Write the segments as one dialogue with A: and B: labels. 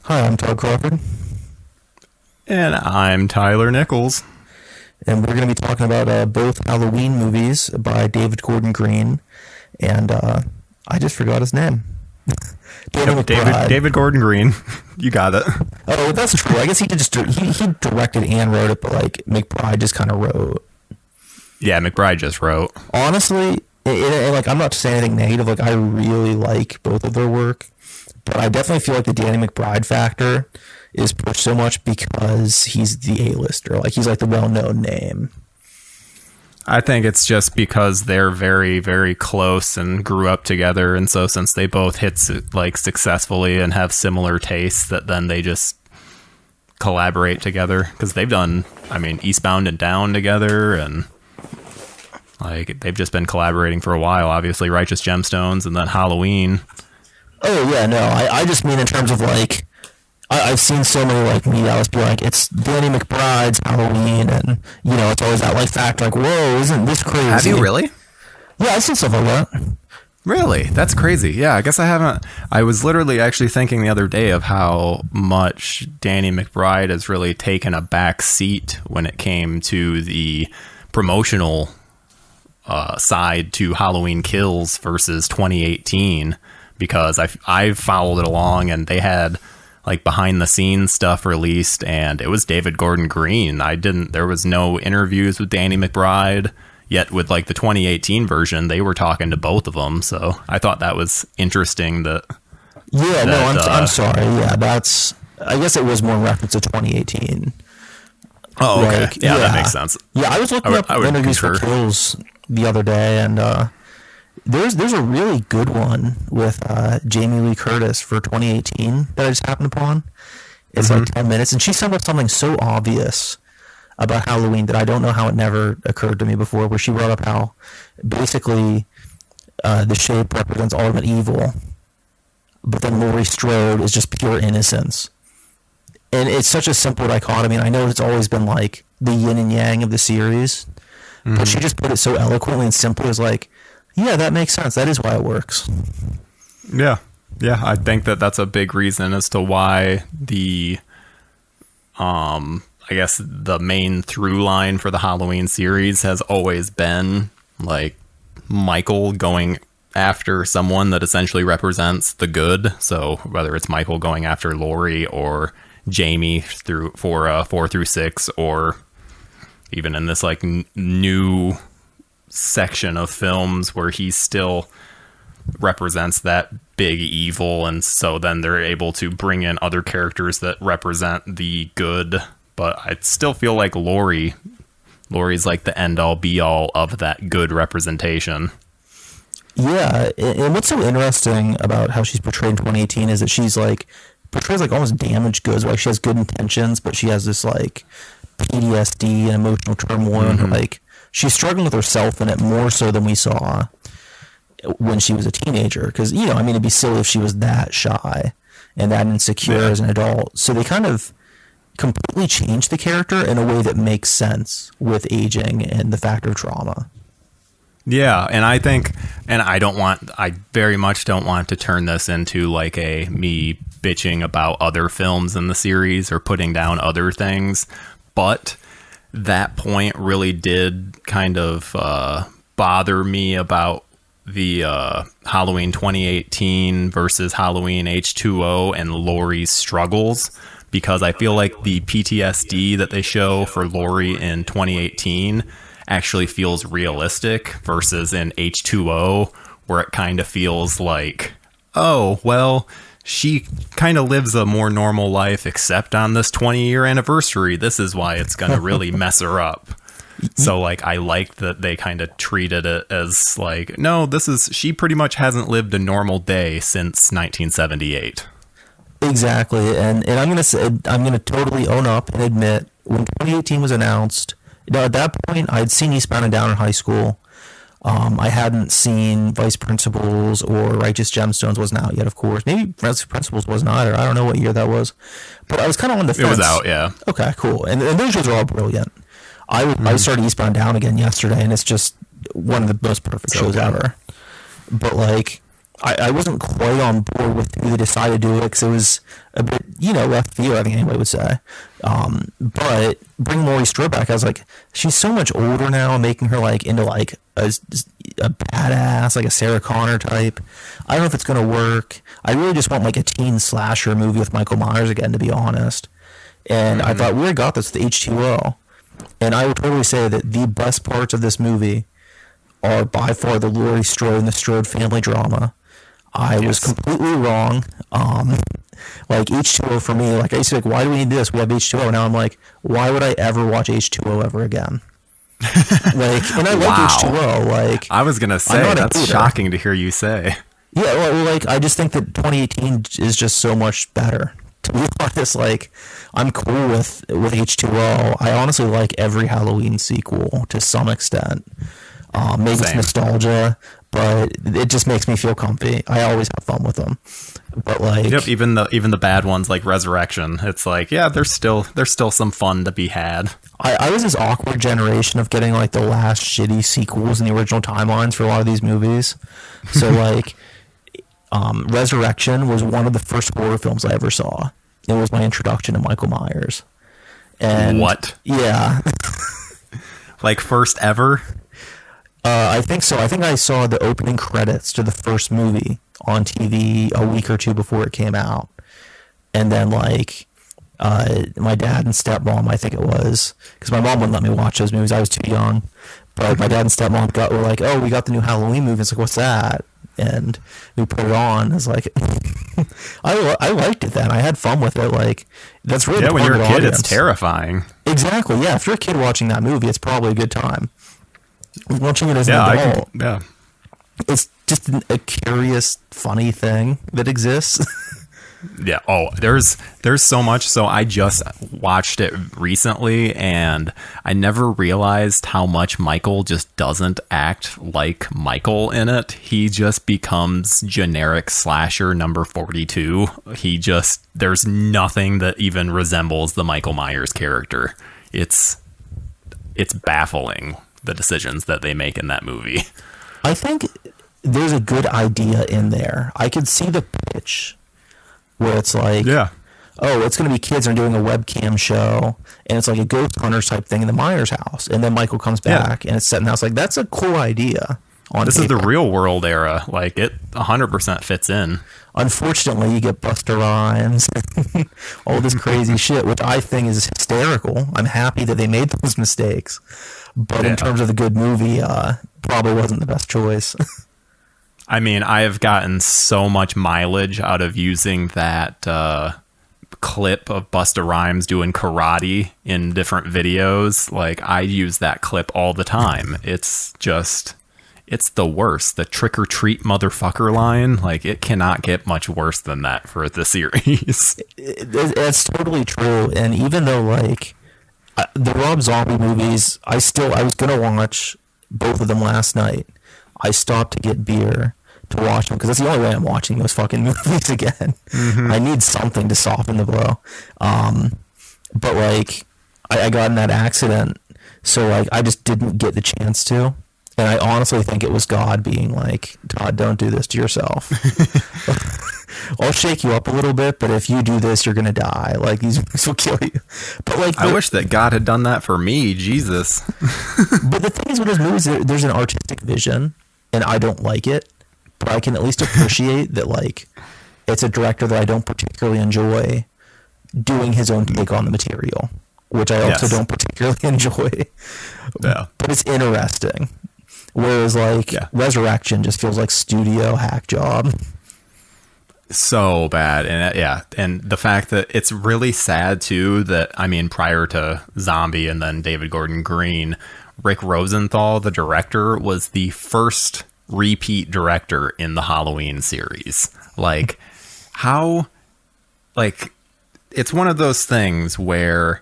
A: Hi, I'm Todd Crawford,
B: And I'm Tyler Nichols.
A: and we're going to be talking about both Halloween movies by David Gordon Green, and I just forgot his name.
B: David Gordon Green. You got it.
A: Oh, that's true. I guess he directed and wrote it, but like McBride just kind of wrote.
B: Yeah, McBride just wrote.
A: Honestly, like I'm not saying anything negative. Like I really like both of their work, but I definitely feel like the Danny McBride factor is pushed so much because he's the A-lister. Like he's like the well-known name.
B: I think it's just because they're very, very close and grew up together, and so since they both hit like successfully and have similar tastes, that then they just collaborate together because they've done, Eastbound and Down together, and like they've just been collaborating for a while. Obviously, Righteous Gemstones, and then Halloween.
A: Oh yeah, no, I just mean in terms of like I've seen so many like media outlets be like, it's Danny McBride's Halloween, and it's always that like factor like, whoa, isn't this crazy?
B: Have you really?
A: Yeah, I've seen stuff like that.
B: Really? That's crazy. Yeah, I guess I haven't. I was literally actually thinking the other day of how much Danny McBride has really taken a back seat when it came to the promotional side to Halloween Kills versus 2018, because I've followed it along, and they had like behind the scenes stuff released, and it was David Gordon Green. There was no interviews with Danny McBride, yet with like the 2018 version, they were talking to both of them. So I thought that was interesting that.
A: Yeah, I'm sorry. Yeah, I guess it was more in reference to 2018.
B: Oh, okay. Like, yeah, that makes sense.
A: Yeah, I was looking up interviews for Kills the other day, and there's a really good one with Jamie Lee Curtis for 2018 that I just happened upon. It's like 10 minutes, and she summed up something so obvious about Halloween that I don't know how it never occurred to me before, where she brought up how basically the shape represents ultimate evil, but then Laurie Strode is just pure innocence. And it's such a simple dichotomy, and I know it's always been like the yin and yang of the series, but she just put it so eloquently and simply as like, yeah, that makes sense. That is why it works.
B: Yeah. Yeah, I think that's a big reason as to why the I guess the main through line for the Halloween series has always been like Michael going after someone that essentially represents the good. So whether it's Michael going after Laurie or Jamie for 4 through 6, or even in this like new section of films where he still represents that big evil, and so then they're able to bring in other characters that represent the good. But I still feel like Laurie's like the end all be all of that good representation.
A: Yeah, and what's so interesting about how she's portrayed in 2018 is that she's like portrays like almost damaged goods. Like she has good intentions, but she has this like PTSD and emotional turmoil, and like she's struggling with herself in it more so than we saw when she was a teenager. Because it'd be silly if she was that shy and that insecure as an adult. So they kind of completely changed the character in a way that makes sense with aging and the factor of trauma.
B: Yeah, and I think, and I very much don't want to turn this into like me bitching about other films in the series or putting down other things, but that point really did kind of bother me about the Halloween 2018 versus Halloween H2O and Laurie's struggles, because I feel like the PTSD that they show for Laurie in 2018 actually feels realistic versus in H2O, where it kind of feels like, oh, well, she kind of lives a more normal life, except on this 20-year anniversary. This is why it's going to really mess her up. So, like, I like that they kind of treated it as like, no, she pretty much hasn't lived a normal day since 1978.
A: Exactly, and I'm gonna totally own up and admit when 2018 was announced. At that point, I'd seen Eastbound and Down in high school. I hadn't seen Vice Principals or Righteous Gemstones wasn't out yet, of course. Maybe Vice Principals wasn't either. I don't know what year that was, but I was kind of on the fence.
B: It was out, yeah.
A: Okay, cool, and those shows are all brilliant. I started Eastbound and Down again yesterday, and it's just one of the most perfect shows ever. But like, I wasn't quite on board with who they decided to do it because it was a bit, left field, I think anybody would say. But bring Laurie Strode back, I was like, she's so much older now, making her like into like a badass, like a Sarah Connor type. I don't know if it's going to work. I really just want like a teen slasher movie with Michael Myers again, to be honest. And I thought we already got this with H2O. And I would totally say that the best parts of this movie are by far the Laurie Strode and the Strode family drama. I was completely wrong. Like H2O for me, like I used to be like, why do we need this? We have H2O. Now I'm like, why would I ever watch H2O ever again? Like, and I like H2O. Like,
B: I was gonna say that's shocking to hear you say.
A: Yeah, well, like I just think that 2018 is just so much better. To be honest, like I'm cool with H2O. I honestly like every Halloween sequel to some extent. Maybe it's nostalgia, but it just makes me feel comfy. I always have fun with them. But like,
B: even the bad ones like Resurrection, it's like, yeah, there's still some fun to be had.
A: I was this awkward generation of getting like the last shitty sequels in the original timelines for a lot of these movies. So like, Resurrection was one of the first horror films I ever saw. It was my introduction to Michael Myers. And
B: what?
A: Yeah.
B: Like first ever?
A: I think so. I think I saw the opening credits to the first movie on TV a week or two before it came out. And then, like, my dad and stepmom, I think it was, because my mom wouldn't let me watch those movies. I was too young. But my dad and stepmom were like, oh, we got the new Halloween movie. It's like, what's that? And we put it on. It's like, I liked it then. I had fun with it. Like, that's really
B: when you're a kid,
A: audience.
B: It's terrifying.
A: Exactly. Yeah. If you're a kid watching that movie, it's probably a good time. Watching it as an adult, it's just a curious, funny thing that exists.
B: Yeah. Oh, there's so much. So I just watched it recently, and I never realized how much Michael just doesn't act like Michael in it. He just becomes generic slasher number 42. There's nothing that even resembles the Michael Myers character. It's baffling, the decisions that they make in that movie.
A: I think there's a good idea in there. I could see the pitch where it's like, oh, it's going to be kids and doing a webcam show, and it's like a ghost hunters type thing in the Myers house, and then Michael comes back and it's set in the house. Like, that's a cool idea. This
B: is the real world era. Like, it 100% fits in.
A: Unfortunately, you get Busta Rhymes, all this crazy shit, which I think is hysterical. I'm happy that they made those mistakes. But in terms of the good movie, probably wasn't the best choice.
B: I mean, I have gotten so much mileage out of using that clip of Busta Rhymes doing karate in different videos. Like, I use that clip all the time. It's the worst. The trick or treat motherfucker line, like, it cannot get much worse than that for the series.
A: It's totally true. And even though, like, the Rob Zombie movies, I was going to watch both of them last night. I stopped to get beer to watch them because that's the only way I'm watching those fucking movies again. Mm-hmm. I need something to soften the blow. But, like, I got in that accident, so, like, I just didn't get the chance to. And I honestly think it was God being like, Todd, don't do this to yourself. I'll shake you up a little bit, but if you do this, you're going to die. Like, these movies will kill you. But like,
B: I wish that God had done that for me. Jesus.
A: But the thing is with those movies, there's an artistic vision, and I don't like it. But I can at least appreciate that, like, it's a director that I don't particularly enjoy doing his own take on the material, which I also don't particularly enjoy.
B: Yeah.
A: But it's interesting. Whereas, like, Resurrection just feels like studio hack job.
B: So bad. And and the fact that it's really sad too that, I mean, prior to Zombie and then David Gordon Green, Rick Rosenthal, the director, was the first repeat director in the Halloween series. Like, how, like, it's one of those things where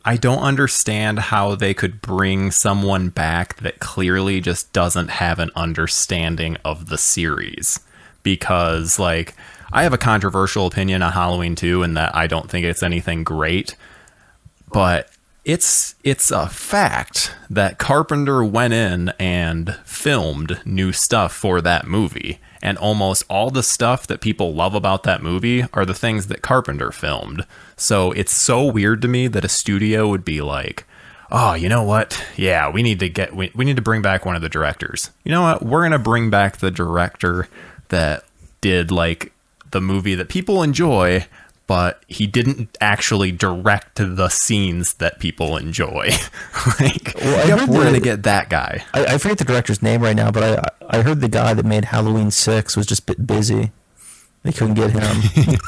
B: I don't understand how they could bring someone back that clearly just doesn't have an understanding of the series. Because, like, I have a controversial opinion on Halloween 2 in that I don't think it's anything great. But it's a fact that Carpenter went in and filmed new stuff for that movie. And almost all the stuff that people love about that movie are the things that Carpenter filmed. So it's so weird to me that a studio would be like, oh, you know what? Yeah, we need to bring back one of the directors. You know what? We're going to bring back the director that did like the movie that people enjoy, but he didn't actually direct the scenes that people enjoy. Like, we're going to get that guy.
A: I forget the director's name right now, but I heard the guy that made Halloween 6 was just a bit busy. They couldn't get him.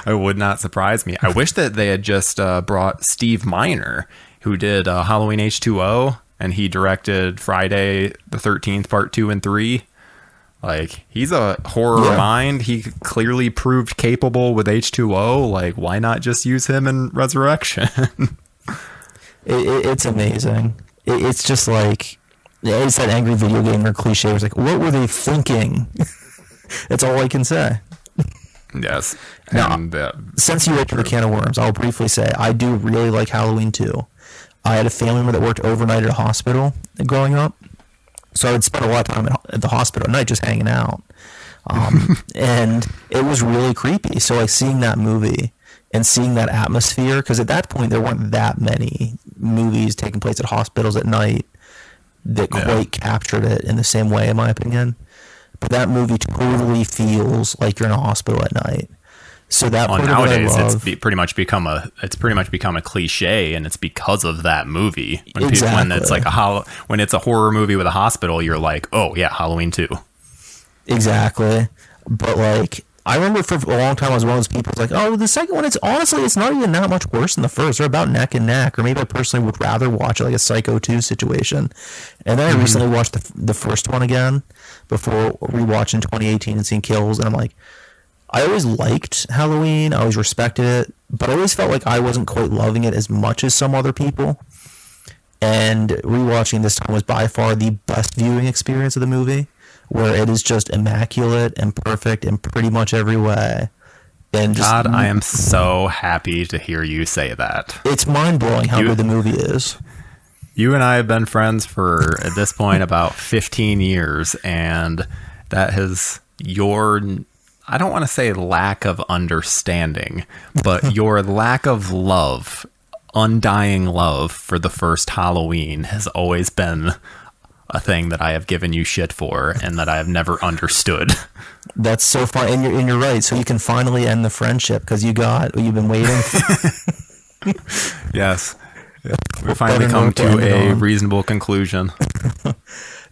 B: It would not surprise me. I wish that they had just brought Steve Miner, who did Halloween H2O, and he directed Friday the 13th, Part 2 and 3. Like, he's a horror mind. He clearly proved capable with H2O. Like, why not just use him in Resurrection?
A: It's amazing. It's just like, it's that angry video gamer cliche. It's like, what were they thinking? That's all I can say.
B: Yes.
A: Now,
B: And,
A: since you opened the can of worms, I'll briefly say I do really like Halloween 2. I had a family member that worked overnight at a hospital growing up. So I would spend a lot of time at the hospital at night just hanging out. And it was really creepy. So like seeing that movie and seeing that atmosphere, because at that point there weren't that many movies taking place at hospitals at night that quite captured it in the same way, in my opinion. But that movie totally feels like you're in a hospital at night. So that part
B: nowadays
A: of it I love.
B: it's pretty much become a cliche, and it's because of that movie. When
A: Exactly.
B: when it's a horror movie with a hospital, you're like, oh yeah, Halloween 2.
A: Exactly. But like, I remember for a long time I was one of those people who's like, oh, the second one, it's not even that much worse than the first. They're about neck and neck. Or maybe I personally would rather watch it like a Psycho 2 situation. And then I recently watched the first one again before rewatching 2018 and seeing kills, and I'm like, I always liked Halloween. I always respected it, but I always felt like I wasn't quite loving it as much as some other people. And rewatching this time was by far the best viewing experience of the movie, where it is just immaculate and perfect in pretty much every way. And just,
B: Todd, I am so happy to hear you say that.
A: It's mind-blowing how good the movie is.
B: You and I have been friends for, at this point, about 15 years, and that has I don't want to say lack of understanding, but your lack of love, undying love for the first Halloween has always been a thing that I have given you shit for and that I have never understood.
A: That's so fun. And you're right. So you can finally end the friendship because you got what you've been waiting for.
B: Yes. We finally come to a reasonable conclusion.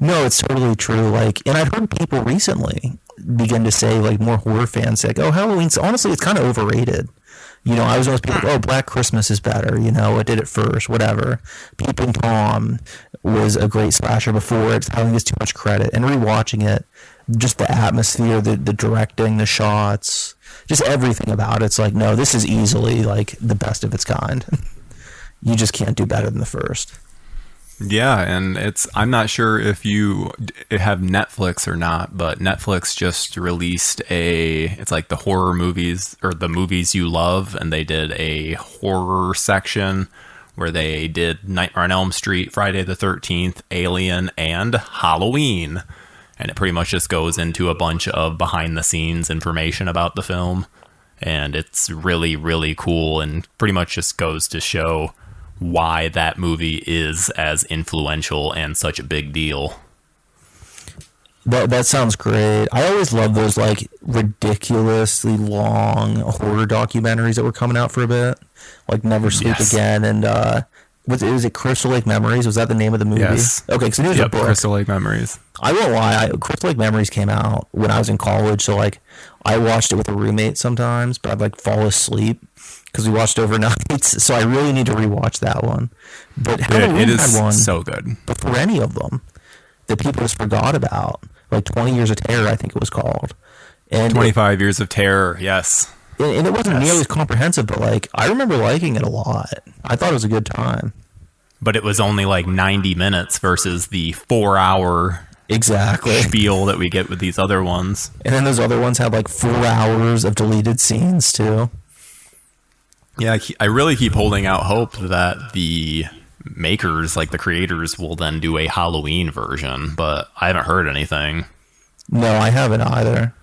A: No, it's totally true. Like, and I've heard people recently begin to say, like, more horror fans say, like, oh, Halloween's, honestly, it's kind of overrated. You know, I was always people, oh, Black Christmas is better. You know, it did it first, whatever. Peeping Tom was a great slasher before. It's having this too much credit. And rewatching it, just the atmosphere, the directing, the shots, just everything about it. It's like, no, this is easily, like, the best of its kind. You just can't do better than the first.
B: Yeah, and I'm not sure if you have Netflix or not, but Netflix just released it's like the horror movies or the movies you love, and they did a horror section where they did Nightmare on Elm Street, Friday the 13th, Alien, and Halloween. And it pretty much just goes into a bunch of behind the scenes information about the film, and it's really, really cool, and pretty much just goes to show why that movie is as influential and such a big deal.
A: That sounds great. I always love those like ridiculously long horror documentaries that were coming out for a bit, like Never Sleep Again, and was it Crystal Lake Memories? Was that the name of the movie?
B: Yes.
A: Okay, because there's a book.
B: Crystal Lake Memories.
A: I won't lie. Crystal Lake Memories came out when I was in college, so like I watched it with a roommate sometimes, but I'd like fall asleep because we watched overnight. So I really need to rewatch that one. But Halloween had one
B: so good
A: before any of them that people just forgot about. Like 20 Years of Terror, I think it was called. And
B: 25 Years of Terror, yes.
A: And it wasn't nearly as comprehensive, but like I remember liking it a lot. I thought it was a good time.
B: But it was only like 90 minutes versus the 4-hour spiel that we get with these other ones.
A: And then those other ones had like 4 hours of deleted scenes too.
B: Yeah, I really keep holding out hope that the makers, like the creators, will then do a Halloween version, but I haven't heard anything.
A: No, I haven't either.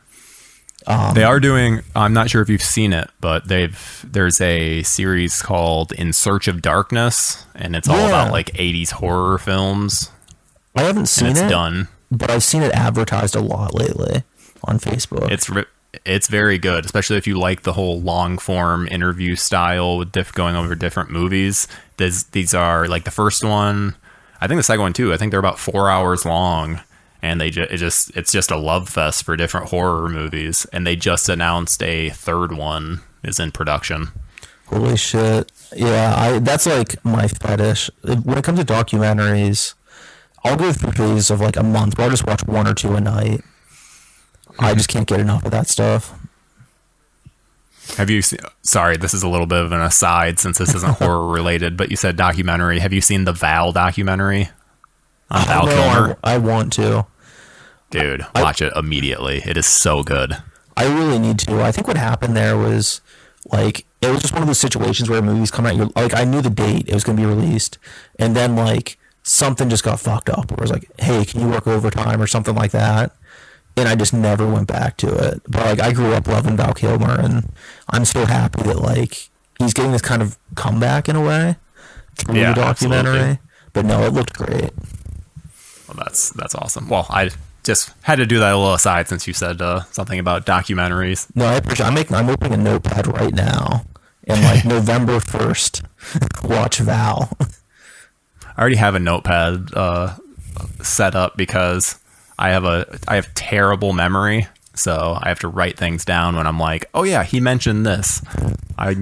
B: They are doing, I'm not sure if you've seen it, but there's a series called In Search of Darkness, and it's all about like 80s horror films.
A: I haven't seen
B: it.
A: It's
B: done.
A: But I've seen it advertised a lot lately on Facebook.
B: It's very good, especially if you like the whole long form interview style with going over different movies. These are like the first one, I think the second one too. I think they're about 4 hours long. And it's just a love fest for different horror movies. And they just announced a third one is in production.
A: Holy shit. Yeah, that's like my fetish. When it comes to documentaries, I'll go through phases of like a month where I'll just watch 1 or 2 a night. I just can't get enough of that stuff.
B: Have you seen, sorry, this is a little bit of an aside since this isn't horror related, but you said documentary. Have you seen the Val documentary? On Val Kilmer?
A: I want to.
B: Dude, watch it immediately. It is so good.
A: I really need to. I think what happened there was, like, it was just one of those situations where a movie's coming out. Like, I knew the date it was going to be released. And then, like, something just got fucked up. Where it was like, hey, can you work overtime or something like that? And I just never went back to it. But, like, I grew up loving Val Kilmer. And I'm so happy that, like, he's getting this kind of comeback in a way through the documentary. Absolutely. But no, it looked great.
B: Well, that's awesome. Well, I just had to do that a little aside since you said something about documentaries.
A: No, I appreciate it. I'm opening a notepad right now. And like November 1st, watch Val.
B: I already have a notepad set up because I have terrible memory. So I have to write things down when I'm like, oh yeah, he mentioned this. I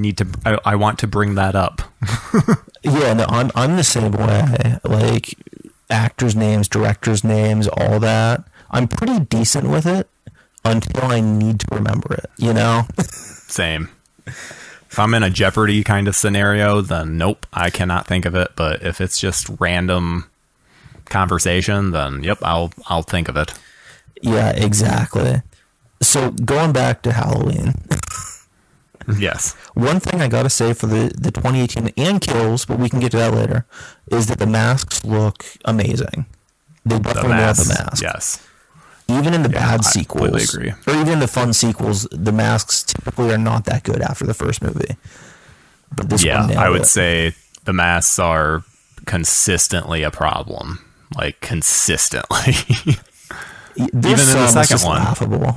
B: want to bring that up.
A: Yeah, no, I'm the same way. Like, actors' names, directors' names, all that. I'm pretty decent with it until I need to remember it, you know?
B: Same. If I'm in a Jeopardy kind of scenario, then nope, I cannot think of it. But if it's just random conversation, then yep, I'll think of it.
A: Yeah, exactly. So going back to Halloween.
B: Yes.
A: One thing I gotta say for the 2018 and Kills, but we can get to that later, is that the masks look amazing. They definitely nailed the mask.
B: Yes.
A: Even in the bad sequels,
B: I completely agree.
A: or even in the fun sequels, the masks typically are not that good after the first movie. But this one nailed
B: I would
A: it.
B: say the masks are consistently a problem. Like, consistently. Even in the second one.
A: Laughable.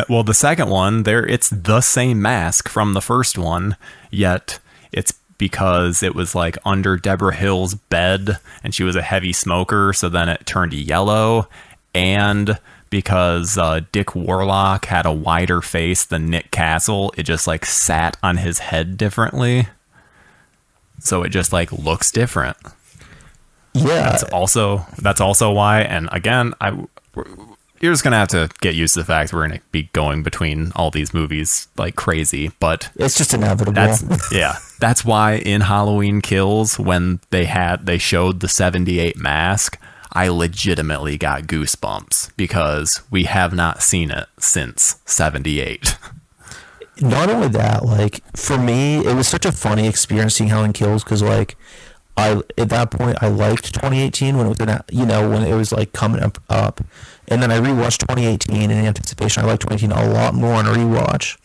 B: Well, the second one, it's the same mask from the first one, yet it's because it was like under Deborah Hill's bed and she was a heavy smoker, so then it turned yellow, and because Dick Warlock had a wider face than Nick Castle, it just like sat on his head differently, so it just like looks different.
A: Yeah,
B: that's also why. And again, you're just gonna have to get used to the fact we're gonna be going between all these movies like crazy, but
A: it's just inevitable.
B: That's why in Halloween Kills, when they showed the 78 mask, I legitimately got goosebumps because we have not seen it since 78.
A: Not only that, like, for me, it was such a funny experience seeing Halloween Kills, because like, at that point I liked 2018 when it was when it was like coming up, and then I rewatched 2018 in anticipation. I liked 2018 a lot more on a rewatch,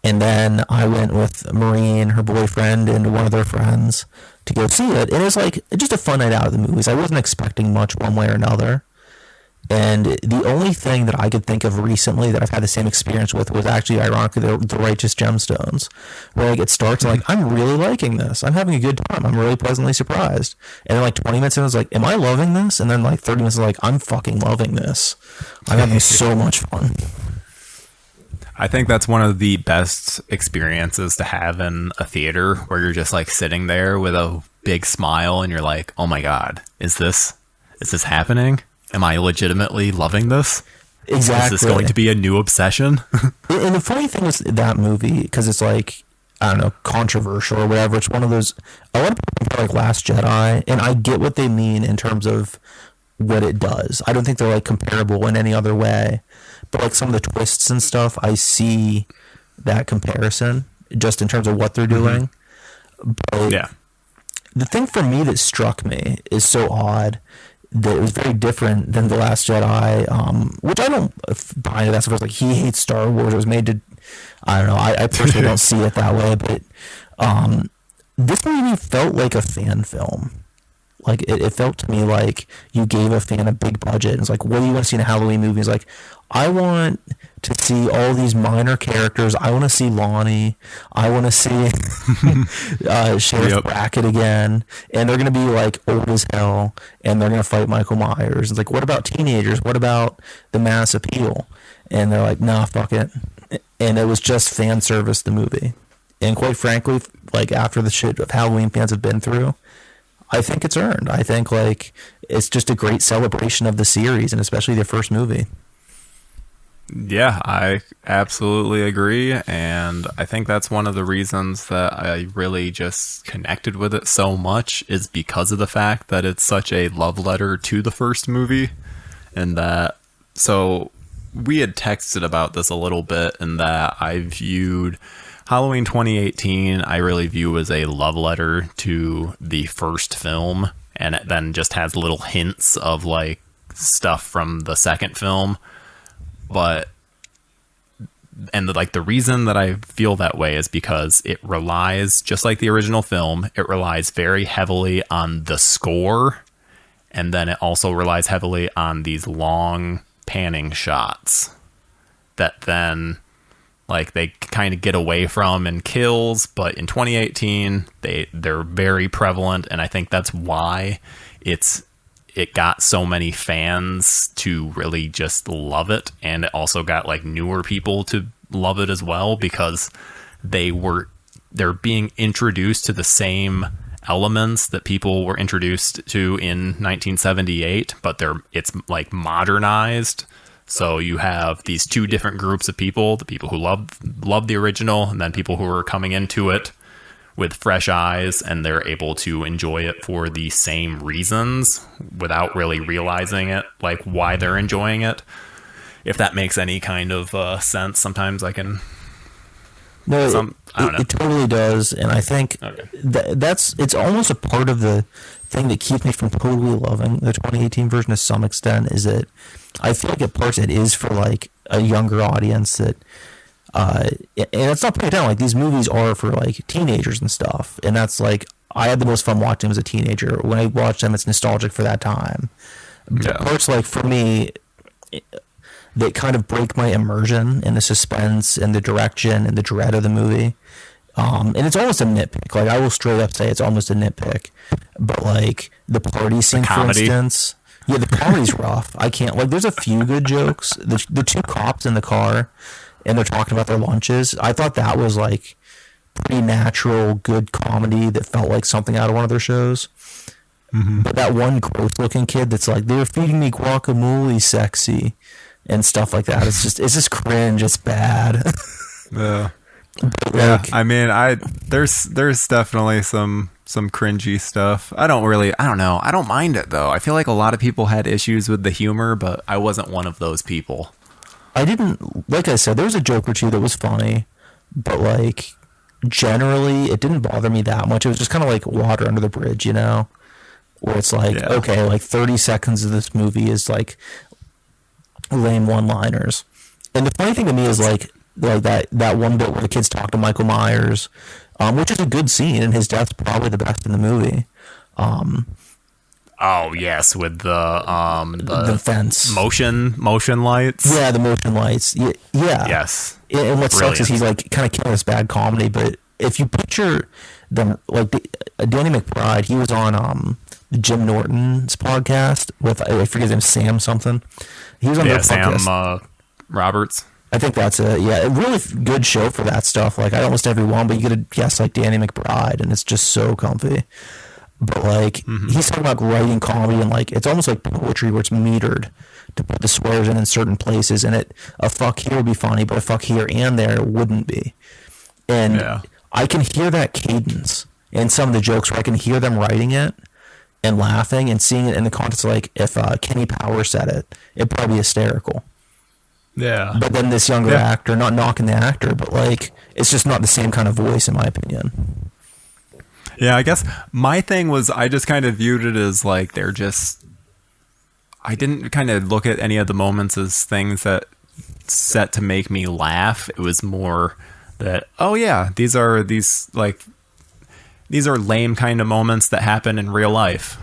A: and then I went with Marie and her boyfriend and one of their friends to go see it, and it was like just a fun night out of the movies. I wasn't expecting much one way or another. And the only thing that I could think of recently that I've had the same experience with was actually, ironically, the Righteous Gemstones, where like it starts like, I'm really liking this. I'm having a good time. I'm really pleasantly surprised. And then like 20 minutes in, I was like, am I loving this? And then like 30 minutes, I was like, I'm fucking loving this. I'm having so much fun.
B: I think that's one of the best experiences to have in a theater, where you're just like sitting there with a big smile and you're like, oh my God, is this happening? Am I legitimately loving this?
A: Exactly.
B: Is this going to be a new obsession?
A: And the funny thing is that movie, because it's like, I don't know, controversial or whatever. It's one of those, a lot of people compare like Last Jedi, and I get what they mean in terms of what it does. I don't think they're like comparable in any other way, but like some of the twists and stuff, I see that comparison just in terms of what they're doing. But
B: yeah.
A: The thing for me that struck me is so odd that it was very different than The Last Jedi, which I don't buy that stuff. Like, he hates Star Wars. It was made to, I don't know. I personally don't see it that way, but this movie felt like a fan film. Like, it felt to me like you gave a fan a big budget. And it's like, what do you want to see in a Halloween movie? It's like, I want to see all these minor characters. I want to see Lonnie. I want to see Sheriff Brackett again. And they're going to be, like, old as hell. And they're going to fight Michael Myers. It's like, what about teenagers? What about the mass appeal? And they're like, nah, fuck it. And it was just fan service, the movie. And quite frankly, like, after the shit of Halloween fans have been through, I think it's earned. I think, like, it's just a great celebration of the series, and especially the first movie.
B: Yeah, I absolutely agree, and I think that's one of the reasons that I really just connected with it so much is because of the fact that it's such a love letter to the first movie, and that, so we had texted about this a little bit, and that I viewed Halloween 2018, I really view as a love letter to the first film, and it then just has little hints of, like, stuff from the second film. But, and like, the reason that I feel that way is because it relies, just like the original film, it relies very heavily on the score, and then it also relies heavily on these long panning shots that then, like, they kind of get away from in kills, but in 2018 they're very prevalent, and I think that's why it got so many fans to really just love it, and it also got, like, newer people to love it as well, because they're being introduced to the same elements that people were introduced to in 1978, but it's like modernized. So you have these two different groups of people, the people who love the original, and then people who are coming into it with fresh eyes, and they're able to enjoy it for the same reasons without really realizing it, like, why they're enjoying it. If that makes any kind of sense, sometimes I can...
A: No, I don't know. It totally does, and I think it's almost a part of the thing that keeps me from totally loving the 2018 version to some extent, is that I feel like at parts it is for, like, a younger audience that, and it's not putting it down, like, these movies are for, like, teenagers and stuff, and that's, like, I had the most fun watching them as a teenager. When I watch them, it's nostalgic for that time. But parts, like, for me, that kind of break my immersion in the suspense and the direction and the dread of the movie. And it's almost a nitpick. Like, I will straight up say it's almost a nitpick. But, like, the party scene, for instance. Yeah, the comedy's rough. I can't, like, there's a few good jokes. The two cops in the car, and they're talking about their lunches. I thought that was, like, pretty natural, good comedy that felt like something out of one of their shows. Mm-hmm. But that one gross-looking kid that's like, they're feeding me guacamole, sexy, and stuff like that. It's just cringe. It's bad.
B: Yeah. Yeah, I mean, there's definitely some cringy stuff. I don't know. I don't mind it, though. I feel like a lot of people had issues with the humor, but I wasn't one of those people.
A: I didn't, like I said, there was a joke or two that was funny, but, like, generally it didn't bother me that much. It was just kind of like water under the bridge, you know, where it's like, okay, like 30 seconds of this movie is, like, lame one-liners. And the funny thing to me is, like that one bit where the kids talk to Michael Myers, which is a good scene, and his death's probably the best in the movie.
B: Oh yes, with the
A: fence
B: motion lights.
A: Yeah, the motion lights. Yeah.
B: Yes.
A: And what sucks is he's, like, kind of killing this bad comedy. But if you picture them, like, Danny McBride, he was on Jim Norton's podcast with, I forget his name, Sam something. He was on their podcast.
B: Sam Roberts.
A: I think that's it. Yeah, a really good show for that stuff. Like, I almost every one, but you get a guest like Danny McBride, and it's just so comfy. But, like, he's talking about writing comedy, and, like, it's almost like poetry where it's metered to put the swears in certain places, and a fuck here would be funny, but a fuck here and there wouldn't be. And I can hear that cadence in some of the jokes where I can hear them writing it and laughing and seeing it in the context, like, if Kenny Power said it, it'd probably be hysterical.
B: Yeah.
A: But then this younger actor, not knocking the actor, but, like, it's just not the same kind of voice, in my opinion.
B: Yeah, I guess my thing was I just kind of viewed it as, like, they're just I didn't kind of look at any of the moments as things that set to make me laugh. It was more that, oh yeah, these are lame kind of moments that happen in real life.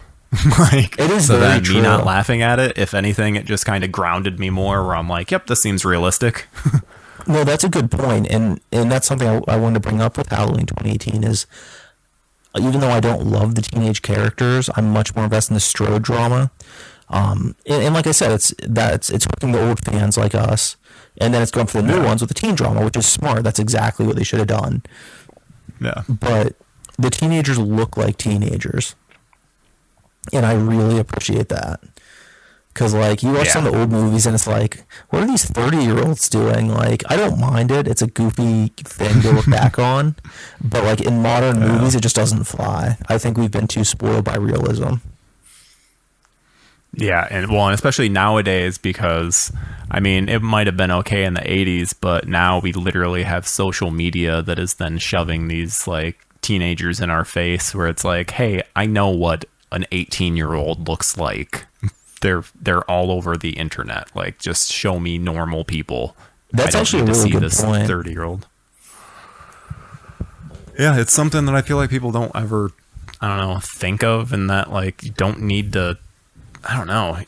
B: Like,
A: it is
B: so
A: very
B: that
A: true.
B: me not laughing at it, if anything, it just kind of grounded me more, where I'm like, yep, this seems realistic.
A: No, that's a good point, and that's something I wanted to bring up with Halloween 2018 is, even though I don't love the teenage characters, I'm much more invested in the Strode drama. And like I said, it's hooking the old fans like us, and then it's going for the new ones with the teen drama, which is smart. That's exactly what they should have done.
B: Yeah.
A: But the teenagers look like teenagers, and I really appreciate that. Because, like, you watch some of the old movies, and it's like, what are these 30-year-olds doing? Like, I don't mind it. It's a goofy thing to look back on. But, like, in modern movies, it just doesn't fly. I think we've been too spoiled by realism.
B: Yeah, and especially nowadays, because, I mean, it might have been okay in the 80s, but now we literally have social media that is then shoving these, like, teenagers in our face, where it's like, hey, I know what an 18-year-old looks like. They're all over the internet. Like, just show me normal people.
A: That's actually a really good point.
B: 30-year-old. Yeah, it's something that I feel like people don't ever, I don't know, think of, and that, like, you don't need to, I don't know.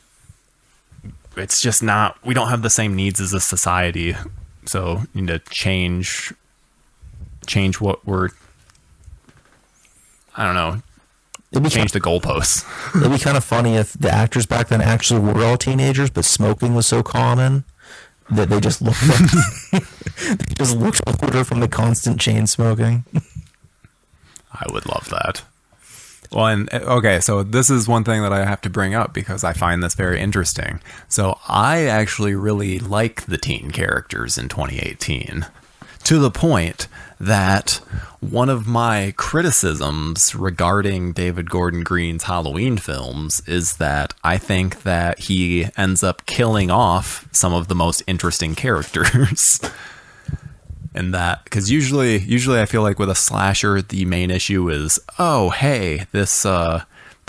B: It's just not, we don't have the same needs as a society, so you need to change what we're, I don't know, change the goalposts.
A: It'd be kind of funny if the actors back then actually were all teenagers, but smoking was so common that they just looked like, they just looked older from the constant chain smoking.
B: I would love that. Well, and okay, so this is one thing that I have to bring up because I find this very interesting. So I actually really like the teen characters in 2018, to the point that one of my criticisms regarding David Gordon Green's Halloween films is that I think that he ends up killing off some of the most interesting characters. And that, because usually I feel like with a slasher, the main issue is, oh, hey, the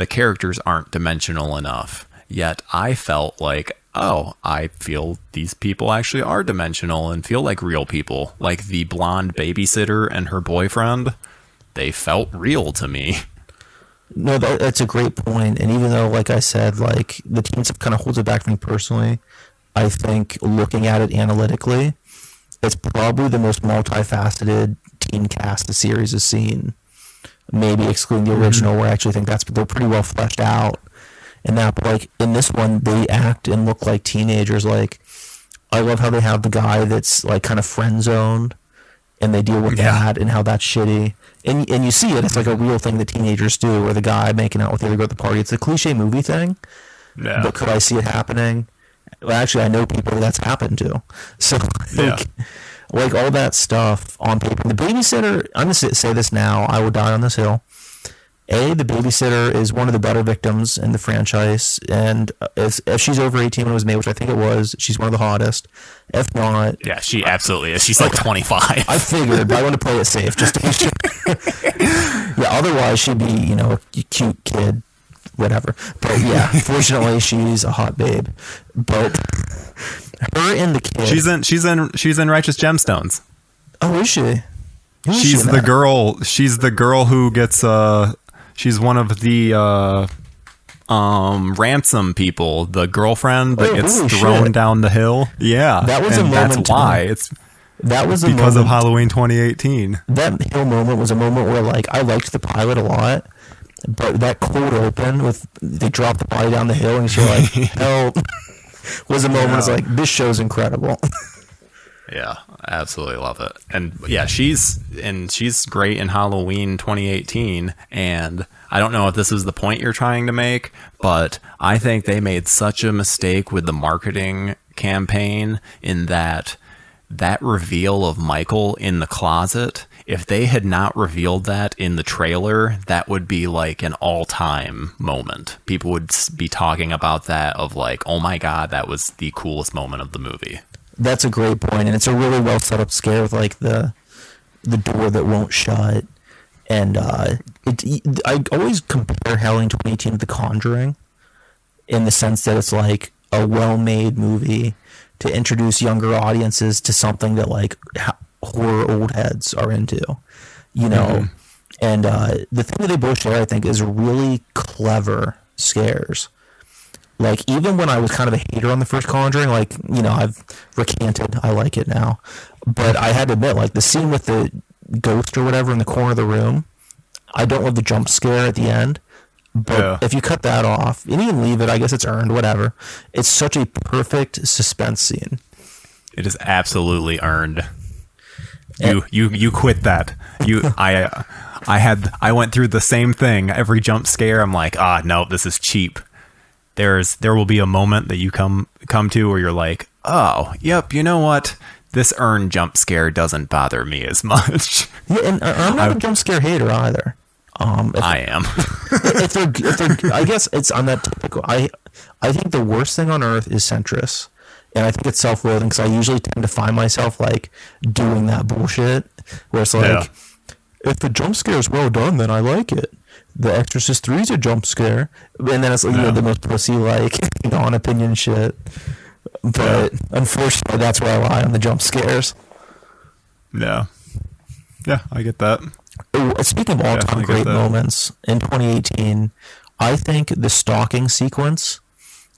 B: characters aren't dimensional enough. Yet I felt like, oh, I feel these people actually are dimensional and feel like real people. Like the blonde babysitter and her boyfriend, they felt real to me.
A: No, that's a great point. And even though, like I said, like the teen stuff kind of holds it back for me personally, I think looking at it analytically, it's probably the most multifaceted teen cast the series has seen. Maybe excluding the original, where I actually think they're pretty well fleshed out. And that, but like in this one, they act and look like teenagers. Like, I love how they have the guy that's like kind of friend zoned, and they deal with that and how that's shitty. And you see it; it's like a real thing that teenagers do, where the guy making out with the other girl at the party. It's a cliche movie thing, but could I see it happening? Well, actually, I know people that's happened to. So, like all that stuff on paper. The babysitter, I'm going to say this now, I will die on this hill. The babysitter is one of the better victims in the franchise. And if she's over 18 when it was made, which I think it was, she's one of the hottest. If not...
B: Yeah, she absolutely is. She's like 25.
A: I figured, but I want to play it safe just to be sure. Otherwise she'd be, a cute kid. Whatever. But yeah, fortunately she's a hot babe. But her and the kid,
B: she's in Righteous Gemstones.
A: Oh, is she?
B: She's the girl. She's the girl who gets she's one of the ransom people, the girlfriend that gets thrown down the hill. Yeah.
A: That was a moment.
B: That's why that was because of Halloween 2018.
A: That hill moment was a moment where like I liked the pilot a lot. But that cold open with they drop the body down the hill and you're like, help, was a moment. It's like, this show's incredible.
B: Yeah, absolutely love it. And yeah, she's great in Halloween 2018. And I don't know if this is the point you're trying to make, but I think they made such a mistake with the marketing campaign in that reveal of Michael in the closet. If they had not revealed that in the trailer, that would be like an all-time moment. People would be talking about that of like, oh my God, that was the coolest moment of the movie.
A: That's a great point, and it's a really well set up scare with like the door that won't shut. And I always compare Halloween 2018 to The Conjuring. in the sense that it's like a well-made movie to introduce younger audiences to something that like horror old heads are into, you know. And the thing that they both share, I think, is really clever scares. Like, even when I was kind of a hater on the first Conjuring, like, you know, I've recanted. I like it now. But I had to admit, like, the scene with the ghost or whatever in the corner of the room, I don't love the jump scare at the end. But if you cut that off, and you can leave it, I guess it's earned, whatever. It's such a perfect suspense scene.
B: It is absolutely earned. You quit that. I went through the same thing. Every jump scare, I'm like, no, this is cheap. There will be a moment that you come to where you're like, oh, yep, you know what? This earned jump scare doesn't bother me as much.
A: Yeah, and I'm not a jump scare hater either.
B: I am.
A: if they're, I guess it's on that typical. I think the worst thing on earth is centrist, and I think it's self-loathing because I usually tend to find myself like doing that bullshit where it's like, if the jump scare is well done, then I like it. The Exorcist 3 is a jump scare, and then it's like, you know, the most pussy like non-opinion shit. But unfortunately, that's where I lie on the jump scares.
B: Yeah, I get that.
A: Speaking of all-time great moments in 2018, I think the stalking sequence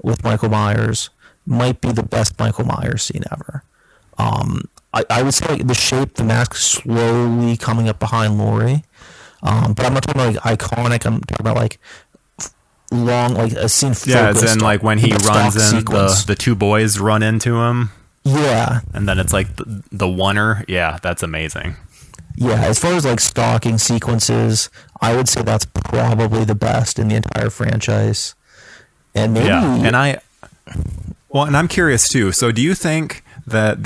A: with Michael Myers might be the best Michael Myers scene ever. I would say like the mask slowly coming up behind Laurie, but I'm not talking about like iconic. I'm talking about like long, like a scene.
B: Yeah, it's in like when he runs in, the two boys run into him.
A: Yeah,
B: and then it's like the oneer. Yeah, that's amazing.
A: Yeah, as far as like stalking sequences, I would say that's probably the best in the entire franchise. And maybe
B: and I'm curious too. So do you think that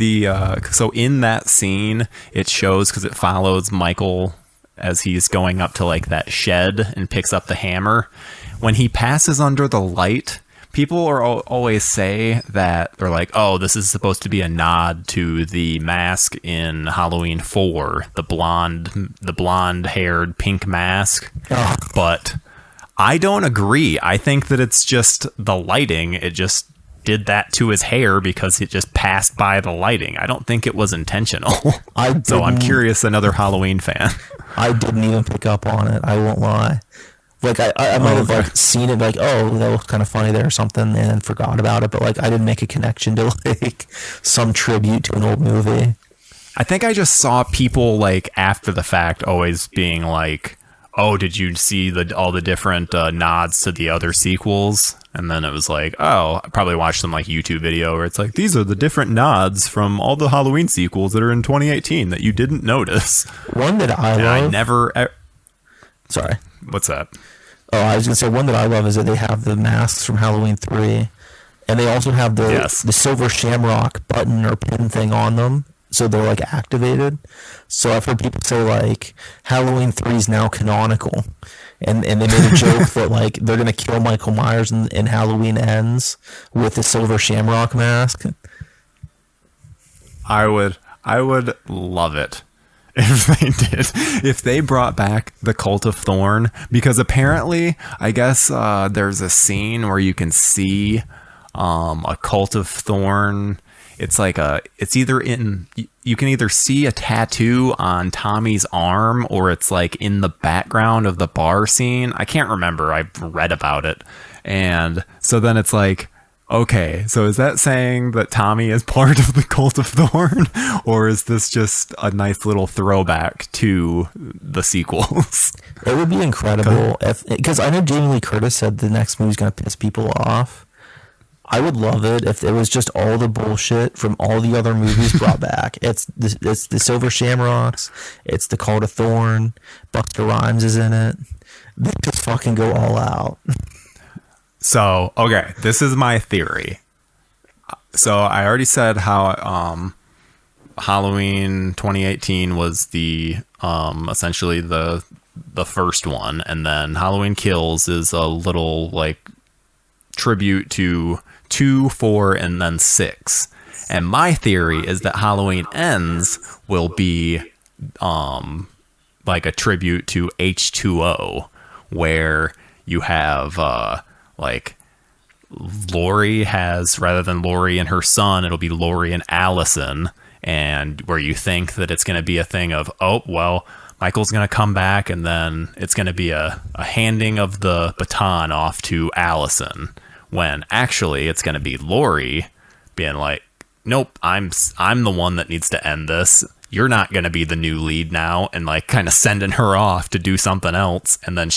B: so in that scene it shows, because it follows Michael as he's going up to like that shed and picks up the hammer, when he passes under the light, people are always say that they're like, oh, this is supposed to be a nod to the mask in Halloween 4, the blonde-haired pink mask.
A: Oh.
B: But I don't agree. I think that it's just the lighting. It just did that to his hair because it just passed by the lighting. I don't think it was intentional. So I'm curious, another Halloween fan.
A: I didn't even pick up on it. I won't lie. Like I might have like seen it like, oh, that looks kind of funny there or something, and then forgot about it. But like I didn't make a connection to like some tribute to an old movie.
B: I think I just saw people like after the fact always being like, oh, did you see all the different nods to the other sequels? And then it was like, oh, I probably watched some like YouTube video where it's like, these are the different nods from all the Halloween sequels that are in 2018 that you didn't notice.
A: One that I love. Sorry.
B: What's that?
A: Oh, I was going to say one that I love is that they have the masks from Halloween 3, and they also have the silver shamrock button or pin thing on them, so they're like activated. So I've heard people say like Halloween 3 is now canonical, and they made a joke that like they're going to kill Michael Myers in Halloween Ends with the silver shamrock mask.
B: I would love it if they brought back the Cult of Thorn, because apparently I guess there's a scene where you can see a Cult of Thorn. It's like you can either see a tattoo on Tommy's arm, or it's like in the background of the bar scene. I can't remember. I've read about it. And so then it's like, okay, so is that saying that Tommy is part of the Cult of Thorn, or is this just a nice little throwback to the sequels?
A: It would be incredible because I know Jamie Lee Curtis said the next movie's going to piss people off. I would love it if it was just all the bullshit from all the other movies brought back. It's the Silver Shamrocks. It's the Cult of Thorn. Busta Rhymes is in it. They just fucking go all out.
B: So, okay, this is my theory. So I already said how Halloween 2018 was the essentially the first one, and then Halloween Kills is a little like tribute to 2, 4, and then 6. And my theory is that Halloween Ends will be like a tribute to H2O, where you have like Lori has, rather than Lori and her son, it'll be Lori and Allison, and where you think that it's going to be a thing of, oh, well, Michael's going to come back, and then it's going to be a handing of the baton off to Allison, when actually it's going to be Lori being like, nope, I'm the one that needs to end this. You're not going to be the new lead now, and like kind of sending her off to do something else. And then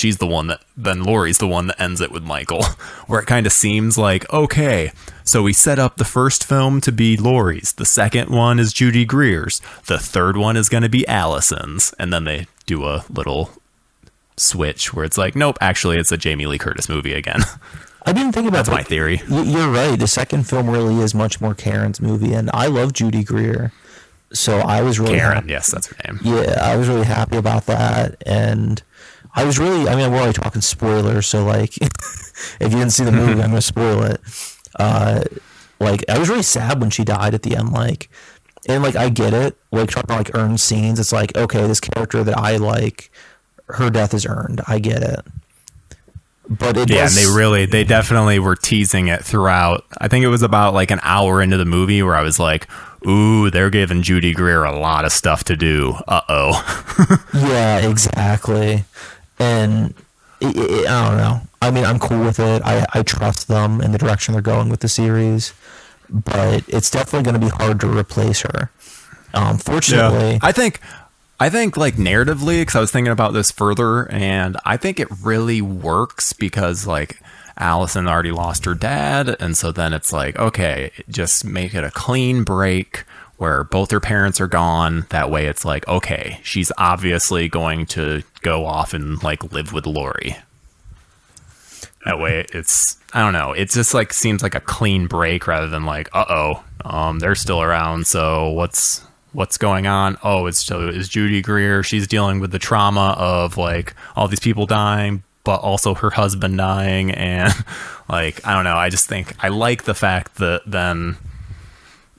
B: then Lori's the one that ends it with Michael, where it kind of seems like, okay, so we set up the first film to be Lori's. The second one is Judy Greer's. The third one is going to be Allison's. And then they do a little switch where it's like, nope, actually it's a Jamie Lee Curtis movie again.
A: I didn't think about
B: That's my theory.
A: You're right. The second film really is much more Karen's movie, and I love Judy Greer. So I was really
B: Karen, yes, that's her name.
A: Yeah, I was really happy about that, and I was really, I mean, we're already talking spoilers, so like, if you didn't see the movie, I'm going to spoil it. Like, I was really sad when she died at the end, like, and like, I get it, like, talking about like earned scenes, it's like, okay, this character that I like, her death is earned, I get it. But it
B: yeah,
A: does...
B: and they definitely were teasing it throughout. I think it was about like an hour into the movie where I was like, ooh, they're giving Judy Greer a lot of stuff to do. Uh-oh.
A: Yeah, exactly. And I don't know. I mean, I'm cool with it. I trust them in the direction they're going with the series. But it's definitely going to be hard to replace her. Fortunately...
B: Yeah. I think like narratively, because I was thinking about this further, and I think it really works because like Allison already lost her dad, and so then it's like, okay, just make it a clean break where both her parents are gone. That way it's like, okay, she's obviously going to go off and like live with Lori. That way it's, I don't know, it just like seems like a clean break rather than like, they're still around, so what's going on? Oh, it's Judy Greer. She's dealing with the trauma of like all these people dying, but also her husband dying. And like, I don't know. I just think I like the fact that then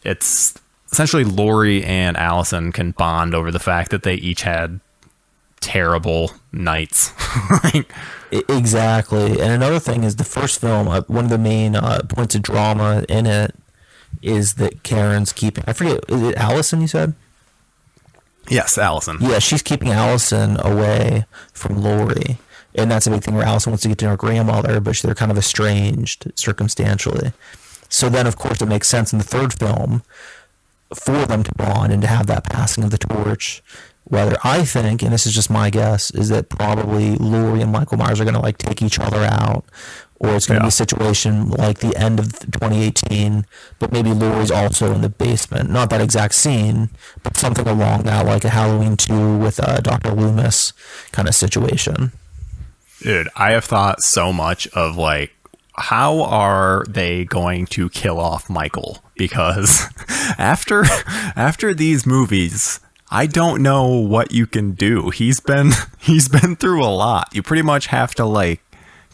B: it's essentially Lori and Allison can bond over the fact that they each had terrible nights.
A: Exactly. And another thing is the first film, one of the main points of drama in it is that Karen's keeping, I forget, is it Allison you said?
B: Yes, Allison.
A: Yeah, she's keeping Allison away from Lori. And that's a big thing where Allison wants to get to know her grandmother, but they're kind of estranged circumstantially. So then, of course, it makes sense in the third film for them to bond and to have that passing of the torch. Whether I think, and this is just my guess, is that probably Lori and Michael Myers are going to like take each other out, or it's going to be a situation like the end of 2018, but maybe Lori's also in the basement. Not that exact scene, but something along that, like a Halloween 2 with Dr. Loomis kind of situation.
B: Dude, I have thought so much of like, how are they going to kill off Michael? Because after these movies, I don't know what you can do. He's been through a lot. You pretty much have to like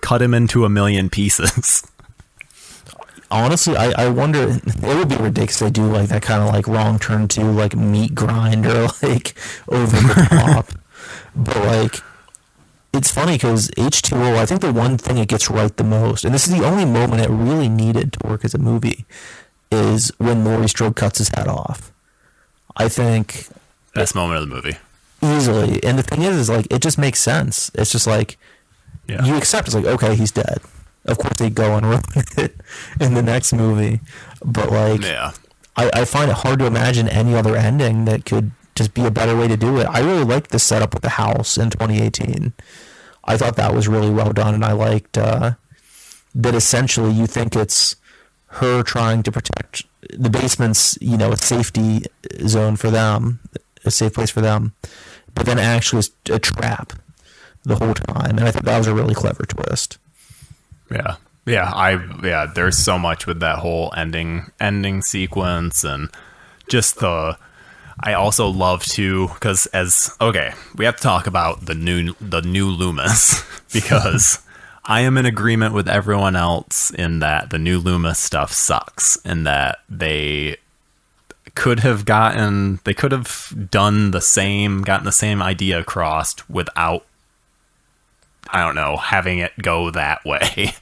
B: cut him into a million pieces.
A: Honestly, I wonder, it would be ridiculous if they do like that kind of like wrong turn to like meat grinder, like over the top. But like, it's funny because H2O, I think the one thing it gets right the most, and this is the only moment it really needed to work as a movie, is when Laurie Strode cuts his head off. I think
B: best moment of the movie.
A: Easily. And the thing is like, it just makes sense. It's just like, you accept, it's like, okay, he's dead. Of course they go and ruin it in the next movie. But like, I find it hard to imagine any other ending that could just be a better way to do it. I really liked the setup with the house in 2018. I thought that was really well done, and I liked that essentially you think it's her trying to protect the basement's, you know, a safety zone for them, a safe place for them, but then actually it's a trap the whole time, and I think that was a really clever twist.
B: There's so much with that whole ending sequence, and just I also love to, because we have to talk about the new Loomis they I am in agreement with everyone else in that the new Loomis stuff sucks, and that they could have gotten the same idea across without, I don't know, having it go that way.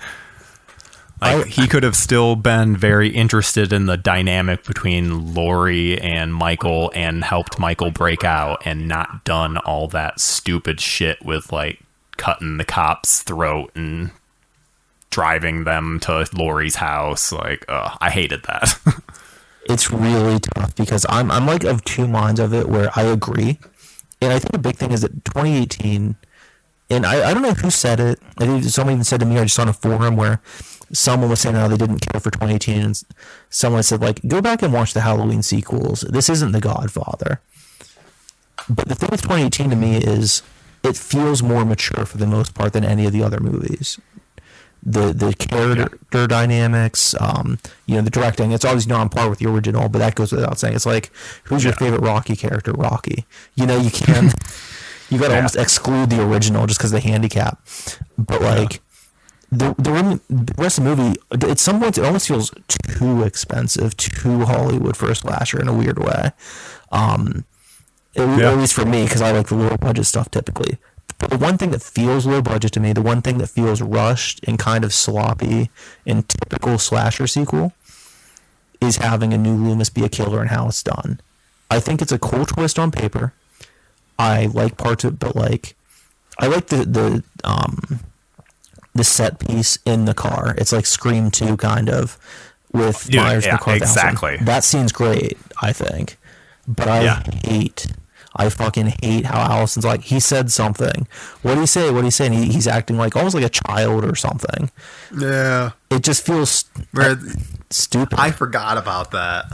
B: Like, he could have still been very interested in the dynamic between Lori and Michael and helped Michael break out and not done all that stupid shit with, like, cutting the cop's throat and driving them to Lori's house. Like, I hated that.
A: It's really tough because I'm like of two minds of it where I agree. And I think a big thing is that 2018, and I don't know who said it. I think someone even said to me, I just saw on a forum where someone was saying how they didn't care for 2018, and someone said, like, go back and watch the Halloween sequels. This isn't The Godfather. But the thing with 2018 to me is it feels more mature for the most part than any of the other movies. The character dynamics, the directing, it's always not on par with the original, but that goes without saying. It's like, who's your favorite Rocky character? Rocky. You can't, you got to almost exclude the original just because of the handicap. But like, the rest of the movie, at some points, it almost feels too expensive, too Hollywood for a slasher in a weird way. At least for me, because I like the lower budget stuff typically. But the one thing that feels low budget to me, the one thing that feels rushed and kind of sloppy in typical slasher sequel, is having a new Loomis be a killer and how it's done. I think it's a cool twist on paper. I like parts of it, but like, I like the set piece in the car. It's like Scream 2 kind of with Myers in the car.
B: Exactly.
A: That scene's great, I think. But I fucking hate how Allison's like, he said something. What did he say? What did he say? And he's acting like almost like a child or something.
B: Yeah.
A: It just feels stupid.
B: I forgot about that.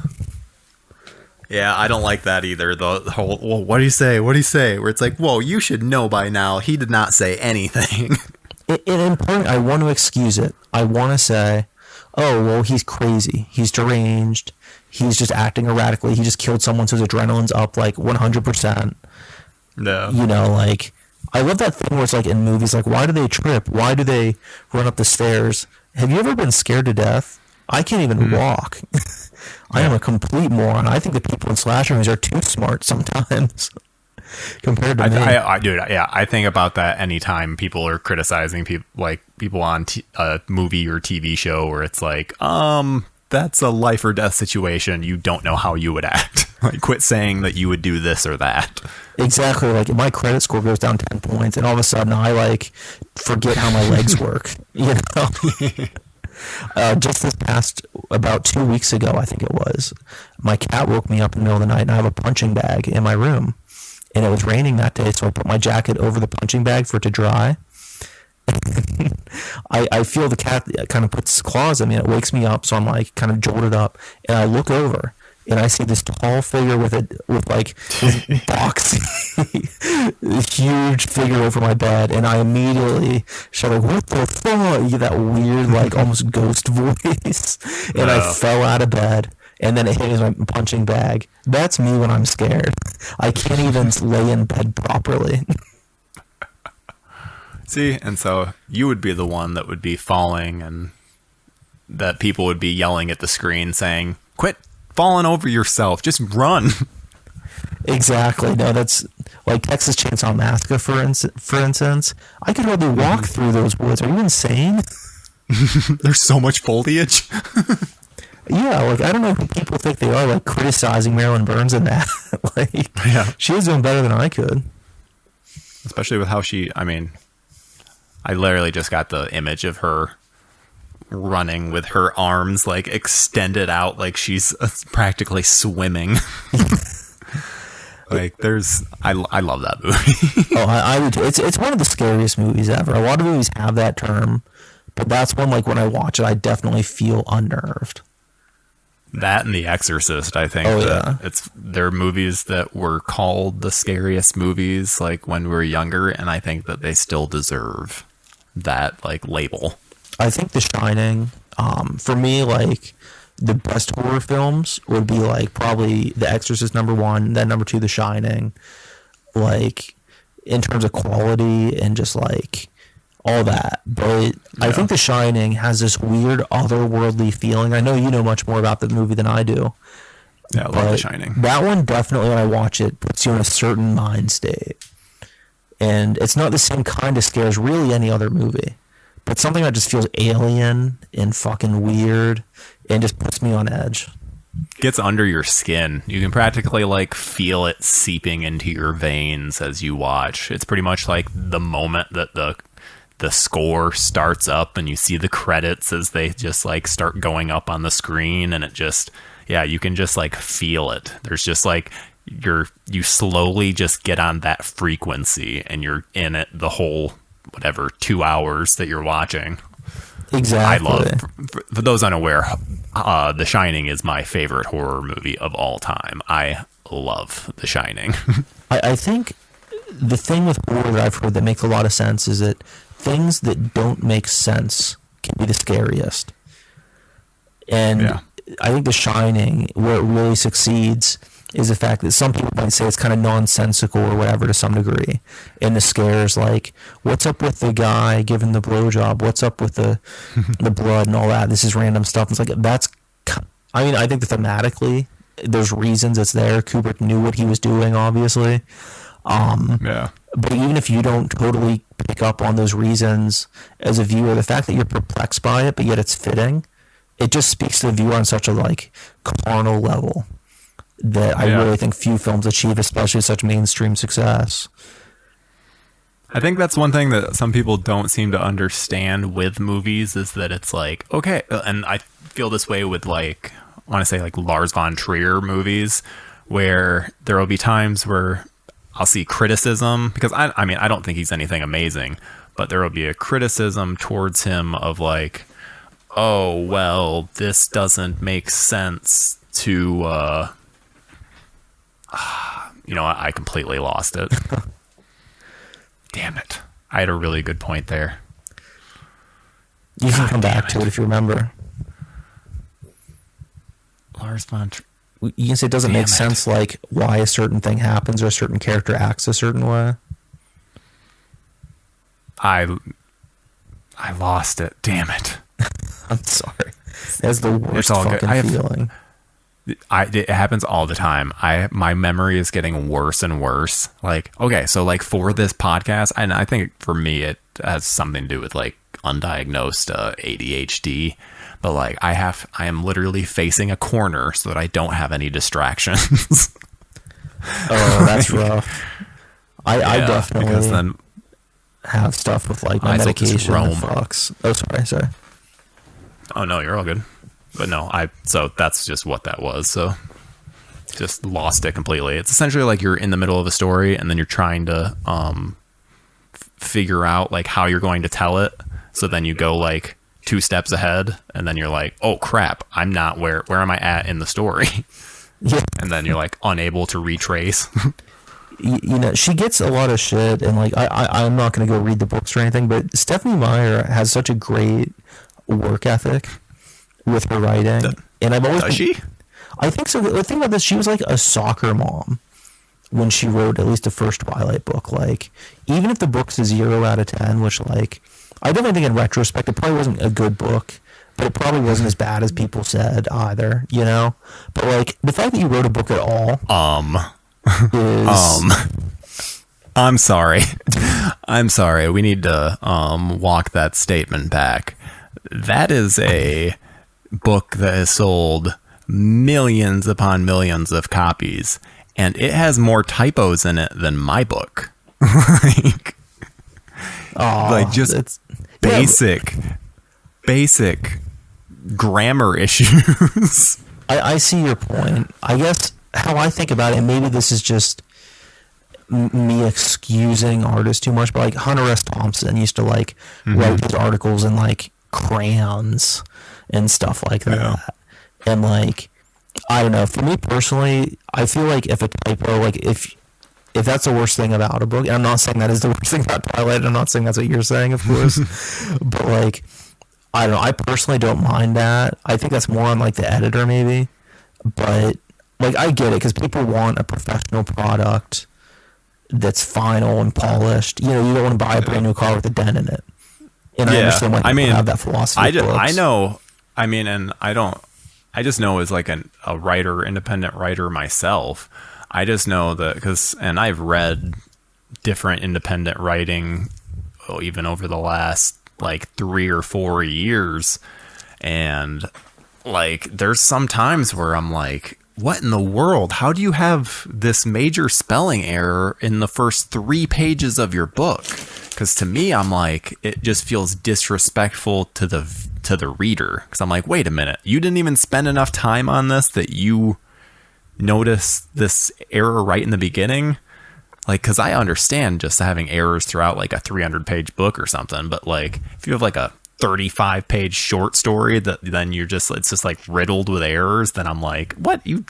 B: Yeah, I don't like that either. The whole, well, what do you say? What do you say? Where it's like, whoa, you should know by now. He did not say anything.
A: In part, I want to excuse it. I want to say, oh, well, he's crazy. He's deranged. He's just acting erratically. He just killed someone, so his adrenaline's up like 100%.
B: No.
A: Like, I love that thing where it's like in movies, like, why do they trip? Why do they run up the stairs? Have you ever been scared to death? I can't even walk. I am a complete moron. I think the people in slasher movies are too smart sometimes compared to me.
B: I think about that anytime people are criticizing people on a movie or TV show where it's like, that's a life or death situation. You don't know how you would act. Like, quit saying that you would do this or that.
A: Exactly. Like, my credit score goes down 10 points, and all of a sudden I like forget how my legs work. Just this past about 2 weeks ago, I think it was, my cat woke me up in the middle of the night, and I have a punching bag in my room, and it was raining that day, so I put my jacket over the punching bag for it to dry. I feel the cat kind of puts its claws in me, and it wakes me up, so I'm like kind of jolted up, and I look over, and I see this tall figure with like this boxy, huge figure over my bed, and I immediately shout like, "What the fuck?" You get that weird, like almost ghost voice, and I fell out of bed, and then it hit my punching bag. That's me when I'm scared. I can't even lay in bed properly.
B: See, and so you would be the one that would be falling, and that people would be yelling at the screen saying, "Quit falling over yourself, just run."
A: Exactly. No, that's like Texas Chainsaw Massacre, for instance. I could hardly walk through those woods. Are you insane?
B: There's so much foliage.
A: Yeah, like, I don't know who people think they are, like, criticizing Marilyn Burns in that. Like, she was doing better than I could.
B: Especially with how I literally just got the image of her running with her arms like extended out, like she's practically swimming. Like, I love that movie.
A: Oh, I would too. It's one of the scariest movies ever. A lot of movies have that term, but that's one, like, when I watch it, I definitely feel unnerved.
B: That and The Exorcist, I think. They're movies that were called the scariest movies, like, when we were younger, and I think that they still deserve that, like, label.
A: I think The Shining, for me, like, the best horror films would be, like, probably The Exorcist #1, then #2, The Shining. Like, in terms of quality and just, like, all that. But I think The Shining has this weird otherworldly feeling. I know you know much more about the movie than I do.
B: Yeah, I love The Shining.
A: That one definitely, when I watch it, puts you in a certain mind state. And it's not the same kind of scare as really any other movie. but something that just feels alien and fucking weird and just puts me on edge.
B: Gets under your skin. You can practically like feel it seeping into your veins as you watch. It's pretty much like the moment that the score starts up and you see the credits as they just like start going up on the screen, and it just, yeah, you can just like feel it. There's just like you slowly just get on that frequency and you're in it the whole whatever 2 hours that you're watching.
A: Exactly.
B: I love, for those unaware, The Shining is my favorite horror movie of all time. I love The Shining.
A: I think the thing with horror that I've heard that makes a lot of sense is that things that don't make sense can be the scariest. And yeah. I think The Shining, where it really succeeds, is the fact that some people might say it's kind of nonsensical or whatever to some degree. And the scares, like, what's up with the guy giving the blowjob? What's up with the blood and all that? This is random stuff. It's like, I mean, I think that thematically, there's reasons it's there. Kubrick knew what he was doing, obviously.
B: Yeah.
A: But even if you don't totally pick up on those reasons as a viewer, the fact that you're perplexed by it, but yet it's fitting, it just speaks to the viewer on such a, like, carnal level that I really think few films achieve, especially such mainstream success.
B: I think that's one thing that some people don't seem to understand with movies, is that it's like, okay, and I feel this way with, like, I want to say like Lars von Trier movies, where there will be times where I'll see criticism, because I mean, I don't think he's anything amazing, but there will be a criticism towards him of like, oh, well, this doesn't make sense to, you know, I completely lost it. Damn it. I had a really good point there.
A: You can come back to it if you remember.
B: Lars von Trier.
A: You can say it doesn't make sense, like, why a certain thing happens or a certain character acts a certain way.
B: I lost it. Damn it.
A: I'm sorry. That's the worst fucking feeling.
B: It happens all the time. My memory is getting worse and worse. Like, okay, so like for this podcast, and I think for me it has something to do with like undiagnosed ADHD, but like I am literally facing a corner so that I don't have any distractions.
A: Oh, that's rough. I definitely because then have stuff with like my medication that fucks. Oh, sorry.
B: Oh no, you're all good. But no, so that's just what that was. So just lost it completely. It's essentially like you're in the middle of a story and then you're trying to figure out like how you're going to tell it. So then you go like 2 steps ahead and then you're like, oh crap, I'm not where am I at in the story? Yeah. And then you're like unable to retrace.
A: You know, she gets a lot of shit, and like I'm not going to go read the books or anything, but Stephenie Meyer has such a great work ethic with her writing. And I've always
B: she?
A: I think so. The thing about this, she was like a soccer mom when she wrote at least the first Twilight book. Like, even if the book's a 0 out of 10, which like I definitely think in retrospect it probably wasn't a good book, but it probably wasn't as bad as people said either, you know? But like the fact that you wrote a book at all is
B: I'm sorry. I'm sorry. We need to walk that statement back. That is a book that has sold millions upon millions of copies, and it has more typos in it than my book. like just basic grammar issues.
A: I see your point. I guess how I think about it, and maybe this is just me excusing artists too much, but like Hunter S. Thompson used to like write his articles in like crayons and stuff like that. Yeah. And like, I don't know, for me personally, I feel like if a typo, like if that's the worst thing about a book, and I'm not saying that is the worst thing about Twilight, I'm not saying that's what you're saying, of course, but like, I don't know, I personally don't mind that. I think that's more on like the editor maybe, but like I get it, because people want a professional product that's final and polished. You know, you don't want to buy a brand new car with a dent in it. And I understand why people have that philosophy.
B: I know. I mean, and I just know as like a writer, independent writer myself, I just know that and I've read different independent writing even over the last like 3 or 4 years. And like, there's some times where I'm like, what in the world? How do you have this major spelling error in the first 3 pages of your book? Because to me, I'm like, it just feels disrespectful to the reader. Because I'm like, wait a minute, you didn't even spend enough time on this that you noticed this error right in the beginning? Like, because I understand just having errors throughout like a 300-page book or something, but like if you have like a 35-page short story that then it's just like riddled with errors, then I'm like, what? You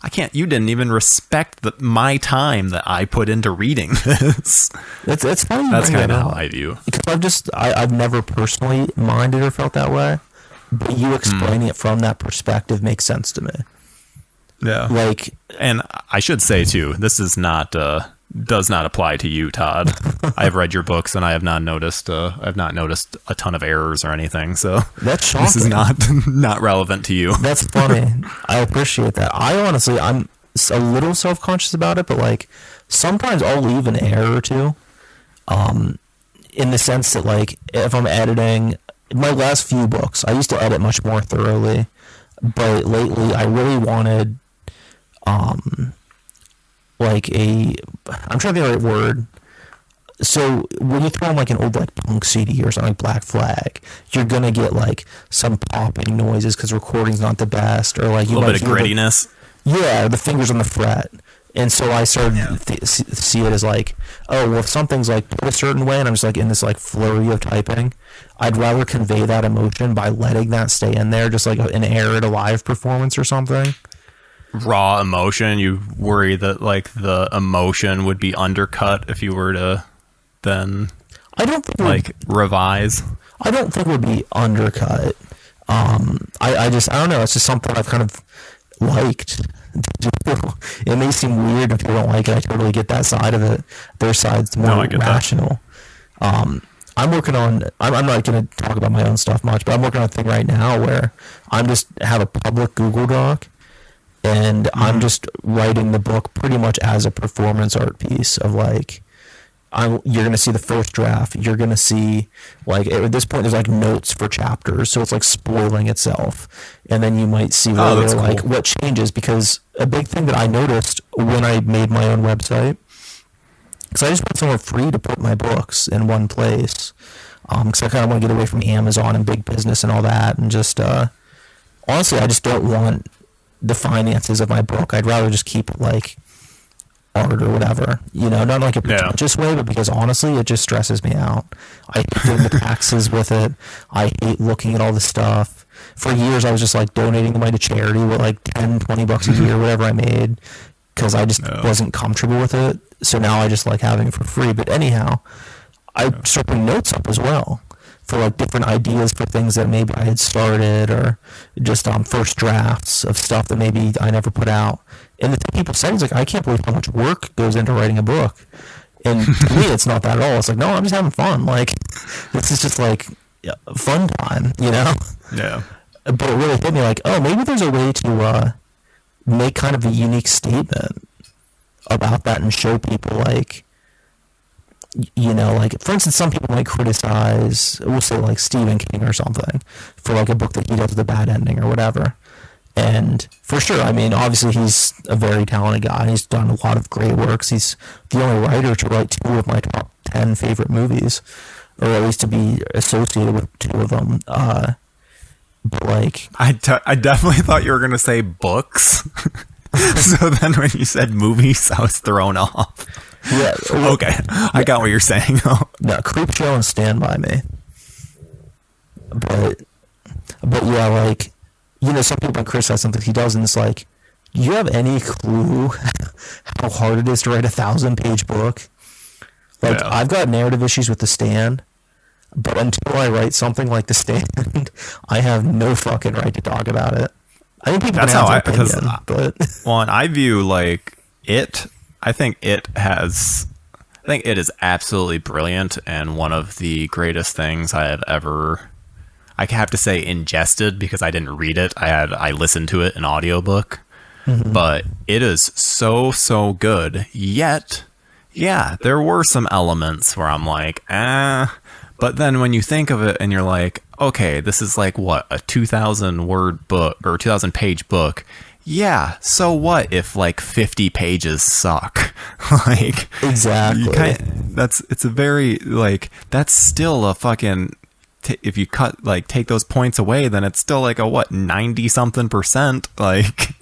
B: didn't even respect my time that I put into reading this.
A: It's funny.
B: That's kind of how I view.
A: Because I've never personally minded or felt that way, but you explaining it from that perspective makes sense to me.
B: Yeah.
A: Like,
B: and I should say too, this is not does not apply to you, Todd. I have read your books and I have not noticed a ton of errors or anything. So
A: that's shocking.
B: This is not relevant to you.
A: That's funny. I appreciate that. I'm a little self-conscious about it, but like sometimes I'll leave an error or two. In the sense that like if I'm editing my last few books, I used to edit much more thoroughly, but lately I really wanted I'm trying to think of the right word. So when you throw on like an old like punk CD or something like Black Flag, you're gonna get like some popping noises because recording's not the best, or like
B: a little bit of grittiness.
A: The fingers on the fret. And so I started to see it as like, oh, well, if something's like put a certain way and I'm just like in this like flurry of typing, I'd rather convey that emotion by letting that stay in there, just like an error at a live performance or something.
B: Raw emotion, you worry that like the emotion would be undercut if you were to then
A: I don't think
B: revise.
A: I don't think it would be undercut. I don't know, it's just something I've kind of liked. It may seem weird if people don't like it. I totally get that side of it. Their side's more rational. I'm working on, I'm not going to talk about my own stuff much, but I'm working on a thing right now where I'm just have a public Google Doc, and I'm just writing the book pretty much as a performance art piece of like, you're going to see the first draft. You're going to see, like, at this point, there's like notes for chapters, so it's like spoiling itself. And then you might see later, like, what changes, because a big thing that I noticed when I made my own website, because I just want somewhere free to put my books in one place, because I kind of want to get away from Amazon and big business and all that, and just, honestly, I just don't want the finances of my book. I'd rather just keep it, like, art or whatever, not like a pretentious way, but because honestly it just stresses me out. I hate doing the taxes with it. I hate looking at all the stuff. For years I was just like donating the money to charity with like $10-20 a year, whatever I made, because I just wasn't comfortable with it. So now I just like having it for free. But anyhow, I start putting notes up as well for like different ideas for things that maybe I had started, or just first drafts of stuff that maybe I never put out. And the thing people say is like, I can't believe how much work goes into writing a book. And to me, it's not that at all. It's like, no, I'm just having fun. Like, this is just like fun time, Yeah. But it really hit me like, oh, maybe there's a way to make kind of a unique statement about that and show people like, like, for instance, some people might criticize, we'll say like Stephen King or something, for like a book that he does with a bad ending or whatever. And for sure, I mean, obviously he's a very talented guy. He's done a lot of great works. He's the only writer to write 2 of my top 10 favorite movies, or at least to be associated with 2 of them. But like,
B: I definitely thought you were going to say books. So then when you said movies, I was thrown off.
A: Yeah.
B: Okay. I got what you're saying.
A: No, Creepshow and Stand By Me. But yeah, like, some people might criticize something he does, and it's like, do you have any clue how hard it is to write a 1,000-page book? Like, I've got narrative issues with The Stand, but until I write something like The Stand, I have no fucking right to talk about it. I think people have an opinion, but
B: well, and I view like it. I think it is absolutely brilliant, and one of the greatest things I have ever, I have to say, ingested, because I didn't read it. I listened to it in audiobook, but it is so good. Yet, yeah, there were some elements where I'm like, But then when you think of it and you're like, okay, this is like what, a 2,000 word book or 2,000 page book. Yeah, so what if like 50 pages suck? Like,
A: exactly.
B: It's a very, like, that's still a fucking, if you cut, like, take those points away, then it's still like a what, 90 something %. Like,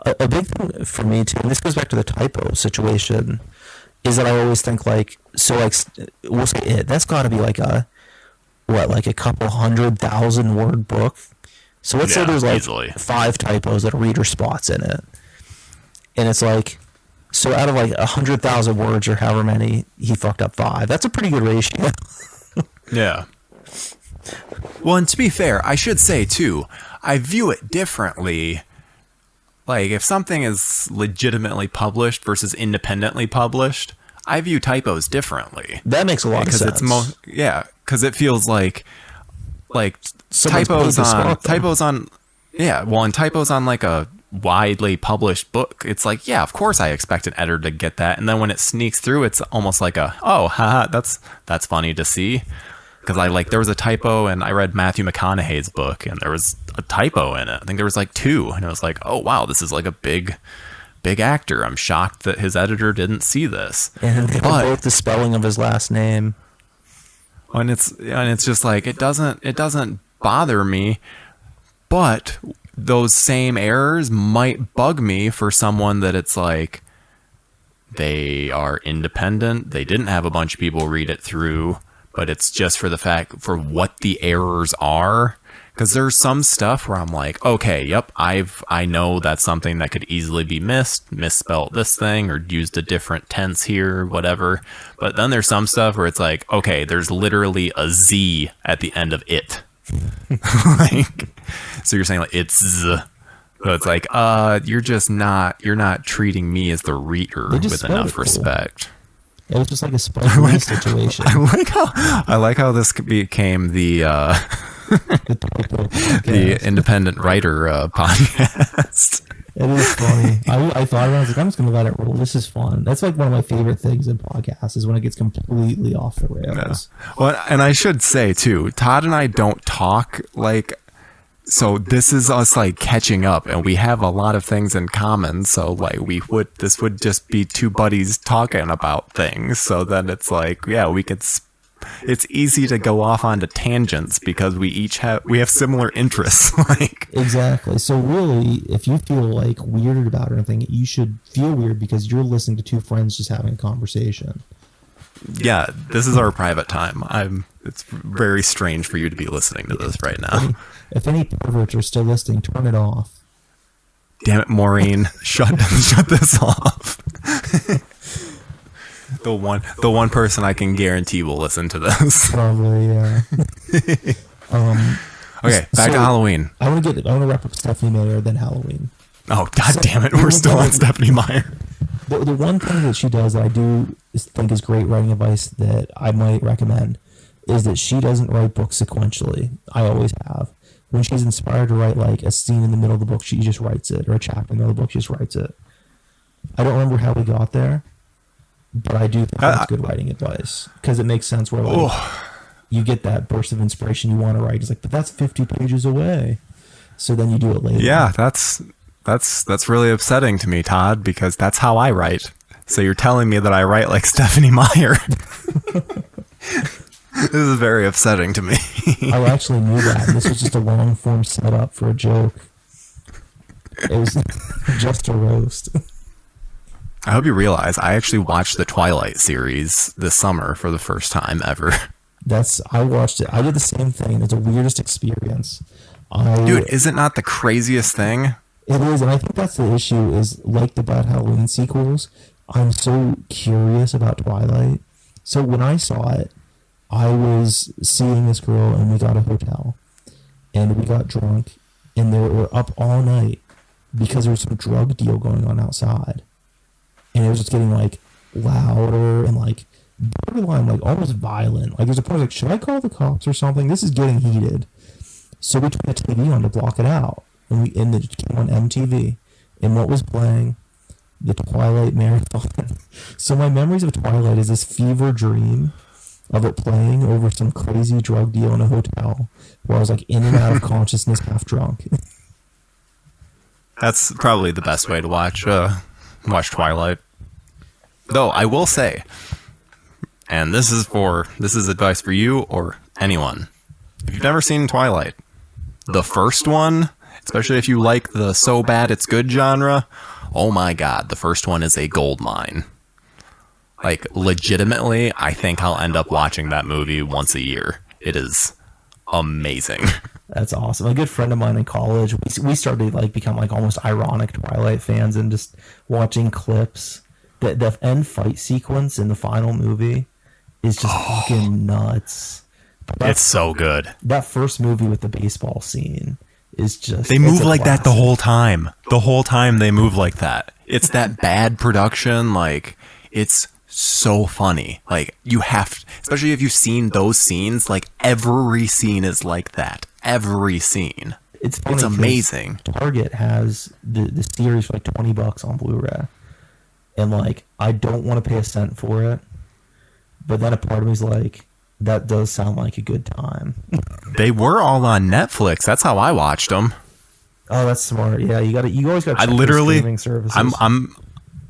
A: a big thing for me too, and this goes back to the typo situation, is that I always think like, so like, we'll say that's got to be like a couple 100,000 word book. So let's say there's like
B: easily
A: 5 typos that a reader spots in it, and it's like, so out of like 100,000 words or however many, he fucked up 5. That's a pretty good ratio.
B: Yeah. Well, and to be fair, I should say too, I view it differently. Like, if something is legitimately published versus independently published, I view typos differently.
A: That makes a lot of sense.
B: Because it feels like typos on like a widely published book. It's like, yeah, of course I expect an editor to get that, and then when it sneaks through, it's almost like that's funny to see. Because there was a typo, and I read Matthew McConaughey's book, and there was a typo in it. I think there was like 2, and I was like, oh wow, this is like a big actor. I'm shocked that his editor didn't see this.
A: And both the spelling of his last name.
B: And it's just like, it doesn't bother me, but those same errors might bug me for someone that it's like, they are independent, they didn't have a bunch of people read it through, but it's just for what the errors are. Because there's some stuff where I'm like, okay, yep, I know that's something that could easily be misspelled this thing, or used a different tense here, whatever. But then there's some stuff where it's like, okay, there's literally a Z at the end of it. Like, so you're saying like it's Z. So it's like, you're not treating me as the reader with enough respect.
A: It was just like a spelling situation.
B: I like how this became the the independent writer podcast.
A: It is funny. I thought about it, I was like, I'm just going to let it roll. This is fun. That's like one of my favorite things in podcasts, is when it gets completely off the rails.
B: Yeah. Well, and I should say too, Todd and I don't talk like, so this is us like catching up, and we have a lot of things in common. So like this would just be 2 buddies talking about things. So then it's like, yeah, it's easy to go off onto tangents because we have similar interests. Like,
A: exactly. So really, if you feel like weirded about anything, you should feel weird because you're listening to 2 friends just having a conversation.
B: Yeah, this is our private time. It's very strange for you to be listening to this right now.
A: If any perverts are still listening, turn it off.
B: Damn it, Maureen. shut this off. The one person I can guarantee will listen to this.
A: Probably, yeah.
B: Okay, back to Halloween.
A: I want to wrap up Stephanie Meyer, then Halloween.
B: Oh, god damn it, we're still on Stephanie Meyer.
A: The one thing that she does that I do think is great writing advice that I might recommend is that she doesn't write books sequentially. I always have. When she's inspired to write like a scene in the middle of the book, she just writes it, or a chapter in the middle of the book, she just writes it. I don't remember how we got there, but I do think that's good writing advice, because it makes sense where like, you get that burst of inspiration you want to write. It's like, but that's 50 pages away. So then you do it later.
B: Yeah, that's really upsetting to me, Todd, because that's how I write. So you're telling me that I write like Stephanie Meyer. This is very upsetting to me.
A: I actually knew that. This was just a long form setup for a joke. It was just a roast.
B: I hope you realize I actually watched the Twilight series this summer for the first time ever.
A: I watched it. I did the same thing. It's the weirdest experience.
B: Dude, is it not the craziest thing?
A: It is, and I think that's the issue, is like the Bad Halloween sequels, I'm so curious about Twilight. So when I saw it, I was seeing this girl, and we got a hotel, and we got drunk, and they were up all night because there was some drug deal going on outside. And it was just getting like louder and like borderline, like almost violent. Like there's a point like, should I call the cops or something? This is getting heated. So we turned the TV on to block it out. And it came on MTV. And what was playing? The Twilight Marathon. So my memories of Twilight is this fever dream of it playing over some crazy drug deal in a hotel where I was like in and out of consciousness, half drunk.
B: That's probably the best way to watch Twilight. Though I will say, and this is advice for you or anyone. If you've never seen Twilight, the first one, especially if you like the so bad it's good genre, oh my god, the first one is a gold mine. Like, legitimately, I think I'll end up watching that movie once a year. It is amazing. That's
A: awesome. A good friend of mine in college, we started to like become like almost ironic Twilight fans and just watching clips. The end fight sequence in the final movie is just fucking nuts.
B: It's so good.
A: That first movie with the baseball scene is just...
B: They move like that the whole time. The whole time they move like that. It's that bad production, like, it's so funny. Like, you have... Especially if you've seen those scenes, like, every scene is like that. Every scene.
A: It's funny.
B: It's amazing.
A: Target has the series for like $20 on Blu-ray. And, like, I don't want to pay a cent for it. But then a part of me is like, that does sound like a good time.
B: They were all on Netflix. That's how I watched them.
A: Oh, that's smart. Yeah, you always got to check the streaming services.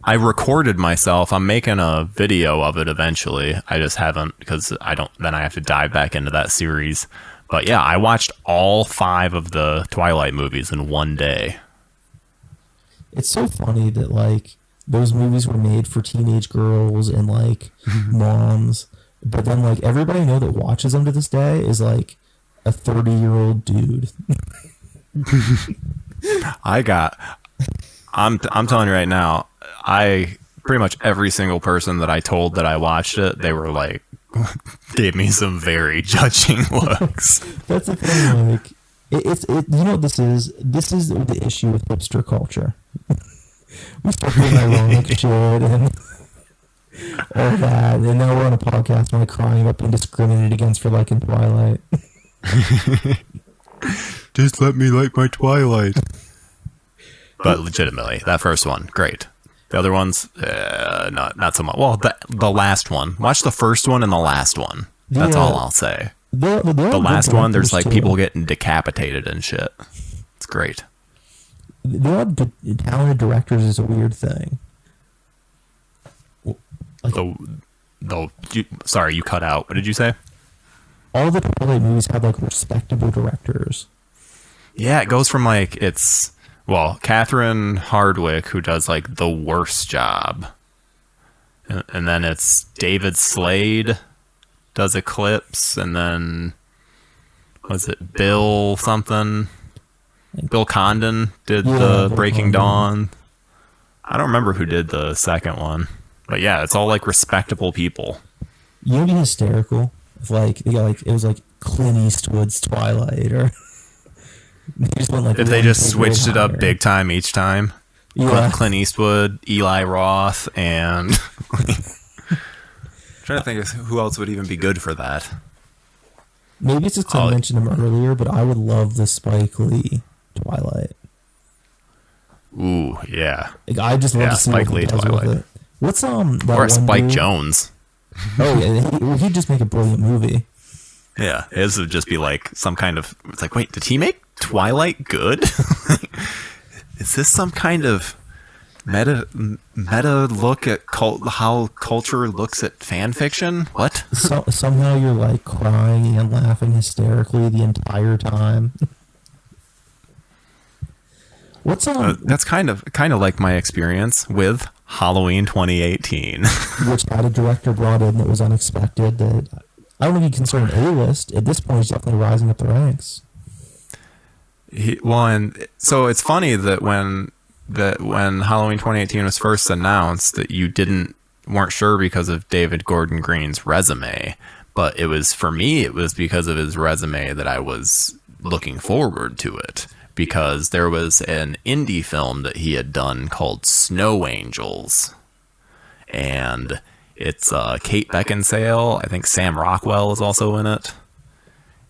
B: I recorded myself. I'm making a video of it eventually. I just haven't, because then I have to dive back into that series. But yeah, I watched all 5 of the Twilight movies in one day.
A: It's so funny that, like, those movies were made for teenage girls and, like, moms. But then, like, everybody I know that watches them to this day is, like, a 30-year-old dude.
B: I'm telling you right now, pretty much every single person that I told that I watched it, they were, like, gave me some very judging looks.
A: That's the thing, like, you know what this is? This is the issue with hipster culture. We start being ironic shit and all that, and now we're on a podcast and we're crying about being discriminated against for liking Twilight.
B: Just let me like my Twilight. But legitimately, that first one, great. The other ones, not so much. Well, the last one. Watch the first one and the last one. That's all I'll say. The last one, there's like people getting decapitated and shit. It's great.
A: They have talented directors is a weird thing.
B: Like, sorry, you cut out. What did you say?
A: All the Twilight movies have like respectable directors.
B: Yeah, it goes from like Catherine Hardwicke, who does like the worst job, and then it's David Slade does Eclipse, and then was it Bill something? Bill Condon did the Breaking Dawn. I don't remember who did the second one, but yeah, it's all like respectable people.
A: You know, what'd be hysterical if like it was like Clint Eastwood's Twilight, or
B: if they just switched it up big time each time. Yeah. Clint Eastwood, Eli Roth, and trying to think of who else would even be good for that.
A: Maybe it's just because I mentioned him earlier, but I would love the Spike Lee Twilight.
B: Ooh, yeah.
A: Like, I just love to see
B: Spike Lee Twilight.
A: What's that
B: or Spike Jones.
A: Oh yeah, he'd just make a brilliant movie.
B: Yeah, his would just be like some kind of. It's like, wait, did he make Twilight good? Is this some kind of meta look at how culture looks at fan fiction? What?
A: Somehow you're like crying and laughing hysterically the entire time. What's
B: that's kind of like my experience with Halloween 2018,
A: which had a director brought in that was unexpected. That I don't know if you consider an A-list at this point. He's definitely rising up the ranks.
B: And so it's funny that when Halloween 2018 was first announced, that you weren't sure because of David Gordon Green's resume, but it was because of his resume that I was looking forward to it. Because there was an indie film that he had done called Snow Angels. And it's Kate Beckinsale. I think Sam Rockwell is also in it.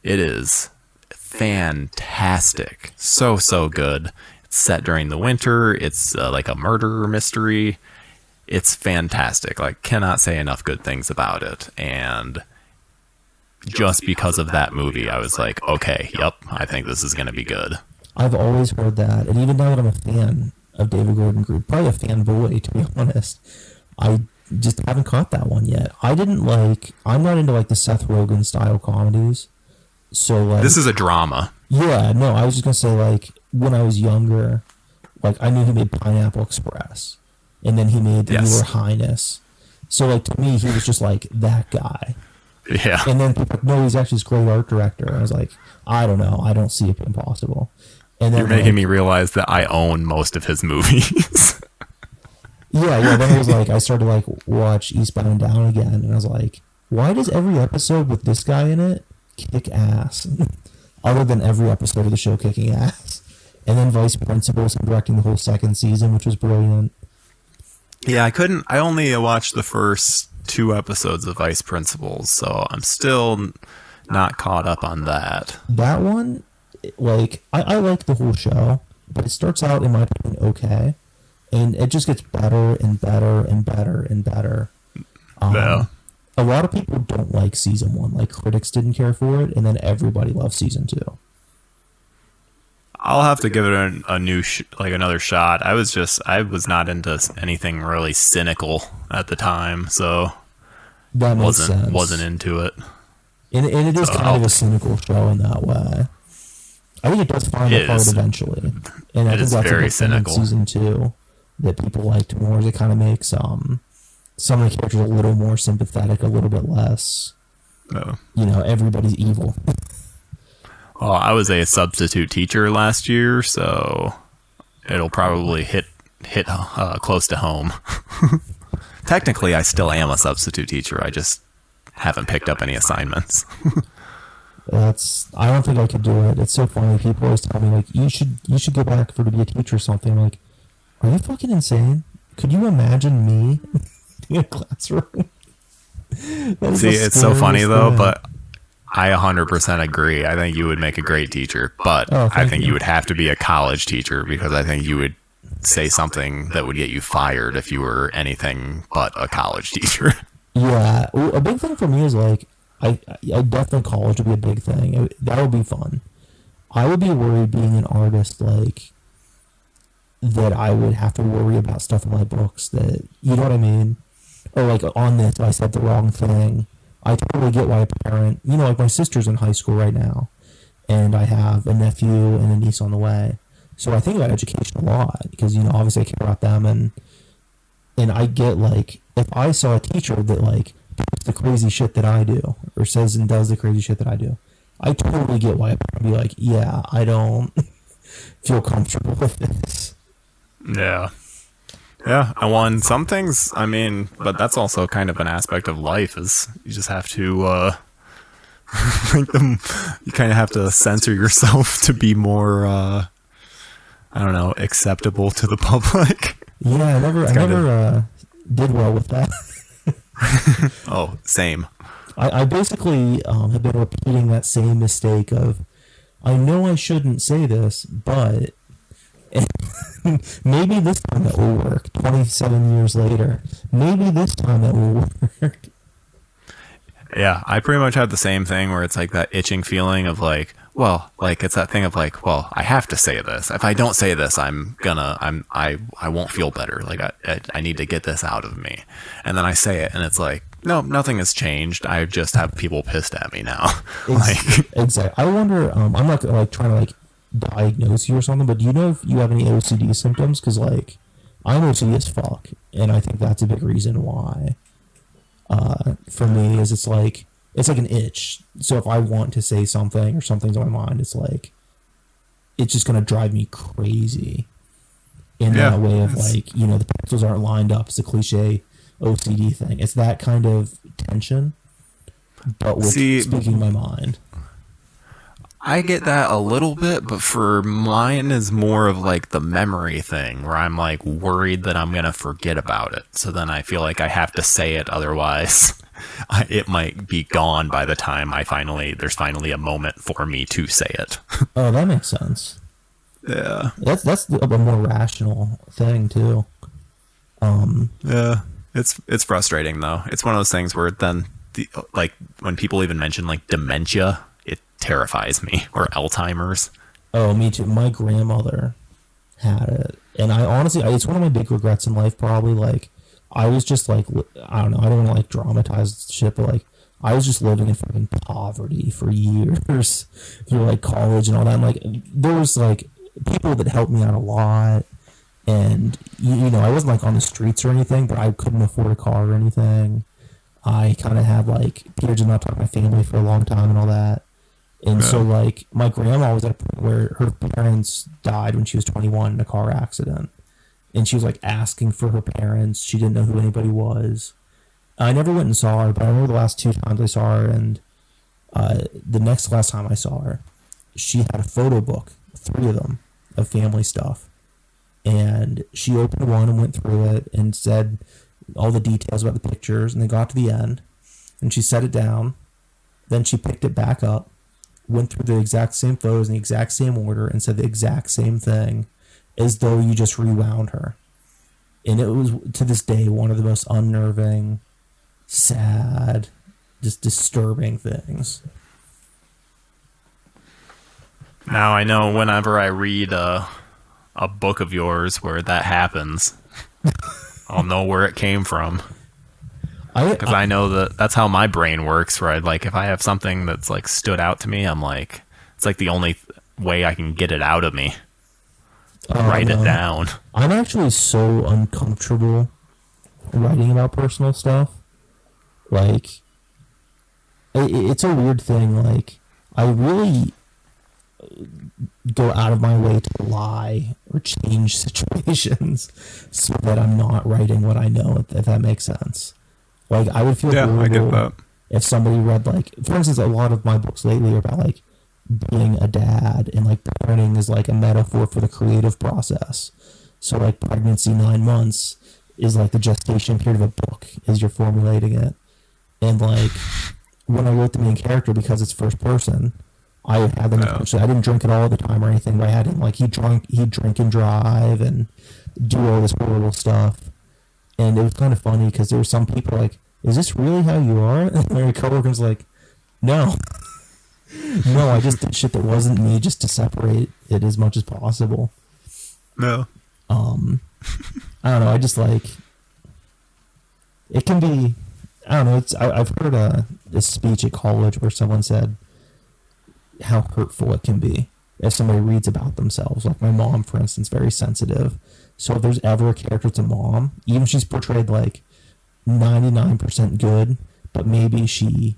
B: It is fantastic. So good. It's set during the winter. It's like a murder mystery. It's fantastic. Like, cannot say enough good things about it. And just because of that movie, I was like, okay, yep, I think this is going to be good.
A: I've always heard that, and even now that I'm a fan of David Gordon Green, probably a fanboy to be honest, I just haven't caught that one yet. I'm not into like the Seth Rogen style comedies. So like,
B: this is a drama.
A: Yeah, no, I was just gonna say like when I was younger, like I knew he made Pineapple Express, and then he made Your Highness. So like to me, he was just like that guy.
B: Yeah.
A: And then people, no, he's actually this great art director. And I was like, I don't know, I don't see it being possible. And then,
B: you're making me realize that I own most of his movies.
A: Yeah. Then I was like, I started to like watch Eastbound and Down again, and I was like, why does every episode with this guy in it kick ass? Other than every episode of the show kicking ass. And then Vice Principals and directing the whole second season, which was brilliant.
B: Yeah, I only watched the first 2 episodes of Vice Principals, so I'm still not caught up on that.
A: That one, like, I like the whole show, but it starts out, in my opinion, okay. And it just gets better and better and better and better.
B: Yeah.
A: A lot of people don't like season 1. Like, critics didn't care for it, and then everybody loves season 2.
B: I'll have to give it another shot. I was not into anything really cynical at the time, so
A: that makes sense.
B: Wasn't into it.
A: And it is kind of a cynical show in that way. I think it does find a part eventually, and I think that's very cynical. Season 2 that people liked more. It kind of makes some of the characters a little more sympathetic, a little bit less.
B: Oh.
A: Everybody's evil.
B: Well, I was a substitute teacher last year, so it'll probably hit close to home. Technically, I still am a substitute teacher. I just haven't picked up any assignments.
A: I don't think I could do it. It's so funny. People always tell me like, you should go back to be a teacher or something. I'm like, are you fucking insane? Could you imagine me in a classroom?
B: See, it's so funny though, but I 100% agree. I think you would make a great teacher, but I think you would have to be a college teacher, because I think you would say something that would get you fired if you were anything but a college teacher.
A: Yeah, a big thing for me is like, I definitely college would be a big thing. That would be fun. I would be worried being an artist, like, that I would have to worry about stuff in my books that, you know what I mean? Or like on this, I said the wrong thing. I totally get why a parent, like my sister's in high school right now, and I have a nephew and a niece on the way. So I think about education a lot, because, obviously I care about them, and I get like, if I saw a teacher that like does the crazy shit that I do, or says and does the crazy shit that I do, I totally get why a parent would be like, yeah, I don't feel comfortable with this.
B: Yeah. Yeah, I won some things. I mean, but that's also kind of an aspect of life, is you just have to you kind of have to censor yourself to be more acceptable to the public.
A: Yeah, I never did well with that.
B: Oh, same.
A: I basically have been repeating that same mistake of, I know I shouldn't say this, but maybe this time it will work. 27 years later, maybe this time it will work.
B: Yeah, I pretty much had the same thing, where it's like that itching feeling of like, well, like it's that thing of like, well, I have to say this. If I don't say this, I won't feel better. Like I need to get this out of me. And then I say it, and it's like, no, nothing has changed. I just have people pissed at me now.
A: Exactly. I wonder. I'm not like trying to like diagnose you or something, but do you know if you have any OCD symptoms? Because like, I'm OCD as fuck, and I think that's a big reason why. For me, is it's like an itch. So if I want to say something or something's on my mind, it's like, it's just gonna drive me crazy. In that way of like, the pixels aren't lined up. It's a cliche OCD thing. It's that kind of tension, but with speaking my mind.
B: I get that a little bit, but for mine is more of like the memory thing, where I'm like worried that I'm going to forget about it. So then I feel like I have to say it, otherwise it might be gone by the time there's finally a moment for me to say it.
A: Oh, that makes sense.
B: Yeah.
A: That's a more rational thing too.
B: Yeah. It's frustrating though. It's one of those things where then like when people even mention like dementia, it terrifies me, or Alzheimer's.
A: Oh, me too. My grandmother had it, and I honestly, it's one of my big regrets in life. Probably like I was just like, I don't know, I don't want to like dramatize shit, but like I was just living in fucking poverty for years through like college and all that. And like there was like people that helped me out a lot, and you know, I wasn't like on the streets or anything, but I couldn't afford a car or anything. I kind of had like Peter did not talk to my family for a long time and all that. And so, like, my grandma was at a point where her parents died when she was 21 in a car accident. And she was, like, asking for her parents. She didn't know who anybody was. I never went and saw her, but I remember the last 2 times I saw her, and the next last time I saw her, she had a photo book, 3 of them, of family stuff. And she opened one and went through it and said all the details about the pictures, and they got to the end. And she set it down. Then she picked it back up, went through the exact same photos in the exact same order, and said the exact same thing as though you just rewound her. And it was, to this day, one of the most unnerving, sad, just disturbing things.
B: Now I know whenever I read a book of yours where that happens, I'll know where it came from. Because I know that's how my brain works, right? Like, if I have something that's, like, stood out to me, I'm like, it's, like, the only way I can get it out of me. Write it down.
A: I'm actually so uncomfortable writing about personal stuff. Like, it's a weird thing. Like, I really go out of my way to lie or change situations so that I'm not writing what I know, if that makes sense. Like, I would feel horrible
B: I get that.
A: if somebody read, like, for instance, a lot of my books lately are about, like, being a dad, and, like, parenting is, like, a metaphor for the creative process. So, like, pregnancy 9 months is, like, the gestation period of a book as you're formulating it. And, like, when I wrote the main character, because it's first person, I had them, I didn't drink it all the time or anything, but I had him, like, he'd drink and drive and do all this horrible stuff. And it was kind of funny because there were some people like, is this really how you are? And my coworker's like, no. No, I just did shit that wasn't me just to separate it as much as possible.
B: No.
A: I don't know. I just like, it can be, I don't know. I've heard this speech at college where someone said how hurtful it can be if somebody reads about themselves. Like my mom, for instance, very sensitive. So if there's ever a character that's a mom, even if she's portrayed like 99% good, but maybe she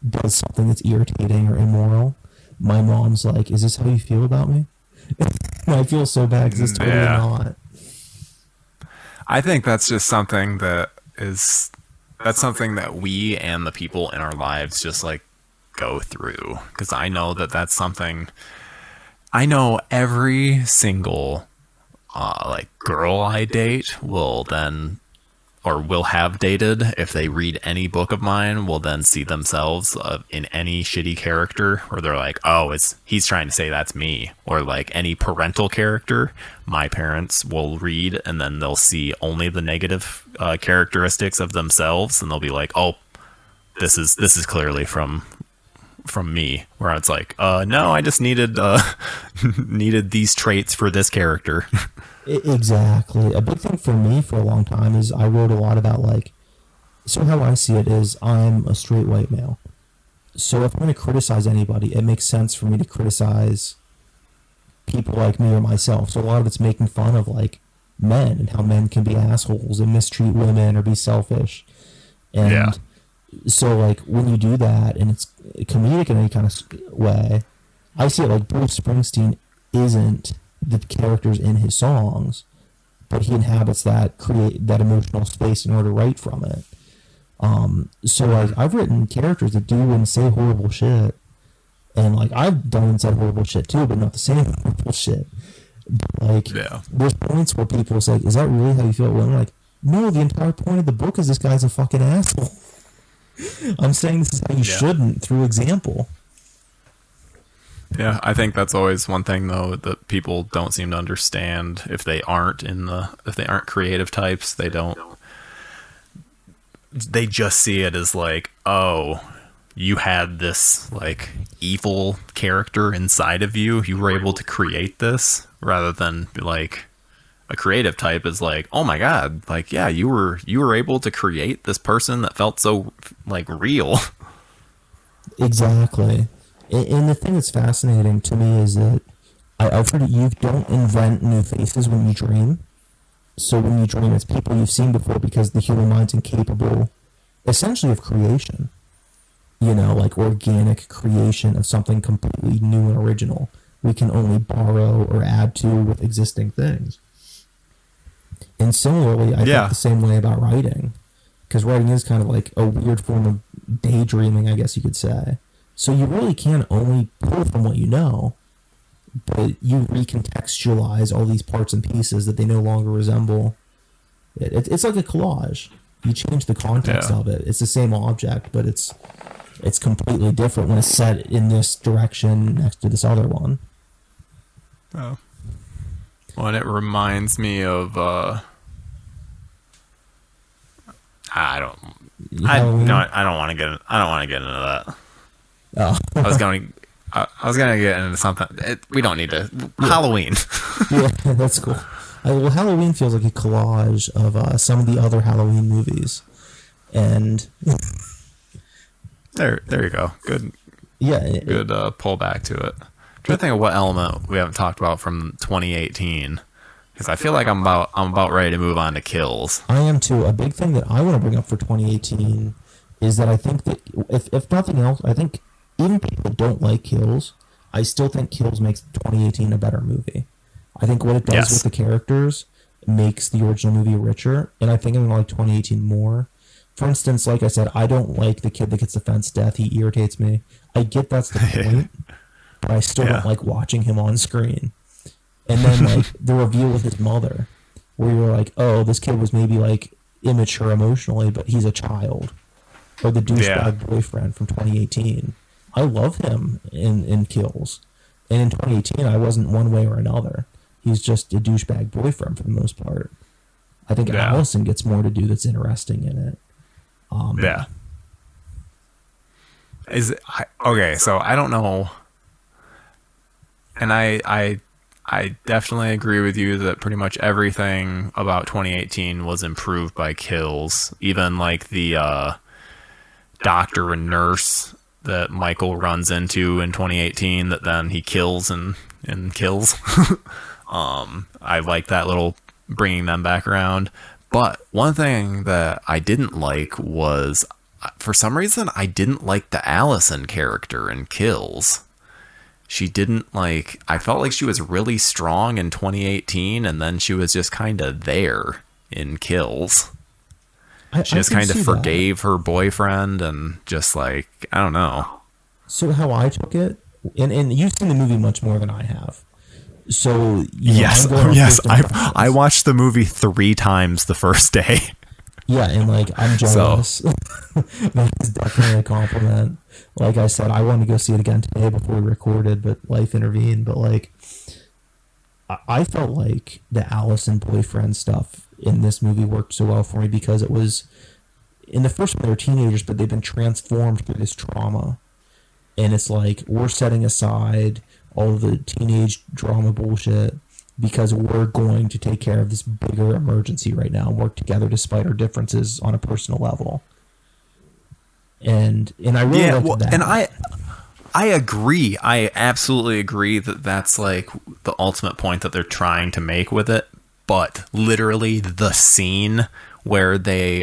A: does something that's irritating or immoral, my mom's like, is this how you feel about me? And I feel so bad because it's totally not.
B: I think that's just something that's something that we and the people in our lives just like go through. Because I know that's something, I know every single like girl I date will have dated, if they read any book of mine, will then see themselves in any shitty character where they're like, oh, he's trying to say that's me. Or like any parental character my parents will read, and then they'll see only the negative characteristics of themselves, and they'll be like, oh, this is clearly from me, where it's like, no, I just needed these traits for this character.
A: Exactly. A big thing for me for a long time is I wrote a lot about, like, so how I see it is I'm a straight white male. So if I'm going to criticize anybody, it makes sense for me to criticize people like me or myself. So a lot of it's making fun of, like, men and how men can be assholes and mistreat women or be selfish. And so, like, when you do that and it's comedic in any kind of way, I see it like Bruce Springsteen isn't the characters in his songs, but he inhabits that emotional space in order to write from it. So like I've written characters that do and say horrible shit, and like I've done and said horrible shit too, but not the same horrible shit. But, like there's points where people say, "Is that really how you feel about women?" Like, no, the entire point of the book is this guy's a fucking asshole. I'm saying this is how you shouldn't through example.
B: Yeah, I think that's always one thing though that people don't seem to understand if they aren't creative types. They don't. they just see it as like, oh, you had this like evil character inside of you. You were able to create this, rather than like a creative type is like, oh my god, like yeah, you were able to create this person that felt so like real.
A: Exactly. And the thing that's fascinating to me is that I've heard that you don't invent new faces when you dream. So when you dream, it's people you've seen before, because the human mind's incapable, essentially, of creation. You know, like organic creation of something completely new and original. We can only borrow or add to with existing things. And similarly, I think the same way about writing. Because writing is kind of like a weird form of daydreaming, I guess you could say. So you really can only pull from what you know, but you recontextualize all these parts and pieces that they no longer resemble. It's like a collage. You change the context of it. It's the same object, but it's completely different when it's set in this direction next to this other one.
B: Oh. Well, and it reminds me of I don't want to get into that.
A: Oh.
B: I was going to get into something. We don't need to. Halloween.
A: Yeah, that's cool. Well, Halloween feels like a collage of some of the other Halloween movies, and
B: there you go. Good.
A: Yeah.
B: Good pullback to it. I'm trying to think of what element we haven't talked about from 2018, because I feel like I'm about ready to move on to kills.
A: I am too. A big thing that I want to bring up for 2018 is that I think that if nothing else, I think even people that don't like Kills, I still think Kills makes 2018 a better movie. I think what it does with the characters makes the original movie richer, and I think I'm going to like 2018 more. For instance, like I said, I don't like the kid that gets the fence death. He irritates me. I get that's the point, but I still don't like watching him on screen. And then like the reveal with his mother, where you're like, oh, this kid was maybe like immature emotionally, but he's a child. Or the douchebag boyfriend from 2018. I love him in Kills. And in 2018, I wasn't one way or another. He's just a douchebag boyfriend for the most part. I think Allison gets more to do that's interesting in it.
B: Okay, so I don't know. And I definitely agree with you that pretty much everything about 2018 was improved by Kills. Even like the doctor and nurse that Michael runs into in 2018 that then he kills and kills. I like that little bringing them back around. But one thing that I didn't like was, for some reason, I didn't like the Allison character in Kills. She didn't like, I felt like she was really strong in 2018, and then she was just kind of there in Kills. She just kind of forgave her boyfriend and just like, I don't know.
A: So how I took it, and you've seen the movie much more than I have. So
B: yes, I watched the movie 3 times the first day.
A: Yeah, and like I'm jealous. So. That is definitely a compliment. Like I said, I wanted to go see it again today before we recorded, but life intervened. But like, I felt like the Allison boyfriend stuff in this movie worked so well for me, because it was, in the first one they were teenagers, but they've been transformed through this trauma. And it's like, we're setting aside all of the teenage drama bullshit because we're going to take care of this bigger emergency right now and work together despite our differences on a personal level. And I really liked that.
B: And I agree. I absolutely agree that that's like the ultimate point that they're trying to make with it. But literally the scene where they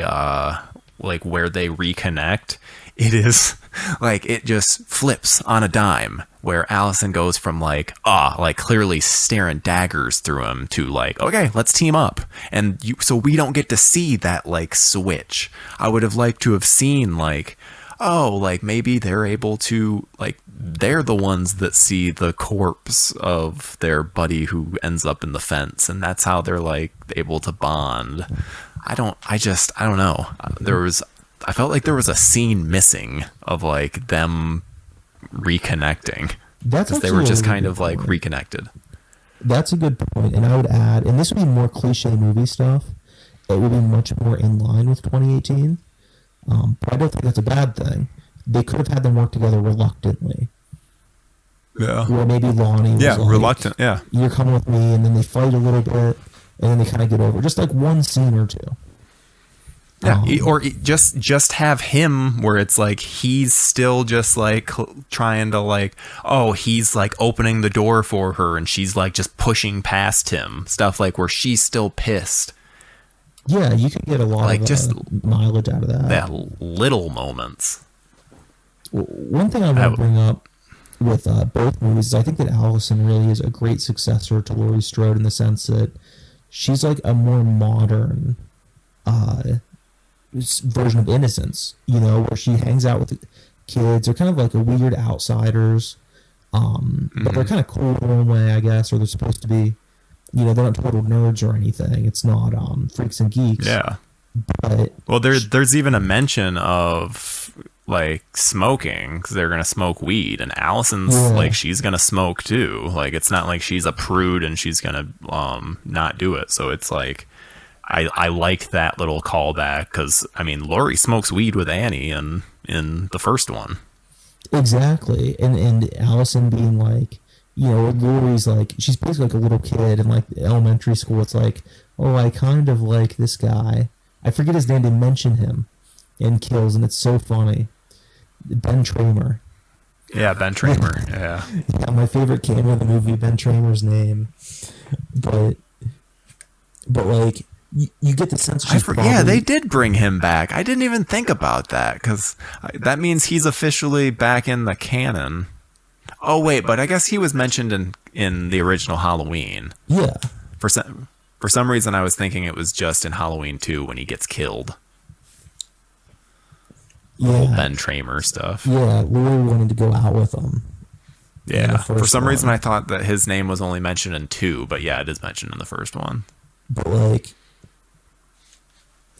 B: reconnect, it is like, it just flips on a dime, where Allison goes from like clearly staring daggers through him to like, okay, let's team up. And so we don't get to see that like switch. I would have liked to have seen like, oh, like maybe they're able to, like, they're the ones that see the corpse of their buddy who ends up in the fence, and that's how they're like able to bond. I don't know. I felt like there was a scene missing of like them reconnecting.
A: That's
B: they were just kind of like reconnected.
A: That's a good point. And I would add, and this would be more cliche movie stuff, it would be much more in line with 2018. But I don't think that's a bad thing. They could have had them work together reluctantly.
B: Yeah.
A: Or maybe Lonnie was like,
B: reluctant. Yeah.
A: you're coming with me, and then they fight a little bit, and then they kind of get over. Just like one scene or two.
B: Yeah, just have him where it's like he's still just like trying to like, oh, he's like opening the door for her and she's like just pushing past him. Stuff like where she's still pissed.
A: Yeah, you can get a lot
B: like
A: of
B: just
A: mileage out of that.
B: That little moments.
A: One thing I want to bring up with both movies is I think that Allison really is a great successor to Laurie Strode in the sense that she's like a more modern version of Innocence, you know, where she hangs out with kids. They're kind of like a weird outsiders, but they're kind of cool in their own way, I guess, or they're supposed to be. You know, they're not total nerds or anything. It's not freaks and geeks.
B: Yeah.
A: But
B: well, there's even a mention of like smoking because they're gonna smoke weed, and Allison's like she's gonna smoke too. Like it's not like she's a prude and she's gonna not do it. So it's like. I like that little callback because I mean Laurie smokes weed with Annie in the first one.
A: Exactly, and Allison being like, you know, Laurie's like she's basically like a little kid in like elementary school. It's like, oh, I kind of like this guy. I forget his name. They mention him in Kills, and it's so funny. Ben Tramer.
B: Yeah, Ben Tramer. Yeah.
A: Yeah, my favorite cameo in the movie. Ben Tramer's name, but like. You get the sense
B: yeah, they did bring him back. I didn't even think about that because that means he's officially back in the canon. Oh wait, but I guess he was mentioned in the original Halloween.
A: Yeah.
B: For some reason, I was thinking it was just in Halloween 2 when he gets killed. The whole Ben Tramer stuff.
A: Yeah, Laurie wanted to go out with him.
B: Yeah. For some reason, I thought that his name was only mentioned in 2, but yeah, it is mentioned in the first one.
A: But like.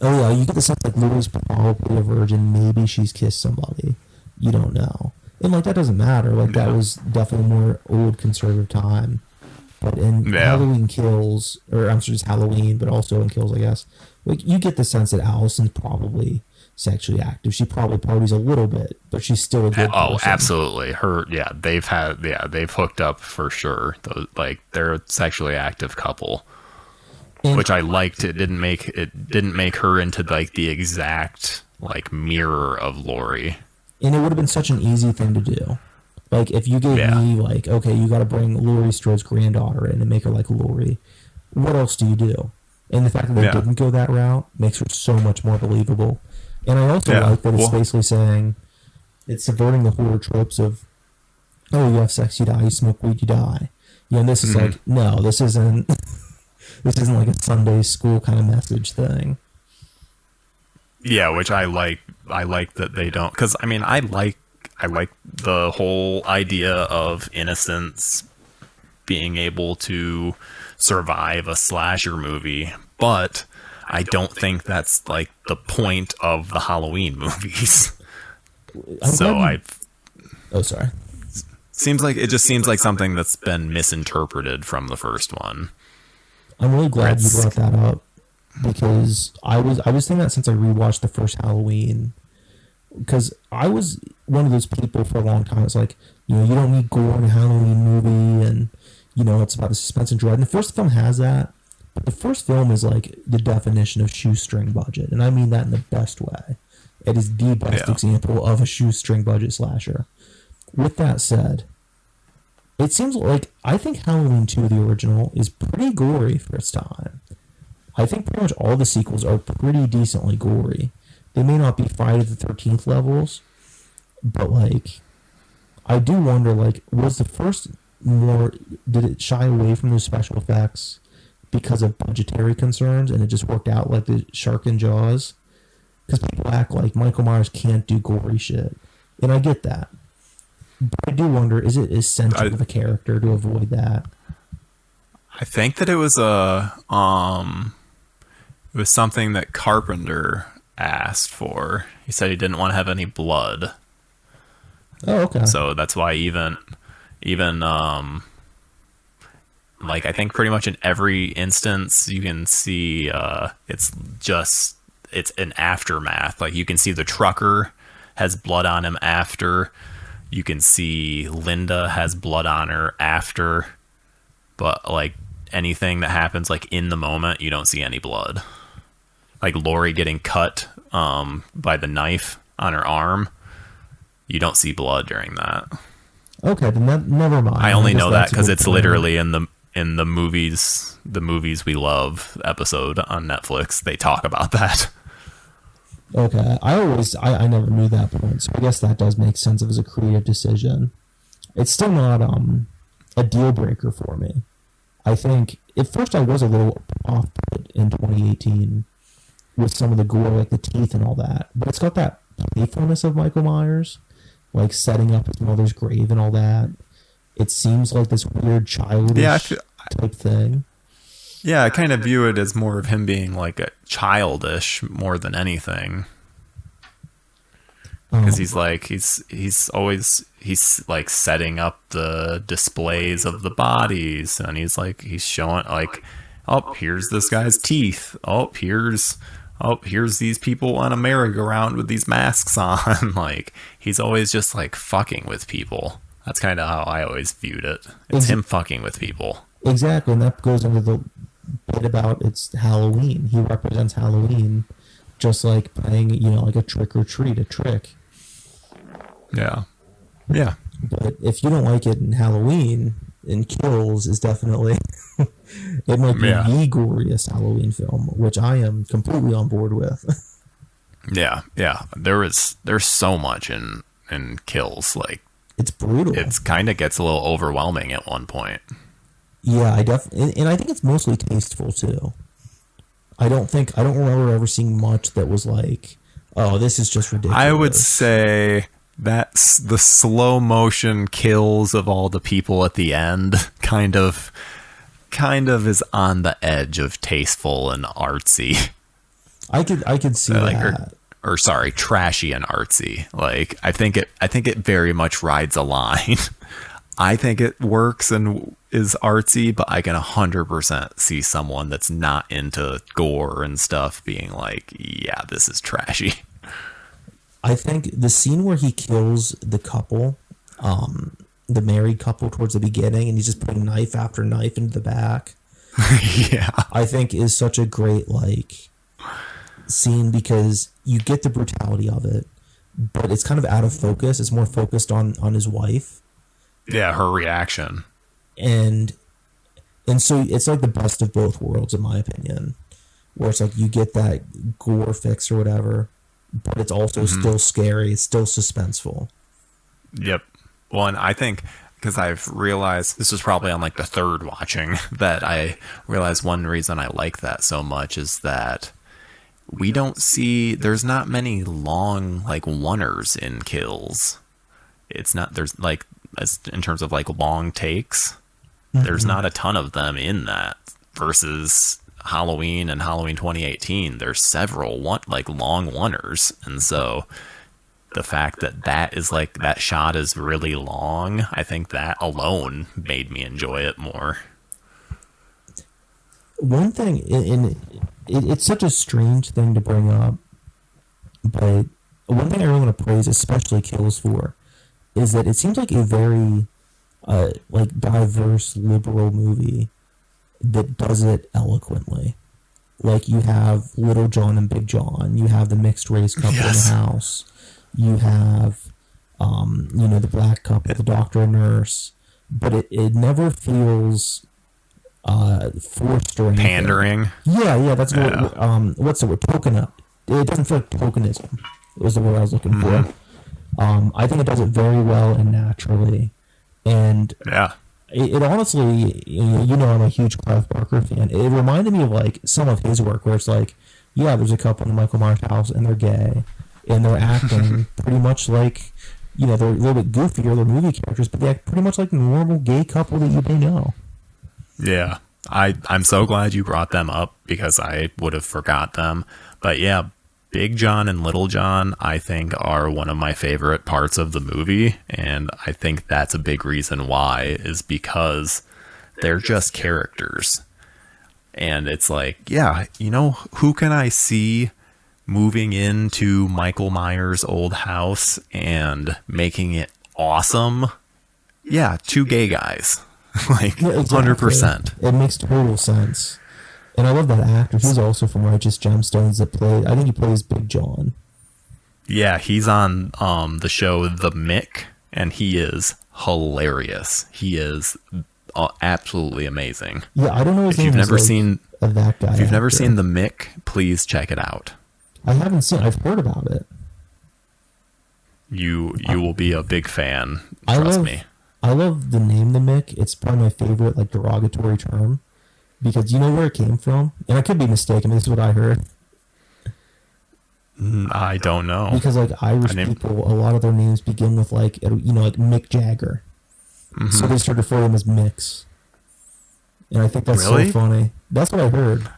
A: Oh yeah, you get the sense like Laurie's probably a virgin. Maybe she's kissed somebody. You don't know, and like that doesn't matter. Like that was definitely more old conservative time. But in Halloween Kills, or I'm sorry, just Halloween, but also in Kills, I guess. Like you get the sense that Allison's probably sexually active. She probably parties a little bit, but she's still a good person.
B: Oh, absolutely. They've hooked up for sure. They're a sexually active couple. Which I liked. It didn't make her into like the exact like mirror of Laurie.
A: And it would have been such an easy thing to do. Like if you gave me like, okay, you got to bring Laurie Strode's granddaughter in and make her like Laurie. What else do you do? And the fact that they didn't go that route makes her so much more believable. And I also like that it's basically saying it's subverting the horror tropes of, oh, you have sex, you die. You smoke weed, you die. You know, and this is like, no, this isn't. This isn't like a Sunday school kind of message thing.
B: Yeah, which I like. I like that they don't, because I mean, I like the whole idea of innocence being able to survive a slasher movie, but I don't think that's like the point of the Halloween movies.
A: Oh, sorry.
B: It just seems like something that's been misinterpreted from the first one.
A: I'm really glad you brought that up because I was thinking that since I rewatched the first Halloween, because I was one of those people for a long time. It's like, you know, you don't need gore in a Halloween movie, and you know it's about the suspense and dread. And the first film has that, but the first film is like the definition of shoestring budget, and I mean that in the best way. It is the best example of a shoestring budget slasher. With that said, it seems like I think Halloween 2, the original, is pretty gory for its time. I think pretty much all the sequels are pretty decently gory. They may not be Friday the 13th levels, but like, I do wonder, like, was the first more, did it shy away from those special effects because of budgetary concerns and it just worked out like the shark in Jaws? Because people act like Michael Myers can't do gory shit. And I get that. But I do wonder, is it essential to the character to avoid that?
B: I think that it was something that Carpenter asked for. He said he didn't want to have any blood.
A: Oh, okay.
B: So that's why even like I think pretty much in every instance you can see it's just it's an aftermath. Like, you can see the trucker has blood on him after. You can see Linda has blood on her after. But, like, anything that happens, like, in the moment, you don't see any blood. Like, Lori getting cut by the knife on her arm, you don't see blood during that.
A: Okay, then never mind.
B: I only know that because it's literally in the movies we love episode on Netflix. They talk about that.
A: Okay, I never knew that point, so I guess that does make sense as a creative decision. It's still not a deal breaker for me. I think at first I was a little off put in 2018 with some of the gore, like the teeth and all that, but it's got that playfulness of Michael Myers, like setting up his mother's grave and all that. It seems like this weird childish type thing.
B: Yeah, I kind of view it as more of him being like a childish more than anything. Because he's like setting up the displays of the bodies, and he's showing like, oh, here's this guy's teeth. Oh, here's these people on a merry-go-round with these masks on. Like, he's always just like fucking with people. That's kind of how I always viewed it. It's him fucking with people.
A: Exactly, and that goes into the bit about it's Halloween. He represents Halloween, just like playing, like a trick or treat, a trick.
B: Yeah. Yeah.
A: But if you don't like it in Halloween, and Kills is definitely it might be the goriest Halloween film, which I am completely on board with.
B: Yeah. There's so much in Kills, like,
A: it's brutal.
B: It kind of gets a little overwhelming at one point.
A: Yeah, I think it's mostly tasteful too. I don't remember ever seeing much that was like, oh, this is just ridiculous.
B: I would say that's the slow motion kills of all the people at the end kind of is on the edge of tasteful and artsy.
A: I could see that.
B: Or sorry, trashy and artsy. Like, I think it very much rides a line. I think it works and is artsy, but I can 100% see someone that's not into gore and stuff being like, yeah, this is trashy.
A: I think the scene where he kills the couple, the married couple towards the beginning, and he's just putting knife after knife into the back.
B: Yeah.
A: I think is such a great, like, scene because you get the brutality of it, but it's kind of out of focus. It's more focused on his wife.
B: Yeah, her reaction.
A: And so it's like the best of both worlds, in my opinion, where it's like you get that gore fix or whatever, but it's also still scary. It's still suspenseful.
B: Yep. Well, and I think because I've realized this was probably on like the third watching that I realized one reason I like that so much is that there's not many long like oneers in Kills. There's like, as in terms of like long takes, there's not a ton of them in that versus Halloween and Halloween 2018. There's several long oneers, and so the fact that is like that shot is really long, I think that alone made me enjoy it more.
A: One thing, it's such a strange thing to bring up, but one thing I really want to praise, especially Kills for, is that it seems like a very like diverse liberal movie that does it eloquently. Like, you have Little John and Big John, you have the mixed race couple in the house, you have the black couple, the doctor and nurse, but it never feels forced or anything.
B: Pandering.
A: Yeah, that's what's the word? Token. It doesn't feel like tokenism. It was the word I was looking for. I think it does it very well and naturally, and it honestly, I'm a huge Clive Barker fan. It reminded me of like some of his work, where it's like, there's a couple in Michael Myers' house and they're gay, and they're acting pretty much like, they're a little bit goofier, they're movie characters, but they act pretty much like a normal gay couple that you may know.
B: Yeah, I'm so glad you brought them up because I would have forgot them. But yeah, Big John and Little John, I think, are one of my favorite parts of the movie, and I think that's a big reason why, is because they're just characters. And it's like, who can I see moving into Michael Myers' old house and making it awesome. Yeah, two gay guys. Like, yeah, exactly. 100%.
A: It makes total sense. And I love that actor. He's also from Righteous Gemstones I think he plays Big John.
B: Yeah, he's on the show The Mick, and he is hilarious. He is absolutely amazing.
A: Yeah, I don't know his name.
B: If you've never
A: actor.
B: seen The Mick, please check it out.
A: I haven't seen it. I've heard about it.
B: You will be a big fan. Trust me.
A: I love the name The Mick. It's probably my favorite like derogatory term because you know where it came from, and I could be mistaken. This is what I heard.
B: I don't know.
A: Because like Irish people, a lot of their names begin with like like Mick Jagger, so they started referring them as Micks, and I think that's so funny. That's what I heard.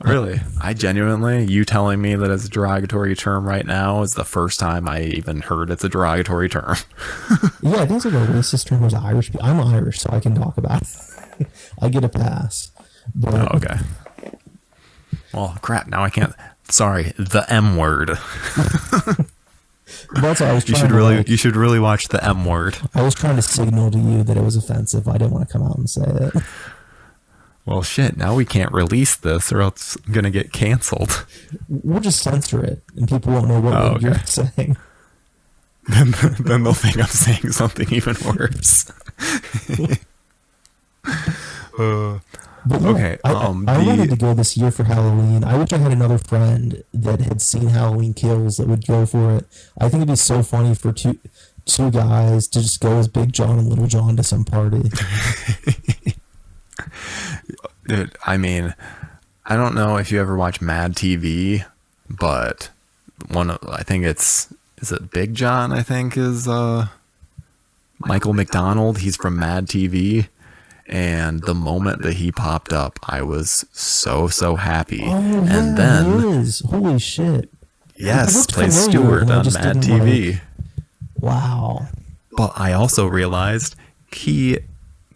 B: Really? I genuinely, you telling me that it's a derogatory term right now is the first time I even heard it's a derogatory term.
A: Yeah, I think it's like a racist term was Irish people. I'm Irish, so I can talk about it. I get a pass. But,
B: oh, okay. Well, crap, now I can't. Sorry, the M word.
A: That's what I was
B: you should really watch the M word.
A: I was trying to signal to you that it was offensive. I didn't want to come out and say it.
B: Well, shit, now we can't release this or else I'm going to get canceled.
A: We'll just censor it, and people won't know what you're saying.
B: Then they'll think I'm saying something even worse.
A: But yeah,
B: okay.
A: I wanted to go this year for Halloween. I wish I had another friend that had seen Halloween Kills that would go for it. I think it'd be so funny for two guys to just go as Big John and Little John to some party.
B: Dude, I mean, I don't know if you ever watch Mad TV, but I think is it Big John? I think is Michael McDonald. He's from Mad TV. And the moment that he popped up, I was so happy.
A: Oh,
B: and then,
A: he is. Holy shit!
B: Yes, plays Stewart on Mad TV.
A: Wow!
B: But I also realized he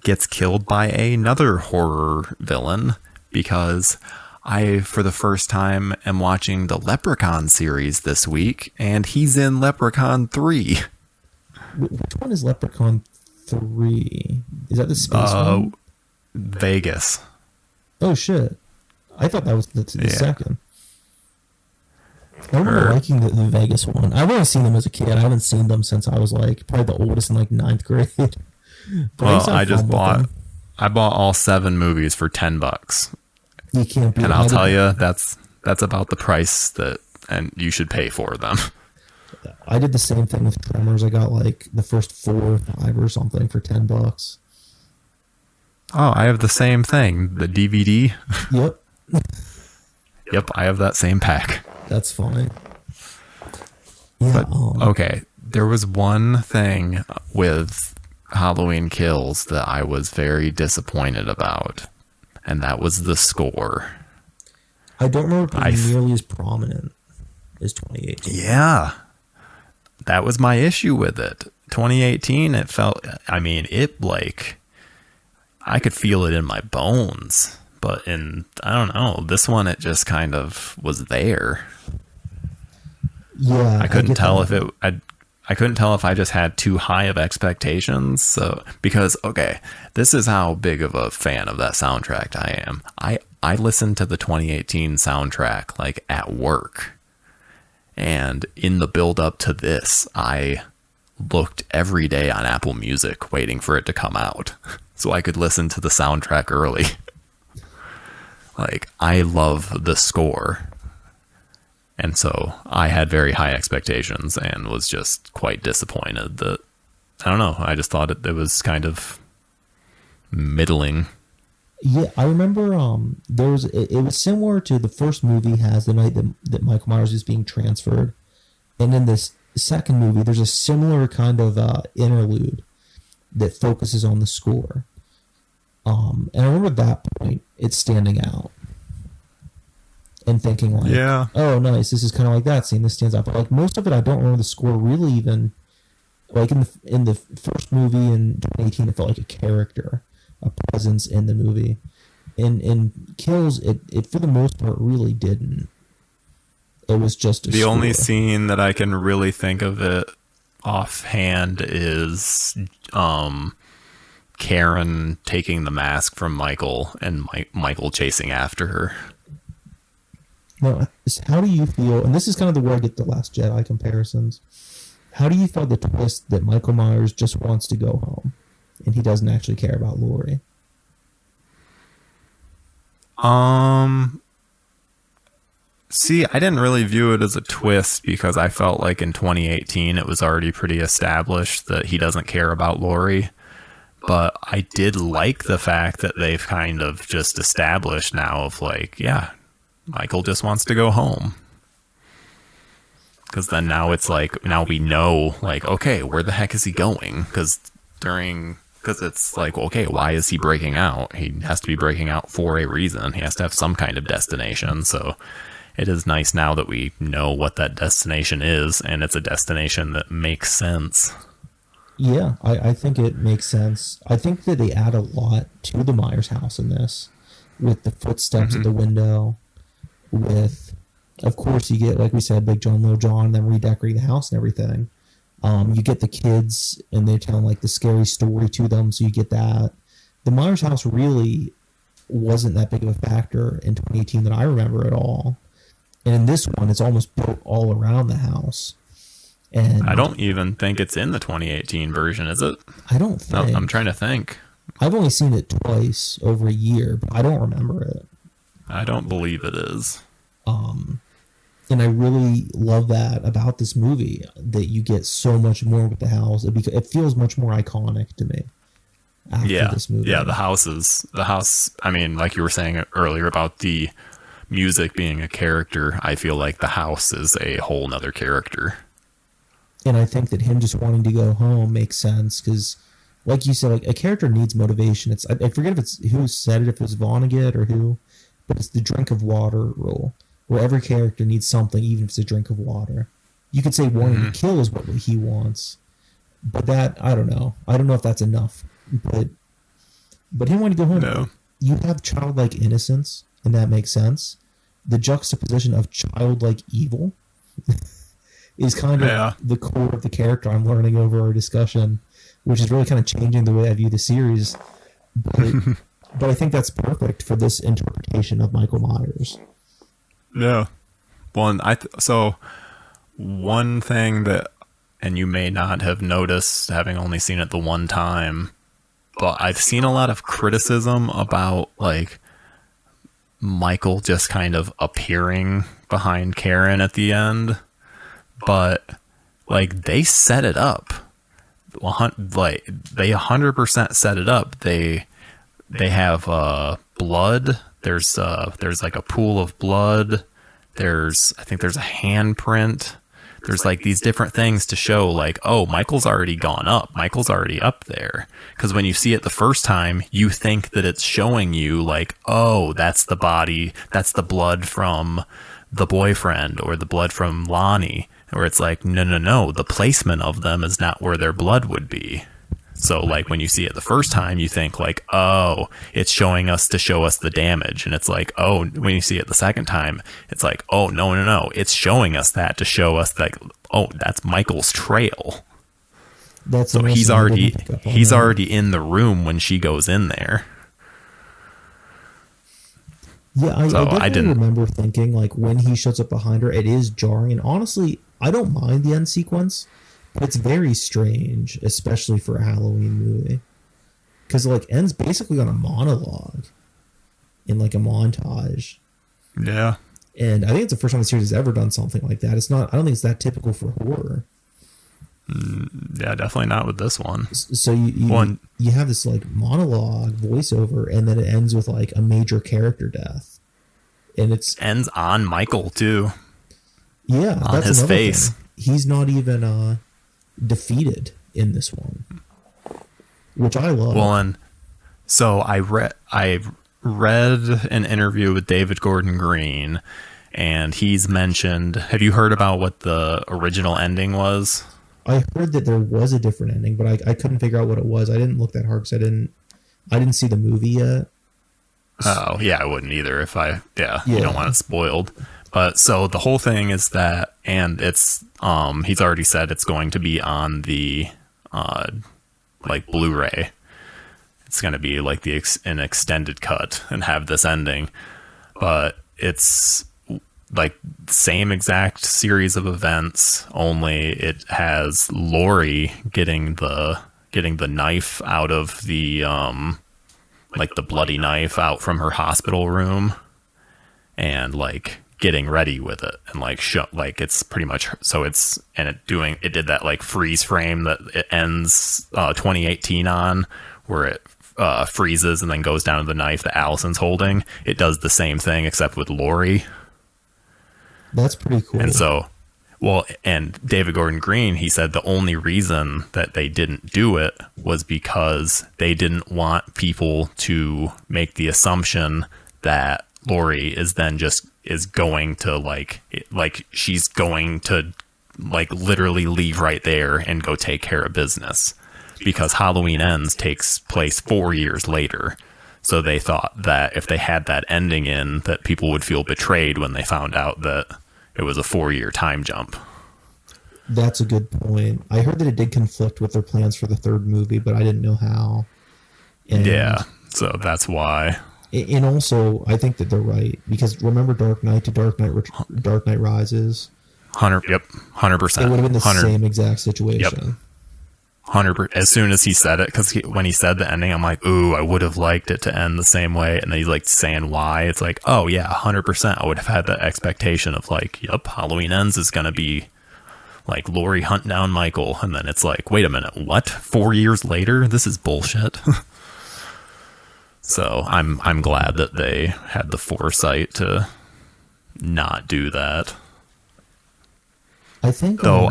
B: gets killed by another horror villain because I, for the first time, am watching the Leprechaun series this week, and he's in Leprechaun 3.
A: Which one is Leprechaun 3? Is that the space one?
B: Vegas.
A: Oh shit! I thought that was the second. I remember liking the Vegas one. I've only seen them as a kid. I haven't seen them since I was like probably the oldest in like 9th grade.
B: Well, I bought all 7 movies for $10.
A: You can't beat.
B: And I'll tell you, that's about the price and you should pay for them.
A: I did the same thing with Tremors. I got like the first 4 or 5 or something for $10.
B: Oh, I have the same thing. The DVD.
A: Yep.
B: Yep, I have that same pack.
A: That's fine. Yeah.
B: But, okay, there was one thing with Halloween Kills that I was very disappointed about, and that was the score.
A: I don't remember it being nearly as prominent as 2018.
B: Yeah. That was my issue with it. 2018, it felt, I mean, I could feel it in my bones, but I don't know, this one, it just kind of was there.
A: Yeah.
B: I couldn't tell if I just had too high of expectations. So, because, okay, this is how big of a fan of that soundtrack I am. I listened to the 2018 soundtrack like at work. And in the build up to this, I looked every day on Apple Music waiting for it to come out so I could listen to the soundtrack early. Like, I love the score. And so I had very high expectations and was just quite disappointed that, I don't know, I just thought it was kind of middling.
A: Yeah, I remember it was similar to the first movie has the night that Michael Myers is being transferred. And in this second movie, there's a similar kind of interlude that focuses on the score. And I remember at that point, it's standing out. And thinking like, yeah, oh, nice, this is kind of like that scene, this stands out. But like most of it, I don't remember the score really even. Like in the first movie in 2018, it felt like a character. A presence in the movie. In Kills, it for the most part really didn't. It was just
B: the only scene that I can really think of it offhand is Karen taking the mask from Michael and Michael chasing after her.
A: Now, how do you feel, and this is kind of the where I get the Last Jedi comparisons, how do you feel the twist that Michael Myers just wants to go home and he doesn't actually care about Laurie?
B: See, I didn't really view it as a twist because I felt like in 2018 it was already pretty established that he doesn't care about Laurie. But I did like the fact that they've kind of just established now of like, yeah, Michael just wants to go home. Because then now it's like, now we know, like, okay, where the heck is he going? Because it's like, okay, why is he breaking out? He has to be breaking out for a reason. He has to have some kind of destination. So it is nice now that we know what that destination is, and it's a destination that makes sense.
A: Yeah, I think it makes sense. I think that they add a lot to the Myers house in this, with the footsteps at the window, with, of course, you get, like we said, Big John, Little John, and then redecorating the house and everything. You get the kids, and they're telling, like, the scary story to them, so you get that. The Myers house really wasn't that big of a factor in 2018 that I remember at all. And in this one, it's almost built all around the house. And
B: I don't even think it's in the 2018 version, is it?
A: I don't think.
B: No, I'm trying to think.
A: I've only seen it twice over a year, but I don't remember it.
B: I don't believe it is.
A: And I really love that about this movie, that you get so much more with the house. It feels much more iconic to me after this movie.
B: Yeah, the house, I mean, like you were saying earlier about the music being a character, I feel like the house is a whole nother character.
A: And I think that him just wanting to go home makes sense because, like you said, like a character needs motivation. It's I forget if it's who said it, if it was Vonnegut or who, but it's the drink of water rule, where every character needs something, even if it's a drink of water. You could say wanting to kill is what he wants, but that, I don't know. I don't know if that's enough. But him wanting to go home,
B: no.
A: You have childlike innocence, and that makes sense. The juxtaposition of childlike evil is kind of the core of the character I'm learning over our discussion, which is really kind of changing the way I view the series. But I think that's perfect for this interpretation of Michael Myers.
B: Yeah. Well, so one thing that, and you may not have noticed having only seen it the one time, but I've seen a lot of criticism about like Michael just kind of appearing behind Karen at the end, but like they set it up. Like they 100% set it up. They have blood. There's like a pool of blood. I think there's a handprint. There's like these different things to show like, oh, Michael's already gone up. Michael's already up there. Because when you see it the first time, you think that it's showing you like, oh, that's the body. That's the blood from the boyfriend or the blood from Lonnie. Where it's like, no. The placement of them is not where their blood would be. So like when you see it the first time, you think like, oh, it's showing us to show us the damage. And it's like, oh, when you see it the second time, it's like, oh, no. It's showing us that to show us that, oh, that's Michael's trail. So he's already in the room when she goes in there.
A: Yeah, I definitely remember thinking like when he shows up behind her, it is jarring. And honestly, I don't mind the end sequence. But it's very strange, especially for a Halloween movie. Because it like ends basically on a monologue. In like a montage.
B: Yeah.
A: And I think it's the first time the series has ever done something like that. I don't think it's that typical for horror.
B: Yeah, definitely not with this one.
A: So you have this like monologue voiceover, and then it ends with like a major character death. And it
B: ends on Michael too.
A: Yeah.
B: On
A: that's
B: his face.
A: Thing. He's not even defeated in this one, which I love.
B: Well, and so I read an interview with David Gordon Green, and he's mentioned. Have you heard about what the original ending was?
A: I heard that there was a different ending, but I couldn't figure out what it was. I didn't look that hard because I didn't see the movie yet.
B: Oh yeah, I wouldn't either. You don't want it spoiled. But so the whole thing is that, and it's he's already said it's going to be on the like Blu-ray. It's going to be like an extended cut and have this ending, but it's like same exact series of events, only it has Lori getting the knife out of the like the bloody knife out from her hospital room, and like getting ready with it, and like like it's pretty much, so it's, and it did that like freeze frame that it ends 2018 on, where it freezes and then goes down to the knife that Allison's holding. It does the same thing except with Lori.
A: That's pretty cool.
B: And so, well, and David Gordon Green, he said the only reason that they didn't do it was because they didn't want people to make the assumption that Lori is then just is going to like she's going to like literally leave right there and go take care of business, because Halloween Ends takes place 4 years later. So they thought that if they had that ending in, that people would feel betrayed when they found out that it was a 4-year time jump.
A: That's a good point. I heard that it did conflict with their plans for the third movie, but I didn't know how. And,
B: yeah, so that's why.
A: And also, I think that they're right, because remember Dark Knight to Dark Knight Rises?
B: 100%.
A: It would have been the same exact situation.
B: Yep. 100%. As soon as he said it, because when he said the ending, I'm like, ooh, I would have liked it to end the same way. And then he's like saying why. It's like, oh yeah, 100%. I would have had that expectation of like, yep, Halloween Ends is going to be like Lori hunt down Michael. And then it's like, wait a minute, what? 4 years later? This is bullshit. So I'm glad that they had the foresight to not do that.
A: I think,
B: though,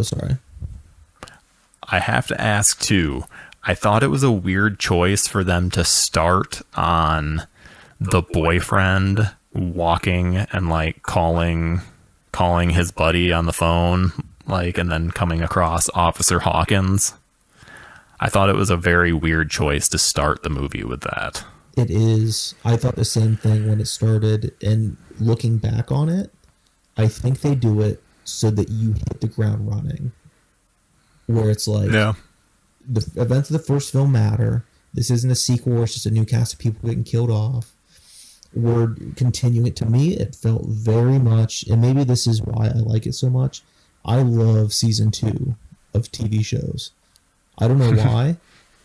A: sorry.
B: I have to ask too, I thought it was a weird choice for them to start on the boyfriend walking and like calling his buddy on the phone, like, and then coming across Officer Hawkins. I thought it was a very weird choice to start the movie with that.
A: It is. I thought the same thing when it started, and looking back on it, I think they do it so that you hit the ground running. Where it's like,
B: yeah,
A: the events of the first film matter. This isn't a sequel where it's just a new cast of people getting killed off. We're continuing it. To me, it felt very much, and maybe this is why I like it so much, I love season 2 of TV shows. I don't know why.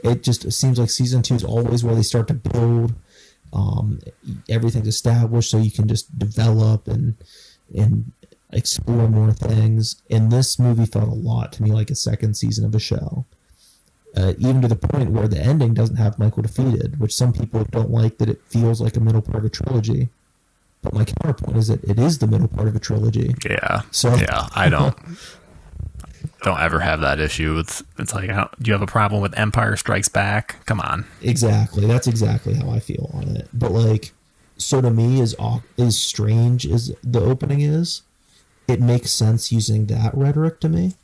A: It just seems like season 2 is always where they start to build. Everything's established, so you can just develop and explore more things. And this movie felt a lot to me like a second season of a show. Even to the point where the ending doesn't have Michael defeated, which some people don't like, that it feels like a middle part of a trilogy. But my counterpoint is that it is the middle part of a trilogy.
B: Yeah.
A: So
B: yeah, I don't ever have that issue. It's like, do you have a problem with Empire Strikes Back? Come on.
A: Exactly. That's exactly how I feel on it. But like, so to me, as strange as the opening is, it makes sense using that rhetoric to me.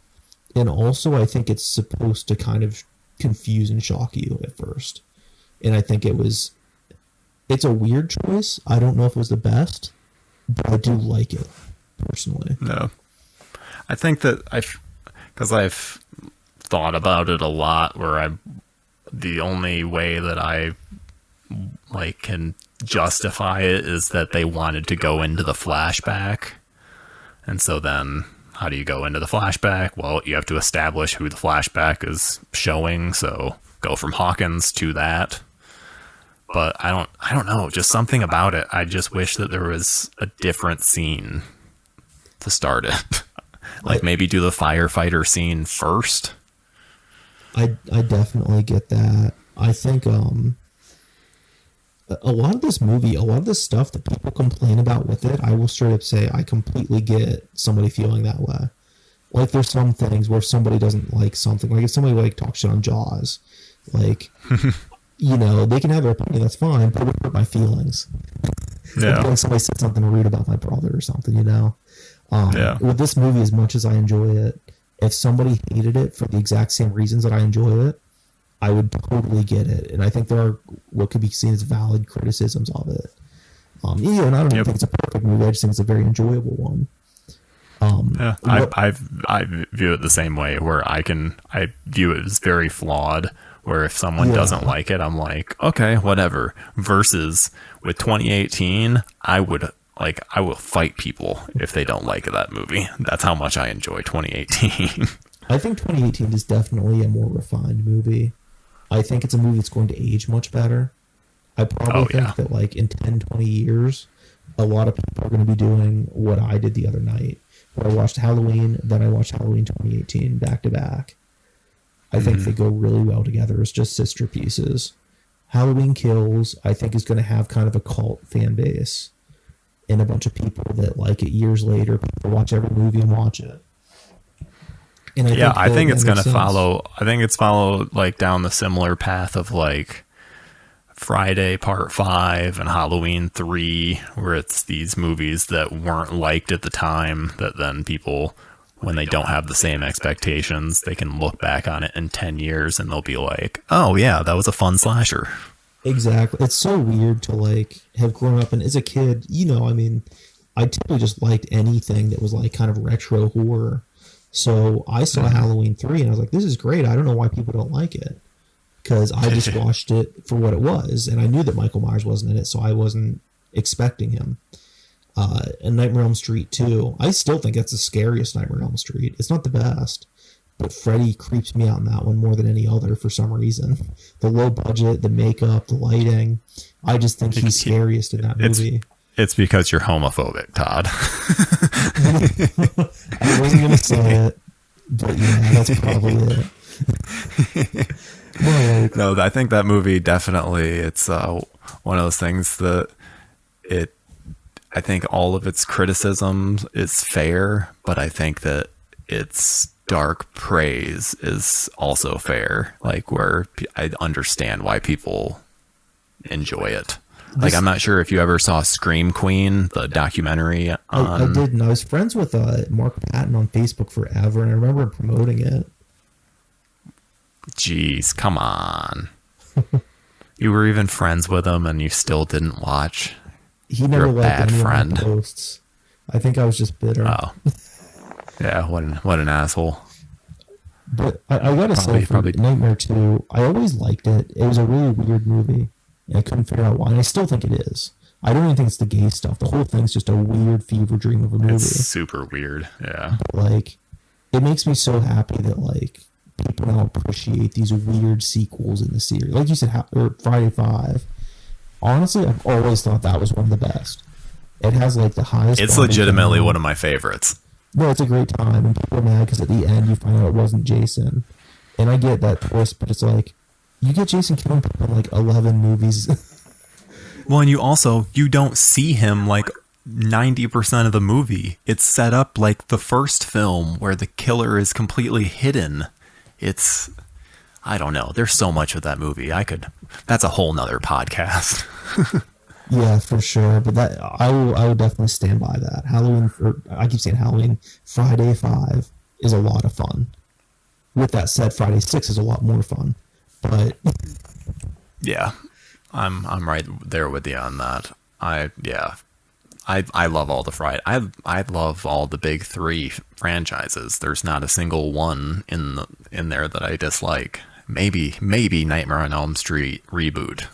A: And also, I think it's supposed to kind of confuse and shock you at first. And I think it's a weird choice. I don't know if it was the best, but I do like it personally.
B: No. I think that because I've thought about it a lot, where the only way that I like can justify it is that they wanted to go into the flashback. And so then how do you go into the flashback? Well, you have to establish who the flashback is showing. So go from Hawkins to that. But I don't know, just something about it. I just wish that there was a different scene to start it. Like maybe do the firefighter scene first.
A: I definitely get that. I think a lot of this movie, a lot of this stuff that people complain about with it, I will straight up say I completely get somebody feeling that way. Like there's some things where if somebody doesn't like something, like if somebody like talks shit on Jaws, like you know, they can have their opinion, that's fine, but it would hurt my feelings. Yeah. Like somebody said something rude about my brother or something, you know. With this movie, as much as I enjoy it, if somebody hated it for the exact same reasons that I enjoy it, I would totally get it. And I think there are what could be seen as valid criticisms of it. Yeah, and I don't even think it's a perfect movie. I just think it's a very enjoyable one.
B: Yeah, I view it the same way, where I view it as very flawed, where if someone doesn't like it, I'm like, okay, whatever. Versus with 2018, I will fight people if they don't like that movie. That's how much I enjoy 2018.
A: I think 2018 is definitely a more refined movie. I think it's a movie that's going to age much better. I probably think that like in 10, 20 years, a lot of people are going to be doing what I did the other night, where I watched Halloween, then I watched Halloween 2018 back to back. I think they go really well together as just sister pieces. Halloween Kills, I think, is going to have kind of a cult fan base and a bunch of people that like it years later. People watch every movie and watch it. And
B: I think it's going to follow. I think it's followed like down the similar path of like Friday Part 5 and Halloween 3, where it's these movies that weren't liked at the time that then people, when they don't have the same expectations, they can look back on it in 10 years and they'll be like, oh yeah, that was a fun slasher.
A: Exactly. It's so weird to like have grown up, and as a kid, I mean, I typically just liked anything that was like kind of retro horror. So I saw Halloween 3 and I was like, this is great. I don't know why people don't like it. Because I just watched it for what it was. And I knew that Michael Myers wasn't in it, so I wasn't expecting him. And Nightmare on Elm Street 2. I still think that's the scariest Nightmare on Elm Street. It's not the best. But Freddy creeps me out in that one more than any other for some reason. The low budget, the makeup, the lighting. I just think he's scariest in that movie.
B: It's because you're homophobic, Todd.
A: I wasn't going to say it, but yeah, that's probably it.
B: No, I think that movie definitely, it's one of those things that I think all of its criticism is fair, but I think that its dark praise is also fair, like where I understand why people enjoy it. Like, I'm not sure if you ever saw Scream Queen, the documentary.
A: I didn't. I was friends with Mark Patton on Facebook forever, and I remember promoting it.
B: Jeez, come on. You were even friends with him, and you still didn't watch.
A: He never liked any of my posts. I think I was just bitter.
B: Oh. Yeah, what an asshole.
A: But I gotta say, for Nightmare 2, I always liked it. It was a really weird movie. I couldn't figure out why, and I still think it is. I don't even think it's the gay stuff. The whole thing's just a weird fever dream of a movie.
B: It's super weird, yeah.
A: But, like, it makes me so happy that, like, people now appreciate these weird sequels in the series. Like you said, Friday 5. Honestly, I've always thought that was one of the best. It has, like, the highest...
B: It's legitimately one of my favorites.
A: No, it's a great time, and people are mad because at the end you find out it wasn't Jason. And I get that twist, but it's like, you get Jason killing people in like 11 movies.
B: Well, and you don't see him like 90% of the movie. It's set up like the first film where the killer is completely hidden. I don't know. There's so much of that movie. That's a whole nother podcast.
A: Yeah, for sure. But that I will definitely stand by that. I keep saying Halloween. Friday 5 is a lot of fun. With that said, Friday 6 is a lot more fun. But
B: yeah, I'm right there with you on that. I love all the Friday. I love all the big 3 franchises. There's not a single one in there that I dislike. Maybe Nightmare on Elm Street reboot.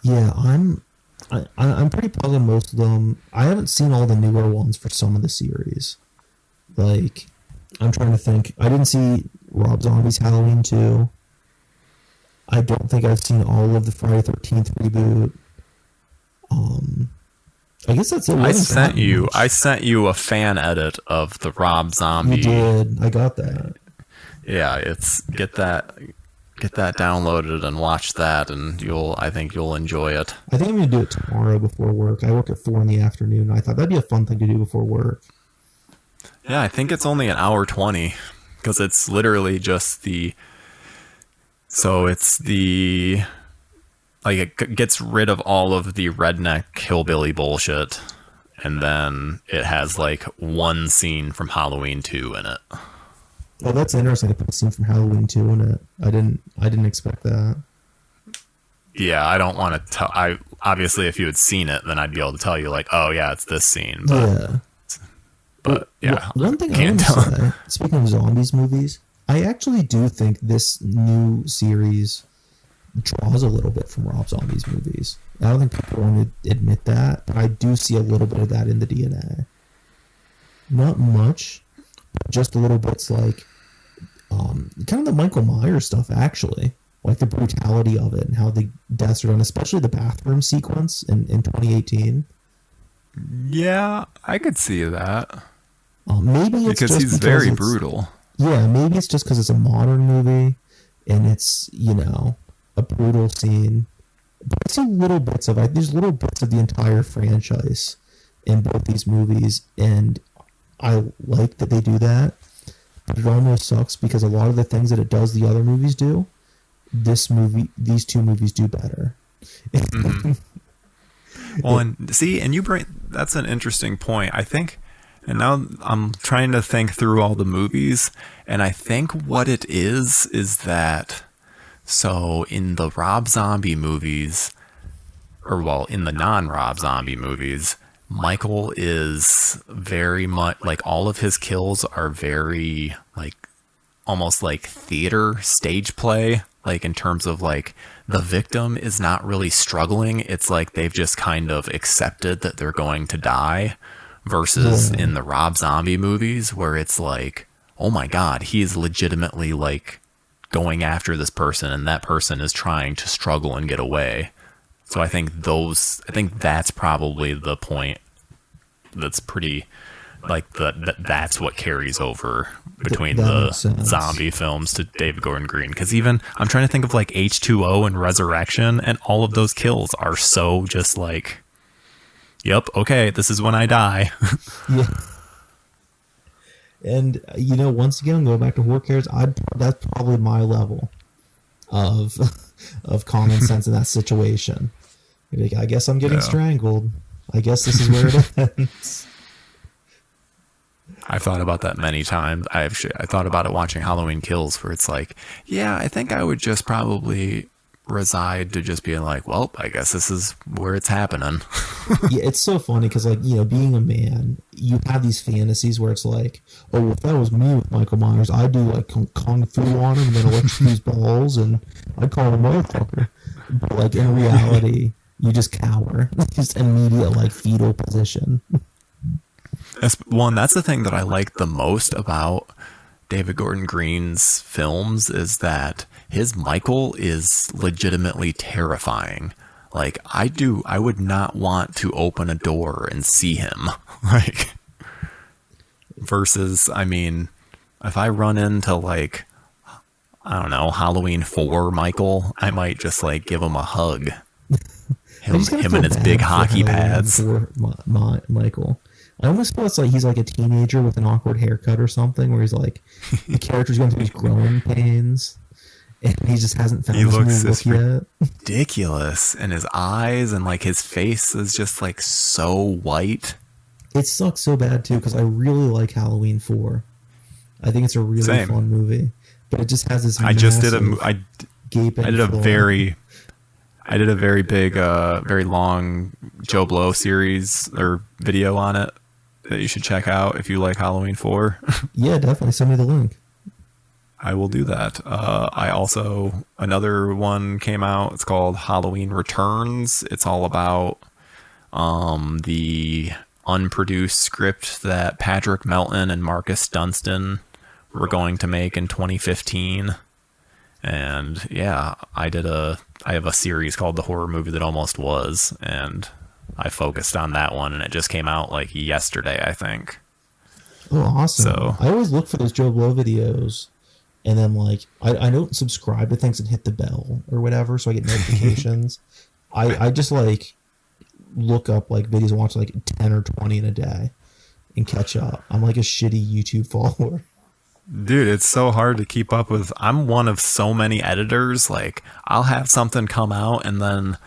A: Yeah, I'm pretty positive most of them. I haven't seen all the newer ones for some of the series. Like, I'm trying to think. I didn't see Rob Zombie's Halloween 2. I don't think I've seen all of the Friday 13th reboot. I guess that's it.
B: I sent you a fan edit of the Rob Zombie.
A: You did. I got that.
B: Yeah, get that downloaded and watch that, and I think you'll enjoy it.
A: I think I'm going to do it tomorrow before work. I work at 4 in the afternoon. I thought that'd be a fun thing to do before work.
B: Yeah, I think it's only an hour 20 because it's literally just it gets rid of all of the redneck hillbilly bullshit, and then it has like one scene from Halloween 2 in it.
A: Oh, that's interesting. I put a scene from Halloween 2 in it. I didn't expect that.
B: Yeah, I don't want to tell. I obviously, if you had seen it, then I'd be able to tell you, like, oh yeah, it's this scene. But yeah,
A: one thing I want to say, speaking of zombies movies, I actually do think this new series draws a little bit from Rob Zombie's movies. I don't think people want to admit that, but I do see a little bit of that in the DNA. Not much, but just a little bits like kind of the Michael Myers stuff, actually. Like the brutality of it and how the deaths are done, especially the bathroom sequence in 2018.
B: Yeah, I could see that.
A: Maybe it's
B: because
A: just
B: he's very brutal.
A: Yeah, maybe it's just because it's a modern movie and it's, a brutal scene. But I see little bits of it. There's little bits of the entire franchise in both these movies, and I like that they do that. But it almost sucks because a lot of the things that it does the other movies do, these two movies do better.
B: Mm-hmm. Well, and you bring, that's an interesting point. I think, and now I'm trying to think through all the movies, and I think what it is that, so in the Rob Zombie movies, in the non-Rob Zombie movies, Michael is very much, like, all of his kills are very, like, almost like theater stage play, like in terms of like the victim is not really struggling. It's like they've just kind of accepted that they're going to die, versus in the Rob Zombie movies where it's like, oh my God, he is legitimately like going after this person and that person is trying to struggle and get away. So I think that's probably the point that's pretty, like, that's what carries over between the zombie films to David Gordon Green. Because even I'm trying to think of like H2O and Resurrection, and all of those kills are so just like, yep, okay, this is when I die.
A: Yeah. And once again, going back to horror cares, that's probably my level of common sense in that situation. Like, I guess I'm getting strangled. I guess this is where it ends.
B: I've thought about that many times. I thought about it watching Halloween Kills, where it's like, yeah, I think I would just probably reside to just being like, well, I guess this is where it's happening.
A: Yeah, it's so funny because, like, being a man, you have these fantasies where it's like, oh, if that was me with Michael Myers, I'd do like kung fu on him and then electrocute his balls and I'd call him a motherfucker. But like in reality, you just cower, just immediate like fetal position.
B: That's the thing that I like the most about David Gordon Green's films, is that his Michael is legitimately terrifying. Like, I would not want to open a door and see him. Like, versus, I mean, if I run into like, I don't know, Halloween 4 Michael, I might just like give him a hug. Him and his big hockey pads.
A: Michael. I almost feel it's like he's like a teenager with an awkward haircut or something, where he's like, the character's going through these growing pains, and he just hasn't found his new look yet.
B: Ridiculous, and his eyes and like his face is just like so white.
A: It sucks so bad too, because I really like Halloween 4. I think it's a really fun movie, but it just has this. I did a very big, very long Joe Blow series or video on it that you should check out if you like Halloween 4. Yeah, definitely. Send me the link.
B: I will do that. Another one came out. It's called Halloween Returns. It's all about the unproduced script that Patrick Melton and Marcus Dunstan were going to make in 2015. And yeah, I have a series called The Horror Movie That Almost Was, and I focused on that one, and it just came out like yesterday, I think.
A: Oh, awesome.
B: So
A: I always look for those Joe Blow videos, and then like I don't subscribe to things and hit the bell or whatever, so I get notifications. I just like look up like videos and watch like 10 or 20 in a day and catch up. I'm like a shitty YouTube follower.
B: Dude, it's so hard to keep up with. I'm one of so many editors. Like, I'll have something come out and then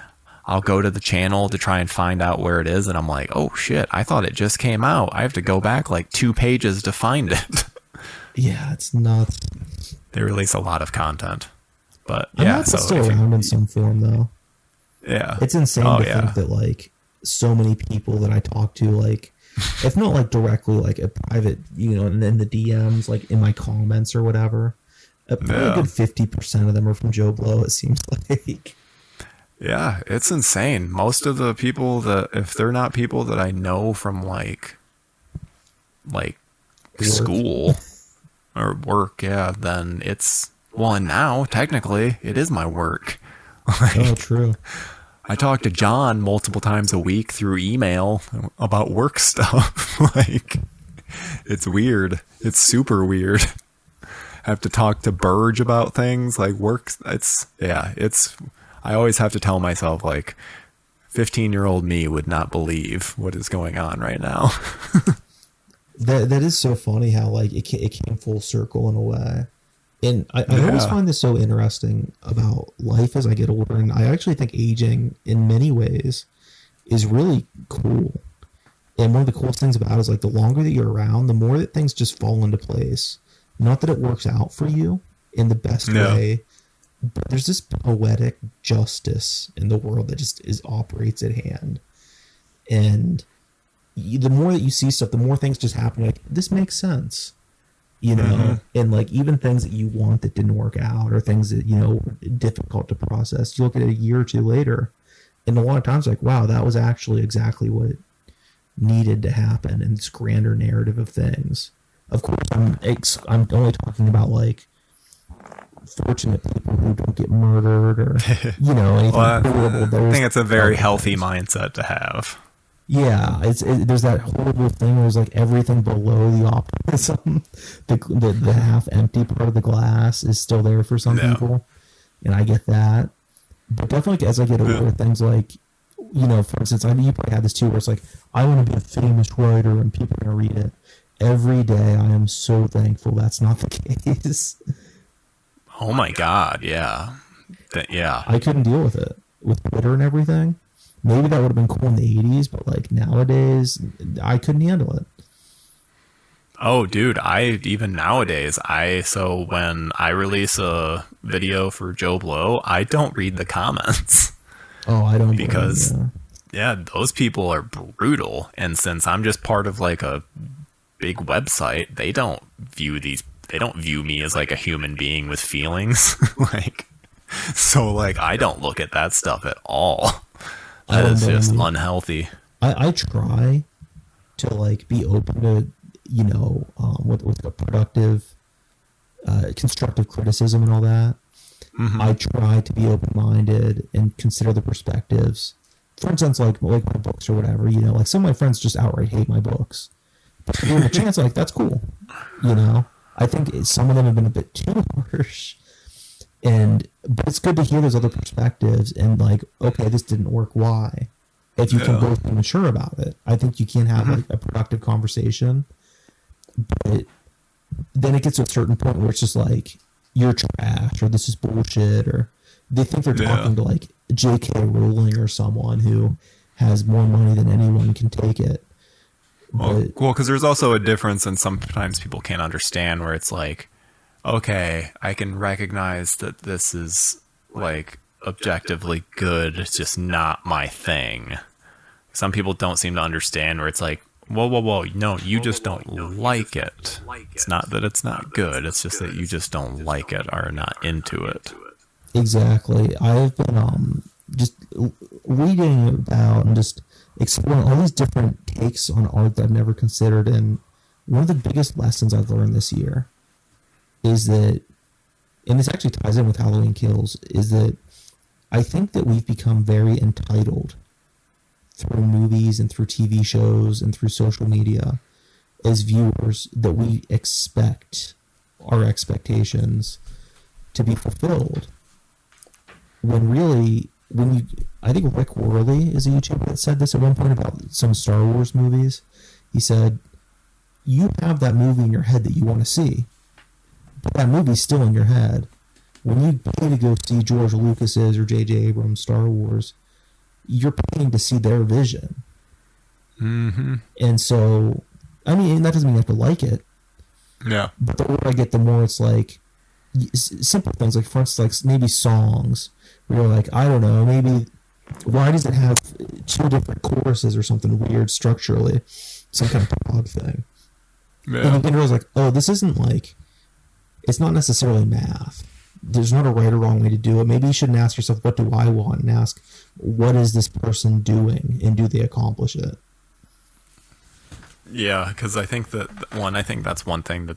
B: I'll go to the channel to try and find out where it is, and I'm like, oh shit, I thought it just came out. I have to go back like 2 pages to find it.
A: Yeah, it's nuts.
B: They release a lot of content. But
A: I'm
B: yeah,
A: not still around in some form though.
B: Yeah.
A: It's insane to think that like so many people that I talk to, like, if not like directly, like a private, and then the DMs, like in my comments or whatever, probably a good 50% of them are from Joe Blow, it seems like.
B: Yeah, it's insane. Most of the people that, if they're not people that I know from like work. School or work, then it's, well, and now technically it is my work.
A: Oh, true.
B: I talk to John multiple times a week through email about work stuff. Like, it's weird. It's super weird. I have to talk to Burge about things like work. I always have to tell myself, like, 15-year-old me would not believe what is going on right now.
A: That is so funny how like it came full circle in a way. And I always find this so interesting about life as I get older. And I actually think aging in many ways is really cool. And one of the coolest things about it is like the longer that you're around, the more that things just fall into place. Not that it works out for you in the best way, but there's this poetic justice in the world that just operates at hand. And the more that you see stuff, the more things just happen. Like, this makes sense. And like even things that you want that didn't work out, or things that, were difficult to process, you look at it a year or two later, and a lot of times like, wow, that was actually exactly what needed to happen in this grander narrative of things. Of course, I'm only talking about like fortunate people who don't get murdered or, anything horrible.
B: I think it's a very healthy mindset to have.
A: Yeah, there's that horrible thing where there's like everything below the optimism, the half empty part of the glass is still there for some people, and I get that. But definitely as I get older, things like, for instance, you probably had this too, where it's like, I want to be a famous writer and people are going to read it. Every day I am so thankful that's not the case.
B: Oh my God, yeah.
A: I couldn't deal with it, with Twitter and everything. Maybe that would have been cool in the 80s, but like nowadays, I couldn't handle it.
B: Oh, dude, even nowadays, so when I release a video for Joe Blow, I don't read the comments.
A: Oh, I don't.
B: Because, those people are brutal. And since I'm just part of like a big website, they don't view me as like a human being with feelings. So I don't look at that stuff at all. That is just unhealthy.
A: I try to like be open to, with a productive, constructive criticism and all that. Mm-hmm. I try to be open-minded and consider the perspectives. For instance, like my books or whatever, like some of my friends just outright hate my books. But given a chance, like, that's cool. I think some of them have been a bit too harsh. But it's good to hear those other perspectives and like, okay, this didn't work. Why? If you can both be mature about it, I think you can have like a productive conversation. But then it gets to a certain point where it's just like, you're trash, or this is bullshit, or they think they're talking to like J.K. Rowling or someone who has more money than anyone can take it.
B: Well, because there's also a difference, and sometimes people can't understand where it's like, okay, I can recognize that this is like objectively good. It's just not my thing. Some people don't seem to understand where it's like, whoa. No, you just don't like it. It's not that it's not good. It's just that you just don't like it or are not into it.
A: Exactly. I've been just reading about and just exploring all these different takes on art that I've never considered. And one of the biggest lessons I've learned this year is that, and this actually ties in with Halloween Kills, is that I think that we've become very entitled through movies and through TV shows and through social media as viewers, that we expect our expectations to be fulfilled. When really, I think Rick Worley is a YouTuber that said this at one point about some Star Wars movies. He said, you have that movie in your head that you want to see, but that movie's still in your head. When you pay to go see George Lucas's or J.J. Abrams' Star Wars, you're paying to see their vision.
B: Mm-hmm.
A: And so, I mean, that doesn't mean you have to like it.
B: Yeah.
A: But the older I get, the more it's like simple things, like for instance, like maybe songs where you're like, I don't know, maybe Why does it have two different choruses or something weird structurally? Some kind of prog thing.
B: Yeah.
A: And you can realize, like, oh, this isn't like, it's not necessarily math. There's not a right or wrong way to do it. Maybe you shouldn't ask yourself, what do I want? And ask, what is this person doing? And do they accomplish it?
B: Yeah, because I think that's one thing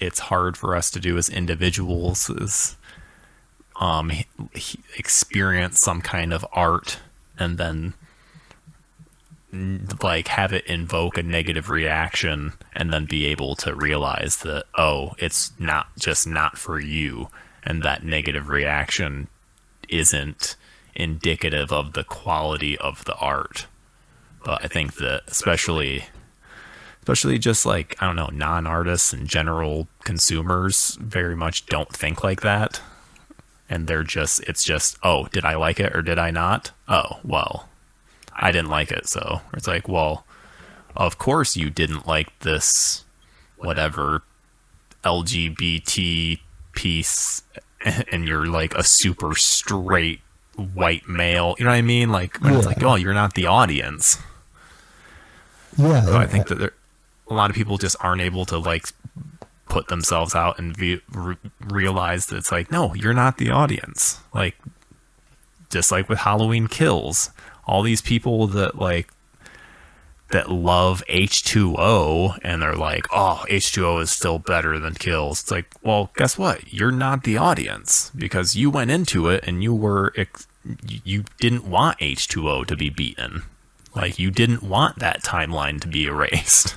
B: it's hard for us to do as individuals is experience some kind of art and then like have it invoke a negative reaction and then be able to realize that, oh, it's not for you, and that negative reaction isn't indicative of the quality of the art. But I think that especially just like, I don't know, non-artists and general consumers very much don't think like that. And it's just, oh, did I like it or did I not? Oh, well, I didn't like it. So it's like, well, of course you didn't like this, whatever, LGBT piece, and you're like a super straight white male. You know what I mean? Like, when it's like, oh, you're not the audience.
A: Yeah.
B: So I think that a lot of people just aren't able to like put themselves out and realize that it's like, no, you're not the audience. Like, just like with Halloween Kills, all these people that love H2O and they're like, oh, H2O is still better than Kills. It's like, well, guess what? You're not the audience, because you went into it and you didn't want H2O to be beaten. Like, you didn't want that timeline to be erased.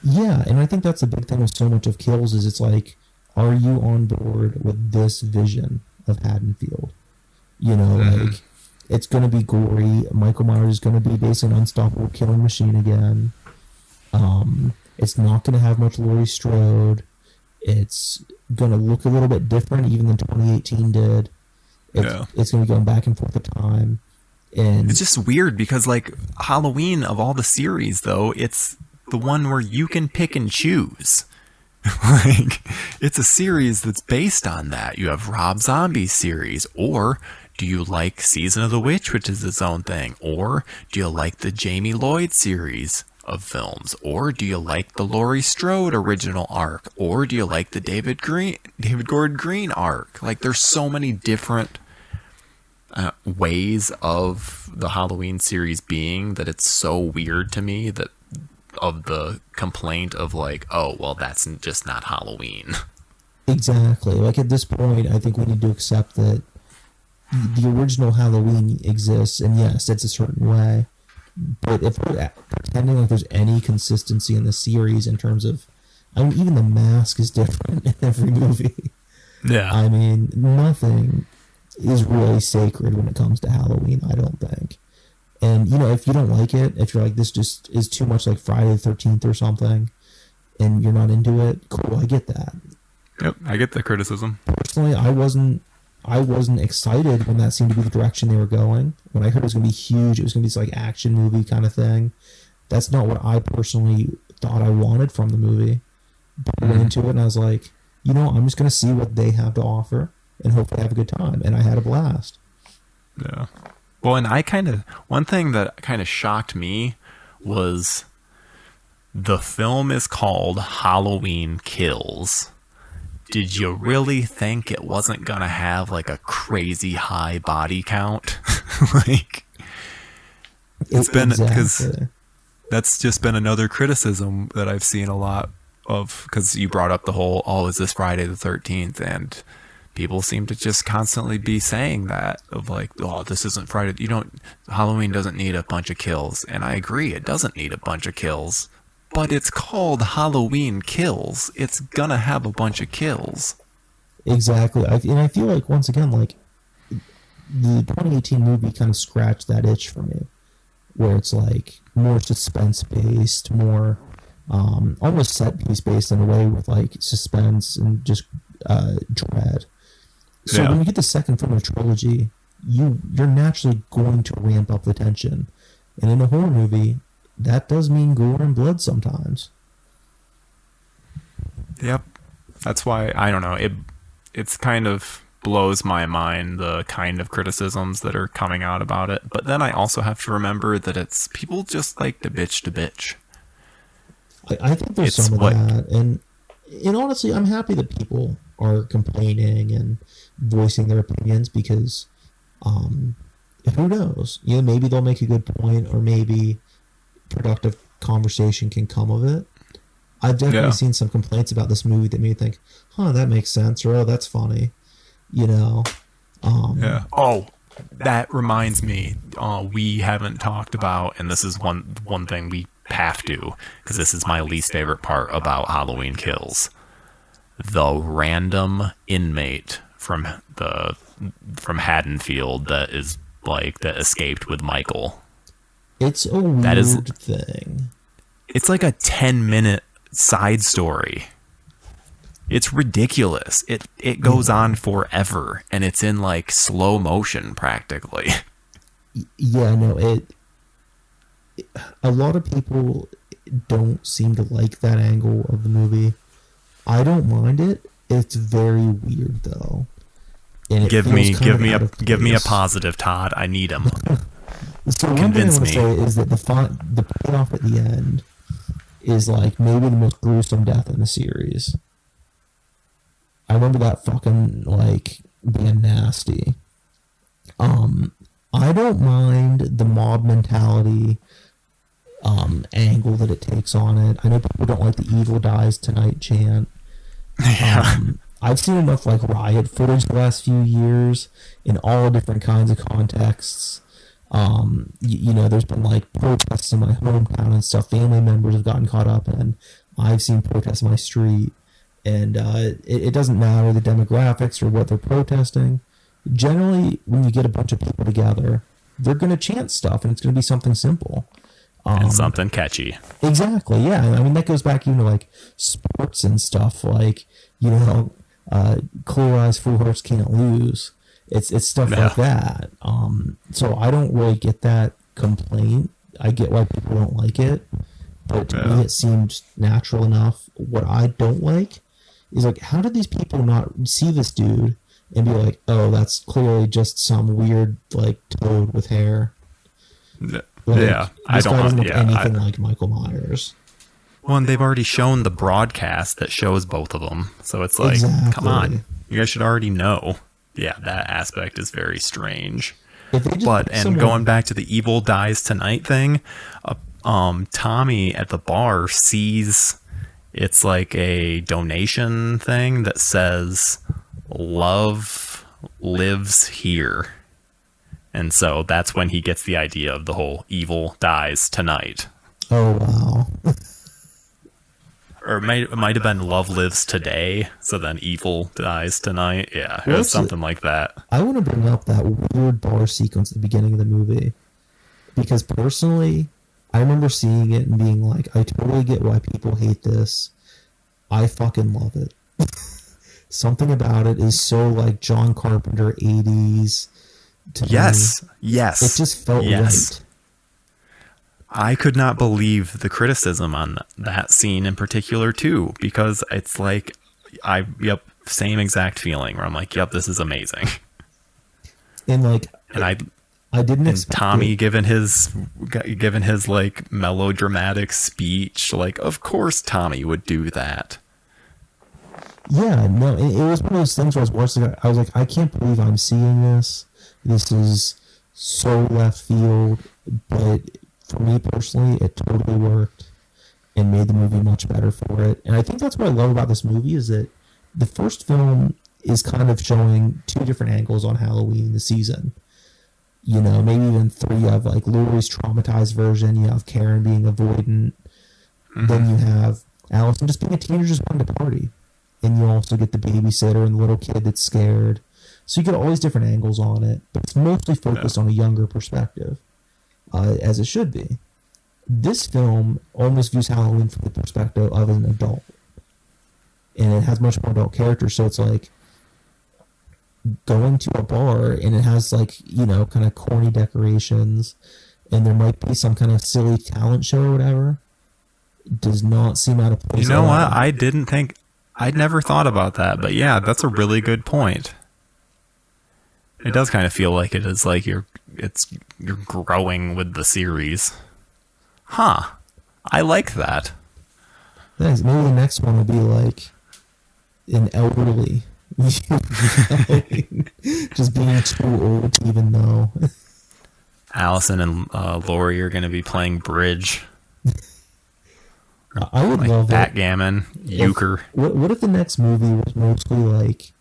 A: Yeah, and I think that's the big thing with so much of Kills is it's like, are you on board with this vision of Haddonfield? You know, like, it's going to be gory. Michael Myers is going to be basically an unstoppable killing machine again. It's not going to have much Laurie Strode. It's going to look a little bit different even than 2018 did. It's going to be going back and forth of time. And
B: it's just weird because, like, Halloween of all the series, though, it's the one where you can pick and choose. Like, it's a series that's based on that. You have Rob Zombie's series, or do you like Season of the Witch, which is its own thing, or do you like the Jamie Lloyd series of films, or do you like the Laurie Strode original arc, or do you like the David Gordon Green arc? Like, there's so many different ways of the Halloween series being that it's so weird to me that of the complaint of like, oh, well, that's just not Halloween.
A: Exactly. Like, at this point, I think we need to accept that the original Halloween exists, and yes, it's a certain way. But if we're pretending like there's any consistency in the series in terms of, I mean, even the mask is different in every movie.
B: Yeah.
A: I mean, nothing is really sacred when it comes to Halloween, I don't think. And, you know, if you don't like it, if you're like, this just is too much like Friday the 13th or something, and you're not into it, cool, I get that.
B: Yep, I get the criticism.
A: Personally, I wasn't excited when that seemed to be the direction they were going. When I heard it was going to be huge, it was going to be this like action movie kind of thing. That's not what I personally thought I wanted from the movie. But I went into it and I was like, you know, I'm just going to see what they have to offer and hopefully have a good time. And I had a blast.
B: Yeah. Well, and one thing that kind of shocked me was the film is called Halloween Kills. Did you really think it wasn't going to have like a crazy high body count? Like, it's been, because that's just been another criticism that I've seen a lot of, because you brought up the whole, oh, is this Friday the 13th? And people seem to just constantly be saying that of like, oh, this isn't Friday. Halloween doesn't need a bunch of kills. And I agree, it doesn't need a bunch of kills. But it's called Halloween Kills. It's gonna have a bunch of kills.
A: Exactly. And I feel like, once again, like, the 2018 movie kind of scratched that itch for me. Where it's like more suspense-based, more almost set-piece-based in a way, with like suspense and just dread. So when you get the second film of the trilogy, you're naturally going to ramp up the tension. And in a horror movie, that does mean gore and blood sometimes.
B: Yep. That's why, I don't know, it's kind of blows my mind, the kind of criticisms that are coming out about it. But then I also have to remember that it's people just like to bitch.
A: I think there's some of that, and honestly, I'm happy that people are complaining and voicing their opinions because, who knows? Maybe they'll make a good point, or maybe productive conversation can come of it. I've definitely seen some complaints about this movie that made me think, "Huh, that makes sense," or "Oh, that's funny," Yeah.
B: Oh, that reminds me. We haven't talked about, and this is one thing we have to, because this is my least favorite part about Halloween Kills. The random inmate from Haddonfield that escaped with Michael.
A: It's a weird thing.
B: It's like a 10-minute side story. It's ridiculous. It goes on forever, and it's in like slow motion practically.
A: Yeah, no, a lot of people don't seem to like that angle of the movie. I don't mind it. It's very weird though. And
B: give me a positive, Todd. I need him.
A: So one thing I want to say is that the payoff at the end is like maybe the most gruesome death in the series. I remember that fucking like being nasty. I don't mind the mob mentality angle that it takes on it. I know people don't like the evil dies tonight chant. I've seen enough like riot footage the last few years in all different kinds of contexts. There's been like protests in my hometown and stuff. Family members have gotten caught up in. I've seen protests in my street, and it doesn't matter the demographics or what they're protesting. Generally, when you get a bunch of people together, they're going to chant stuff, and it's going to be something simple.
B: And something catchy.
A: Exactly, yeah. I mean, that goes back even to like sports and stuff, like, clear eyes, full hearts can't lose. It's stuff like that. So I don't really get that complaint. I get why people don't like it, but to me it seemed natural enough. What I don't like is like, how did these people not see this dude and be like, oh, that's clearly just some weird like toad with hair? Like,
B: I don't
A: doesn't look anything like Michael Myers.
B: Well, and they've already shown the broadcast that shows both of them, so it's like, come on, you guys should already know. Yeah, that aspect is very strange. Going back to the evil dies tonight thing, Tommy at the bar sees it's like a donation thing that says "Love lives here." And so that's when he gets the idea of the whole evil dies tonight.
A: Oh, wow.
B: Or it might have been love lives today, so then evil dies tonight. Yeah, it was something like that.
A: I want to bring up that weird bar sequence at the beginning of the movie. Because personally, I remember seeing it and being like, I totally get why people hate this. I fucking love it. Something about it is so like John Carpenter 80s.
B: Yes.
A: It just felt right.
B: I could not believe the criticism on that scene in particular too, because it's like, same exact feeling where I'm like, yep, this is amazing.
A: And like, I didn't expect
B: Tommy given his like melodramatic speech, like of course Tommy would do that.
A: Yeah, no, it was one of those things where I was watching it, I was like, I can't believe I'm seeing this. This is so left field, but for me personally, it totally worked and made the movie much better for it. And I think that's what I love about this movie is that the first film is kind of showing two different angles on Halloween the season. Maybe even three of like Laurie's traumatized version. You have Karen being avoidant. Mm-hmm. Then you have Allison just being a teenager just wanting to party. And you also get the babysitter and the little kid that's scared. So you get all these different angles on it, but it's mostly focused on a younger perspective, as it should be. This film almost views Halloween from the perspective of an adult. And it has much more adult characters, so it's like going to a bar and it has like, kind of corny decorations and there might be some kind of silly talent show or whatever. It does not seem out of place.
B: What? I'd never thought about that, but yeah, that's a really good point. It does kind of feel like it is like you're growing with the series. Huh. I like that.
A: Thanks. Maybe the next one will be like an elderly. Just being too old to even know.
B: Allison and Lori are going to be playing bridge.
A: I would
B: like
A: love
B: backgammon, euchre.
A: What if the next movie was mostly like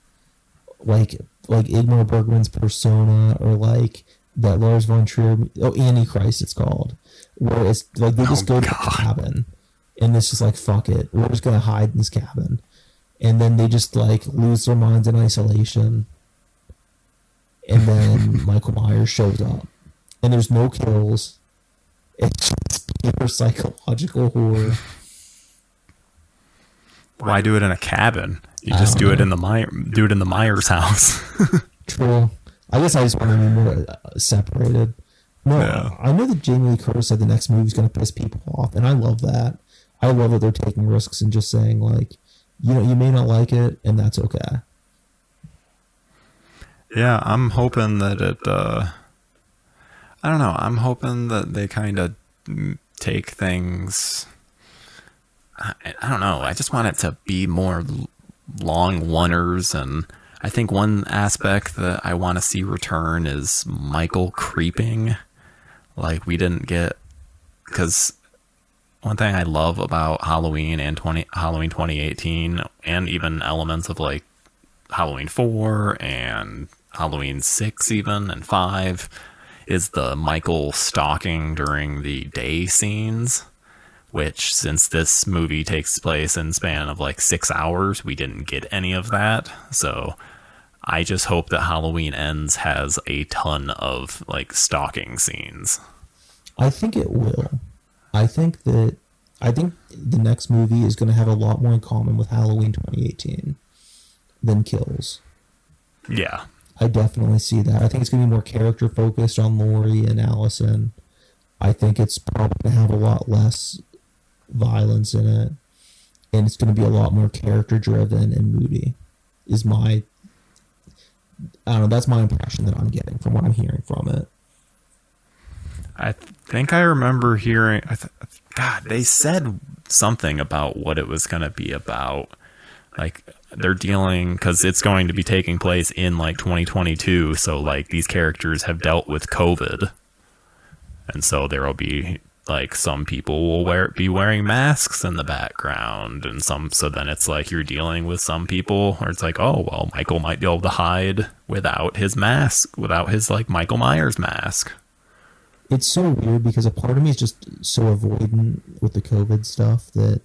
A: Ingmar Bergman's Persona, or like that Lars von Trier, Antichrist it's called, where it's like they just go to the cabin and it's just like, fuck it, we're just gonna hide in this cabin, and then they just like lose their minds in isolation, and then Michael Myers shows up and there's no kills. It's just pure psychological horror.
B: Why do it in a cabin? You just do it in the Myers house.
A: True. I guess I just want to be more separated. No, yeah. I know that Jamie Lee Curtis said the next movie is going to piss people off, and I love that. I love that they're taking risks and just saying, like, you may not like it, and that's okay.
B: Yeah, I'm hoping that it... I don't know. I'm hoping that they kind of take things... I don't know. I just want it to be more long oneers, and I think one aspect that I want to see return is Michael creeping. Like, we didn't get... Because one thing I love about Halloween and Halloween 2018, and even elements of, like, Halloween 4 and Halloween 6 even, and 5, is the Michael stalking during the day scenes. Which, since this movie takes place in a span of like 6 hours, we didn't get any of that. So I just hope that Halloween Ends has a ton of like stalking scenes.
A: I think it will. I think the next movie is going to have a lot more in common with Halloween 2018 than kills.
B: Yeah.
A: I definitely see that. I think it's going to be more character focused on Lori and Allison. I think it's probably going to have a lot less violence in it, and it's going to be a lot more character driven and moody is my, I don't know, that's my impression that I'm getting from what I'm hearing from it.
B: I think I remember hearing, God, they said something about what it was going to be about. Like, they're dealing, because it's going to be taking place in like 2022, so like these characters have dealt with COVID, and so there will be like some people will be wearing masks in the background, and so then it's like you're dealing with some people, or it's like, oh well, Michael might be able to hide without his mask, without his like Michael Myers mask.
A: It's so weird because a part of me is just so avoidant with the COVID stuff that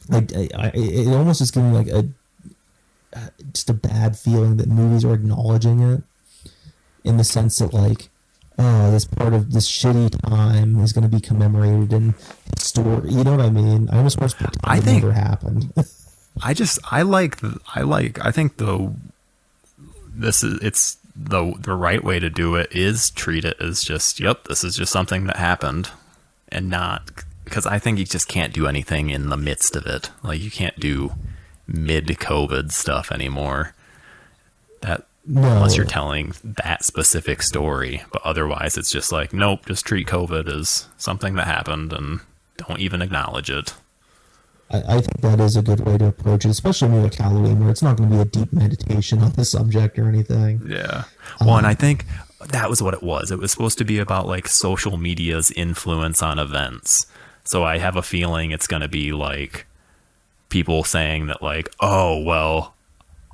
A: it almost is giving like just a bad feeling that movies are acknowledging it, in the sense that like, oh, this part of this shitty time is going to be commemorated in story. You know what I mean? I almost want to pretend it never happened.
B: I think the right way to do it is treat it as just, yep, this is just something that happened, and not, because I think you just can't do anything in the midst of it. Like, you can't do mid-COVID stuff anymore. Unless you're telling that specific story, but otherwise it's just like, nope, just treat COVID as something that happened and don't even acknowledge it.
A: I think that is a good way to approach it, especially when like Halloween, where it's not going to be a deep meditation on the subject or anything.
B: Yeah. Well, and I think that was what it was. It was supposed to be about like social media's influence on events. So I have a feeling it's going to be like people saying that like, oh, well,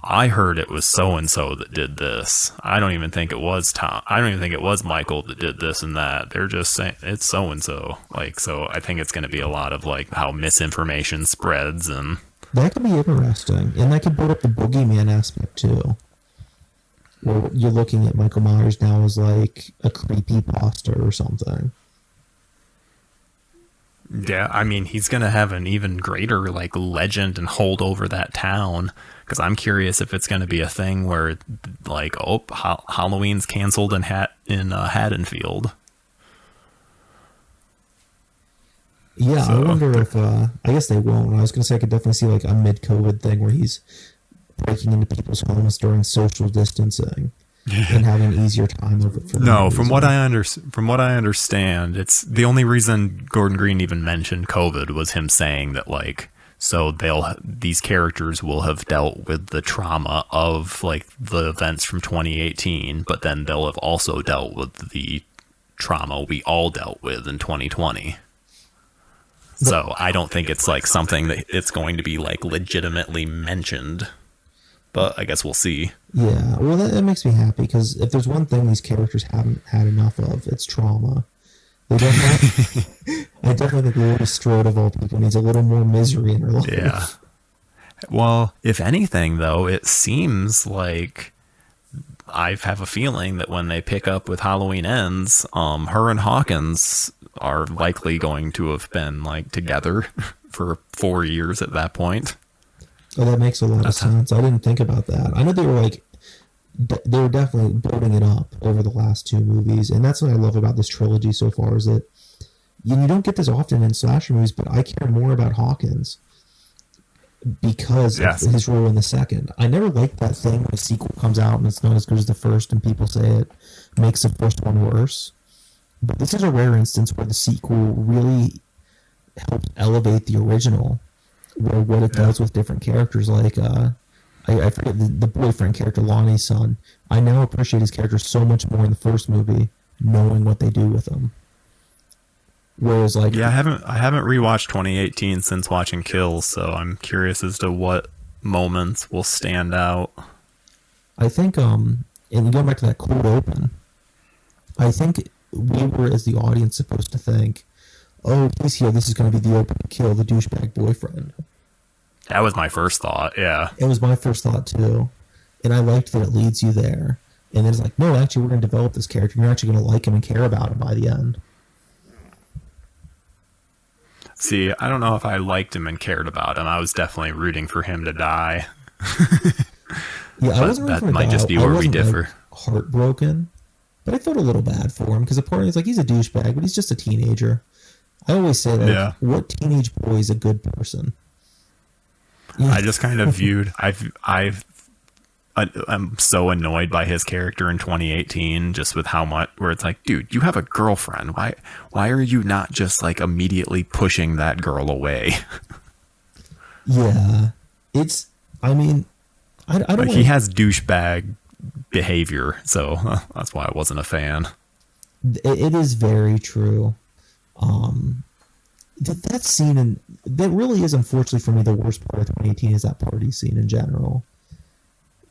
B: I heard it was so-and-so that did this. I don't even think it was Tom. I don't even think it was Michael that did this and that. They're just saying it's so-and-so. Like, so I think it's going to be a lot of like how misinformation spreads, and
A: that could be interesting. And that could build up the boogeyman aspect too. Where you're looking at Michael Myers now as like a creepypasta or something.
B: Yeah, I mean, he's going to have an even greater like legend and hold over that town, because I'm curious if it's going to be a thing where like, oh, Halloween's canceled in Haddonfield.
A: Yeah, so, I wonder if I guess they won't. I was going to say I could definitely see like a mid-COVID thing where he's breaking into people's homes during social distancing. and having an easier time of it.
B: No, from what I understand, it's the only reason Gordon Green even mentioned COVID was him saying that, like, so these characters will have dealt with the trauma of, like, the events from 2018, but then they'll have also dealt with the trauma we all dealt with in 2020. So I don't think it's like something that it's going to be like legitimately mentioned, but I guess we'll see.
A: Yeah, well, that makes me happy, because if there's one thing these characters haven't had enough of, it's trauma. They I definitely think Laurie Strode, of all people, needs a little more misery in her life.
B: Yeah. Well, if anything, though, it seems like I have a feeling that when they pick up with Halloween Ends, her and Hawkins are likely going to have been, like, together for 4 years at that point.
A: Oh, that makes a lot of sense. I didn't think about that. I know they were like, they were definitely building it up over the last two movies, and that's what I love about this trilogy so far, is that you don't get this often in slasher movies, but I care more about Hawkins because of his role in the second. I never liked that thing when a sequel comes out and it's not as good as the first, and people say it makes the first one worse. But this is a rare instance where the sequel really helped elevate the original, where what it does with different characters, like I forget the boyfriend character, Lonnie's son. I now appreciate his character so much more in the first movie, knowing what they do with him. Whereas, like,
B: I haven't rewatched 2018 since watching Kills, so I'm curious as to what moments will stand out.
A: I think, and going back to that cold open, I think we were, as the audience, supposed to think, oh, he's here, this is going to be the opening kill, the douchebag boyfriend.
B: That was my first thought, yeah.
A: It was my first thought, too. And I liked that it leads you there. And then it's like, no, actually, we're going to develop this character. You're actually going to like him and care about him by the end.
B: See, I don't know if I liked him and cared about him. I was definitely rooting for him to die.
A: Yeah, I wasn't
B: that might just be where we differ.
A: Like, heartbroken, but I felt a little bad for him, because a part of me is like, he's a douchebag, but he's just a teenager. I always say, like, what teenage boy is a good person? Yeah.
B: I just kind of viewed. I'm so annoyed by his character in 2018, just with how much. Where it's like, dude, you have a girlfriend. Why are you not just like immediately pushing that girl away?
A: Yeah, it's. I mean, I don't.
B: Like, he has douchebag behavior, so that's why I wasn't a fan.
A: It is very true. That scene, and that really is, unfortunately for me, the worst part of 2018 is that party scene in general.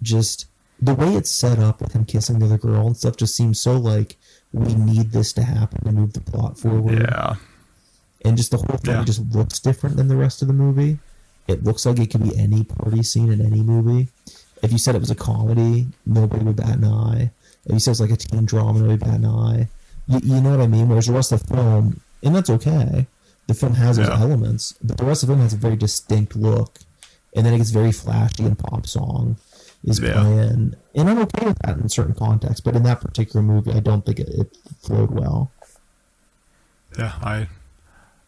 A: Just the way it's set up with him kissing the other girl and stuff just seems so like we need this to happen to move the plot forward.
B: Yeah.
A: And just the whole thing just looks different than the rest of the movie. It looks like it could be any party scene in any movie. If you said it was a comedy, nobody would bat an eye. If you said it was like a teen drama, nobody would bat an eye. You know what I mean? Whereas the rest of the film, and that's okay, the film has those elements, but the rest of the film has a very distinct look. And then it gets very flashy and pop song is playing. And I'm okay with that in certain contexts, but in that particular movie, I don't think it flowed well.
B: Yeah,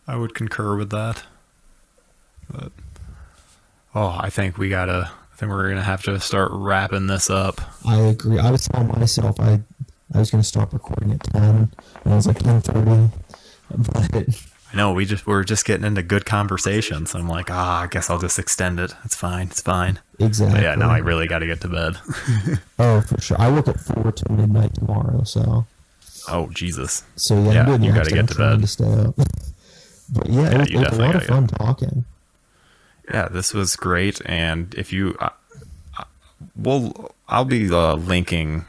B: I would concur with that. But I think we're gonna have to start wrapping this up.
A: I agree. I was telling myself I was gonna stop recording at 10, and I was like 10:30. But
B: I know we're just getting into good conversations. I'm like, I guess I'll just extend it. It's fine.
A: Exactly.
B: But yeah, now I really got to get to bed.
A: Oh, for sure. I work at 4 to midnight tomorrow, so.
B: Oh, Jesus.
A: So yeah, I'm doing
B: you got to get to bed.
A: To stay up. But yeah, it was a lot of fun talking.
B: Yeah, this was great. And if you, I'll be linking.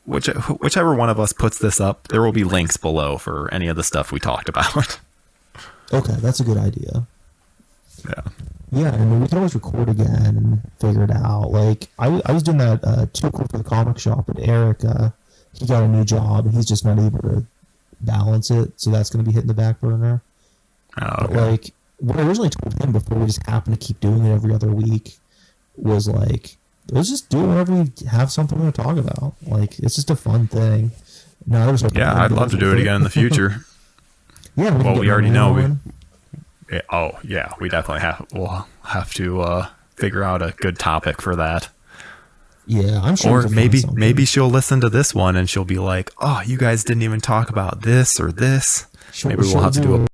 B: Whichever one of us puts this up, there will be links below for any of the stuff we talked about.
A: Okay, that's a good idea.
B: Yeah.
A: Yeah, I mean, we can always record again and figure it out. Like, I was doing that too cool for the comic shop, but Eric, he got a new job, and he's just not able to balance it, so that's going to be hitting the back burner.
B: Oh, okay.
A: But, like, what I originally told him before we just happened to keep doing it every other week was, like, let's just do it whenever we have something to talk about. Like, it's just a fun thing. No,
B: I'd love to do it again in the future.
A: Yeah,
B: we already know. We definitely we'll have to figure out a good topic for that.
A: Yeah, I'm sure.
B: Or maybe she'll listen to this one and she'll be like, "Oh, you guys didn't even talk about this or this." Maybe we'll have to do a